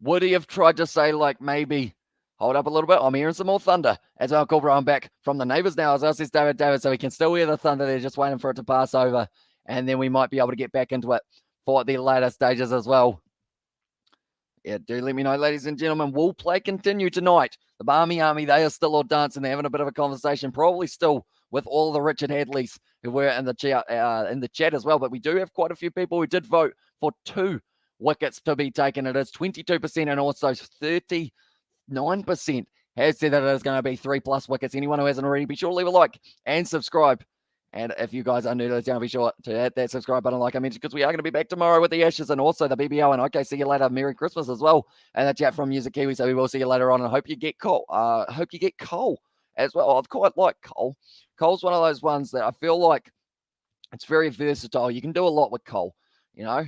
would he have tried to say, like, maybe hold up a little bit? I'm hearing some more thunder. As well, Cobra, I'm back from the neighbours now, as well says David, so we can still hear the thunder. They're just waiting for it to pass over, and then we might be able to get back into it for the later stages as well. Yeah, do let me know, ladies and gentlemen. Will play continue tonight? The Barmy Army, they are still all dancing. They're having a bit of a conversation, probably still with all the Richard Hadleys who were in the chat as well. But we do have quite a few people who did vote for 2 wickets to be taken. It is 22% and also 39% has said that it is going to be 3+ wickets. Anyone who hasn't already, be sure to leave a like and subscribe. And if you guys are new to the channel, be sure to hit that subscribe button like I mentioned, because we are going to be back tomorrow with the Ashes and also the BBL. And okay, see you later. Merry Christmas as well. And the chat from Music Kiwi. So we will see you later on. And I hope you get Cole. Hope you get Cole as well. I quite like Cole. Cole's one of those ones that I feel like it's very versatile. You can do a lot with Cole, you know,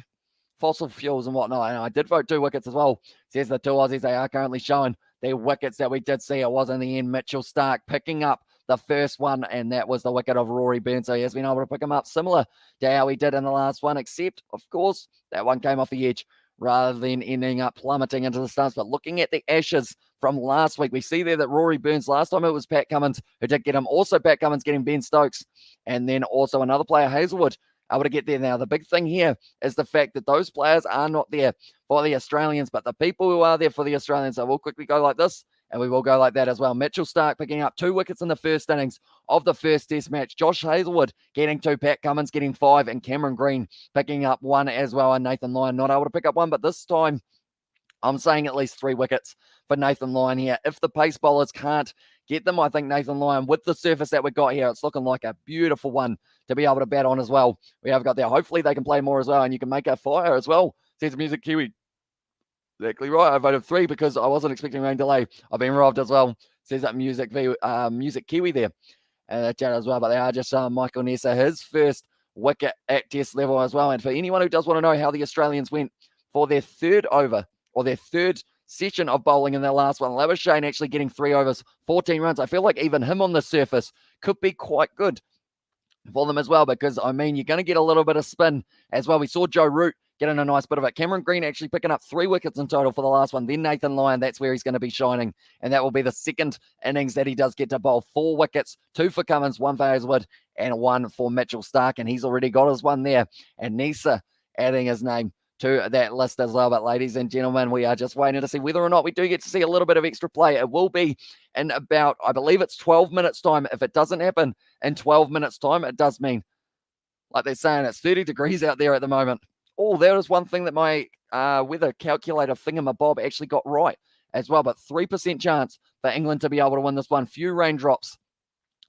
fossil fuels and whatnot. And I did vote 2 wickets as well. Says the 2 Aussies, they are currently showing their wickets that we did see. It was in the end Mitchell Starc picking up the first one, and that was the wicket of Rory Burns. So he has been able to pick him up similar to how he did in the last one, except, of course, that one came off the edge rather than ending up plummeting into the stumps. But looking at the Ashes from last week, we see there that Rory Burns, last time it was Pat Cummins who did get him. Also Pat Cummins getting Ben Stokes, and then also another player, Hazelwood, able to get there. Now, the big thing here is the fact that those players are not there for the Australians, but the people who are there for the Australians, so we'll quickly go like this, and we will go like that as well. Mitchell Starc picking up 2 wickets in the first innings of the first test match. Josh Hazelwood getting 2, Pat Cummins getting 5, and Cameron Green picking up 1 as well. And Nathan Lyon not able to pick up 1, but this time I'm saying at least 3 wickets for Nathan Lyon here. If the pace bowlers can't get them, I think Nathan Lyon, with the surface that we've got here, it's looking like a beautiful one to be able to bat on as well. We have got there. Hopefully they can play more as well, and you can make a fire as well, says Music Kiwi. Exactly right. I voted 3 because I wasn't expecting rain delay. I've been robbed as well, says that Music Kiwi there. And chat as well, but they are just Michael Nessa, his first wicket at test level as well. And for anyone who does want to know how the Australians went for their 3rd over, or their 3rd session of bowling in their last one, Labuschagne actually getting 3 overs, 14 runs. I feel like even him on the surface could be quite good for them as well, because, I mean, you're going to get a little bit of spin as well. We saw Joe Root getting a nice bit of it. Cameron Green actually picking up 3 wickets in total for the last one. Then Nathan Lyon, that's where he's going to be shining. And that will be the 2nd innings that he does get to bowl. 4 wickets, 2 for Cummins, 1 for Hazelwood, and 1 for Mitchell Starc. And he's already got his one there. And Nisa adding his name to that list as well. But ladies and gentlemen, we are just waiting to see whether or not we do get to see a little bit of extra play. It will be in about, I believe it's 12 minutes time. If it doesn't happen in 12 minutes time, it does mean, like they're saying, it's 30 degrees out there at the moment. Oh, that was one thing that my weather calculator thingamabob actually got right as well. But 3% chance for England to be able to win this one. Few raindrops.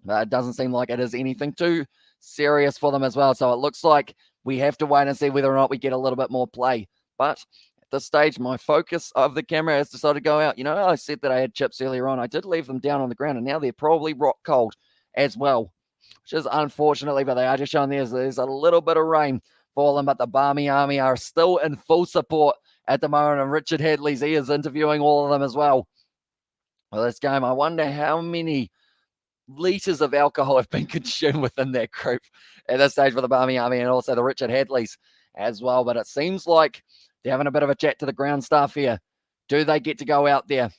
But it doesn't seem like it is anything too serious for them as well. So it looks like we have to wait and see whether or not we get a little bit more play. But at this stage, my focus of the camera has decided to go out. You know, I said that I had chips earlier on. I did leave them down on the ground, and now they're probably rock cold as well, which is unfortunately, but they are just showing there's a little bit of rain falling, but the Barmy Army are still in full support at the moment, and Richard Hadley's, he is interviewing all of them as well. Well, this game, I wonder how many litres of alcohol have been consumed within that group at this stage for the Barmy Army and also the Richard Hadleys as well. But it seems like they're having a bit of a chat to the ground staff here. Do they get to go out there?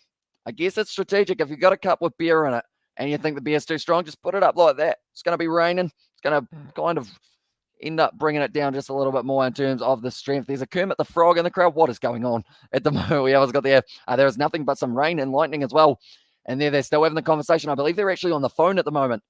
I guess it's strategic. If you've got a cup with beer in it and you think the beer's too strong, just put it up like that. It's going to be raining. It's going to kind of end up bringing it down just a little bit more in terms of the strength. There's a Kermit the Frog in the crowd. What is going on at the moment? We always got there. There is nothing but some rain and lightning as well. And they're still having the conversation. I believe they're actually on the phone at the moment.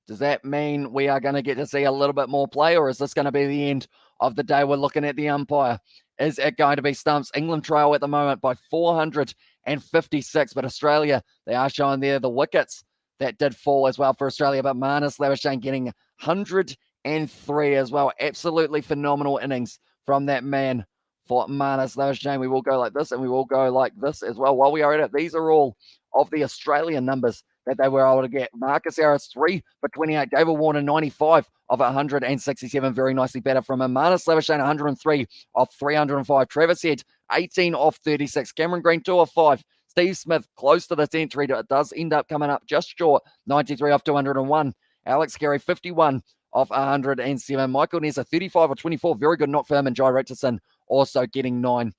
Does that mean we are going to get to see a little bit more play, or is this going to be the end of the day? We're looking at the umpire. Is it going to be stumps? England trail at the moment by 456, but Australia, they are showing there the wickets that did fall as well for Australia, but Marnus Labuschagne getting 103 as well. Absolutely phenomenal innings from that man for Marnus Labuschagne. We will go like this, and we will go like this as well. While we are at it, these are all of the Australian numbers that they were able to get. Marcus Harris, 3 for 28. David Warner, 95 of 167. Very nicely better from him. Marnus Labuschagne, 103 off 305. Travis Head, 18 off 36. Cameron Green, 2 off 5. Steve Smith, close to the century. It does end up coming up just short, 93 off 201. Alex Carey, 51 off 107. Michael Nessa, 35 off 24. Very good knock for him. And Jai Richardson also getting 9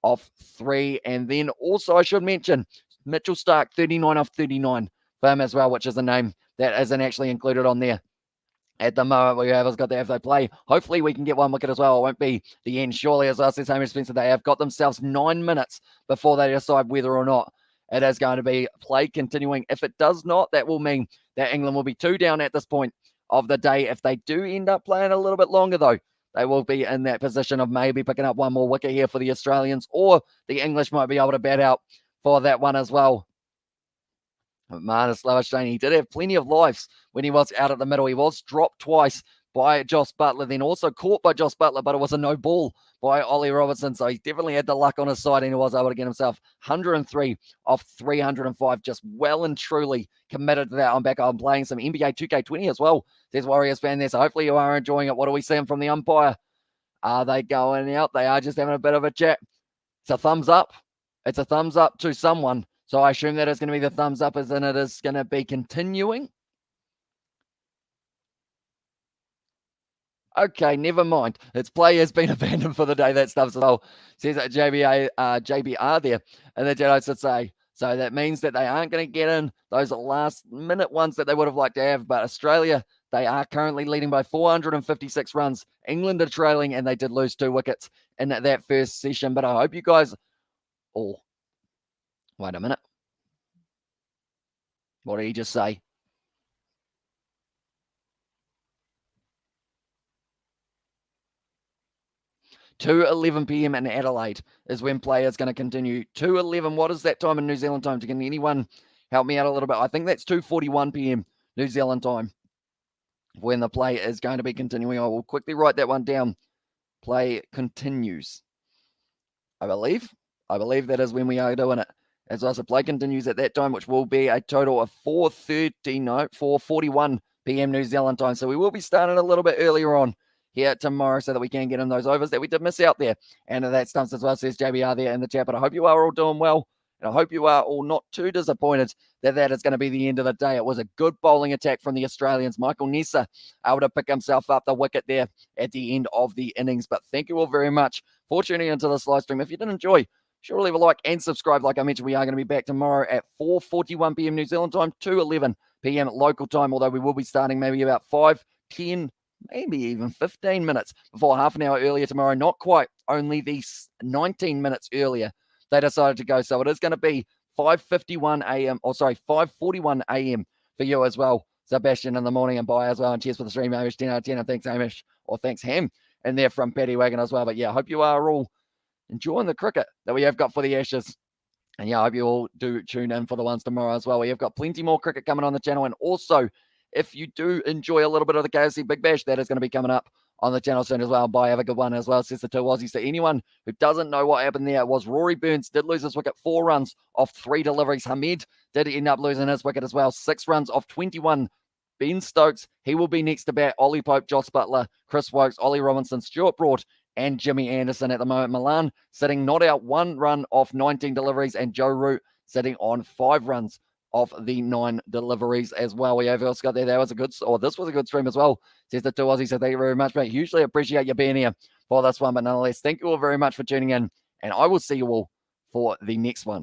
off 3. And then also I should mention Mitchell Starc, 39 off 39 for him as well, which is a name that isn't actually included on there at the moment. We have got the FA play. Hopefully we can get 1 wicket as well. It won't be the end, surely, as well, says Hamish Spencer. They have got themselves 9 minutes before they decide whether or not it is going to be play continuing. If it does not, that will mean that England will be 2 down at this point of the day. If they do end up playing a little bit longer, though, they will be in that position of maybe picking up one more wicket here for the Australians, or the English might be able to bat out for that one as well. Marnus Lowerstrain, he did have plenty of lives when he was out at the middle. He was dropped twice by Joss Buttler, then also caught by Joss Buttler, but it was a no ball by Ollie Robertson. So he definitely had the luck on his side, and he was able to get himself 103 off 305. Just well and truly committed to that. I'm back on playing some NBA 2K20 as well. There's Warriors fan there, so hopefully you are enjoying it. What are we seeing from the umpire? Are they going out? They are just having a bit of a chat. It's a thumbs up. It's a thumbs up to someone. So I assume that it's going to be the thumbs up, as in it is going to be continuing. Okay, never mind. Its play has been abandoned for the day. That stuff's as well. Says that JBR there. And the Jedi should say. So that means that they aren't going to get in those last minute ones that they would have liked to have. But Australia, they are currently leading by 456 runs. England are trailing, and they did lose 2 wickets in that first session. But I hope you guys... Oh, wait a minute. What did he just say? 2:11 p.m. in Adelaide is when play is going to continue. 2:11, what is that time in New Zealand time? Can anyone help me out a little bit? I think that's 2:41 p.m. New Zealand time when the play is going to be continuing. I will quickly write that one down. Play continues. I believe that is when we are doing it. As well, so play continues at that time, which will be a total of 4:41 p.m. New Zealand time. So we will be starting a little bit earlier on here tomorrow so that we can get in those overs that we did miss out there. And that stumps as well, says JBR there in the chat. But I hope you are all doing well. And I hope you are all not too disappointed that is going to be the end of the day. It was a good bowling attack from the Australians. Michael Nessa able to pick himself up the wicket there at the end of the innings. But thank you all very much for tuning into this live stream. If you did enjoy, sure to leave a like and subscribe. Like I mentioned, we are going to be back tomorrow at 4:41 p.m. New Zealand time, 2:11 p.m. local time, although we will be starting maybe about 5, 10, maybe even 15 minutes before half an hour earlier tomorrow. Not quite, only these 19 minutes earlier they decided to go. So it is going to be 5:51 a.m. or sorry, 5:41 a.m. for you as well, Sebastian, in the morning, and bye as well. And cheers for the stream, Hamish, 10 out of 10. And thanks, Hamish, or thanks, Ham, and there from Paddy Wagon as well. But yeah, I hope you are all enjoying the cricket that we have got for the Ashes. And yeah, I hope you all do tune in for the ones tomorrow as well. We have got plenty more cricket coming on the channel. And also, if you do enjoy a little bit of the KFC Big Bash, that is going to be coming up on the channel soon as well. Bye, have a good one as well, says the 2 Aussies. So anyone who doesn't know what happened there, was Rory Burns did lose his wicket, 4 runs off 3 deliveries. Hamed did end up losing his wicket as well, 6 runs off 21. Ben Stokes, he will be next to bat. Ollie Pope, Joss Buttler, Chris Wokes, Ollie Robinson, Stuart Broad, and Jimmy Anderson at the moment. Milan sitting not out, 1 run off 19 deliveries, and Joe Root sitting on 5 runs off the 9 deliveries as well. We have also got there. That was a good, or this was a good stream as well, says the 2 Aussies. So thank you very much, mate. Hugely appreciate you being here for this one, but nonetheless, thank you all very much for tuning in, and I will see you all for the next one.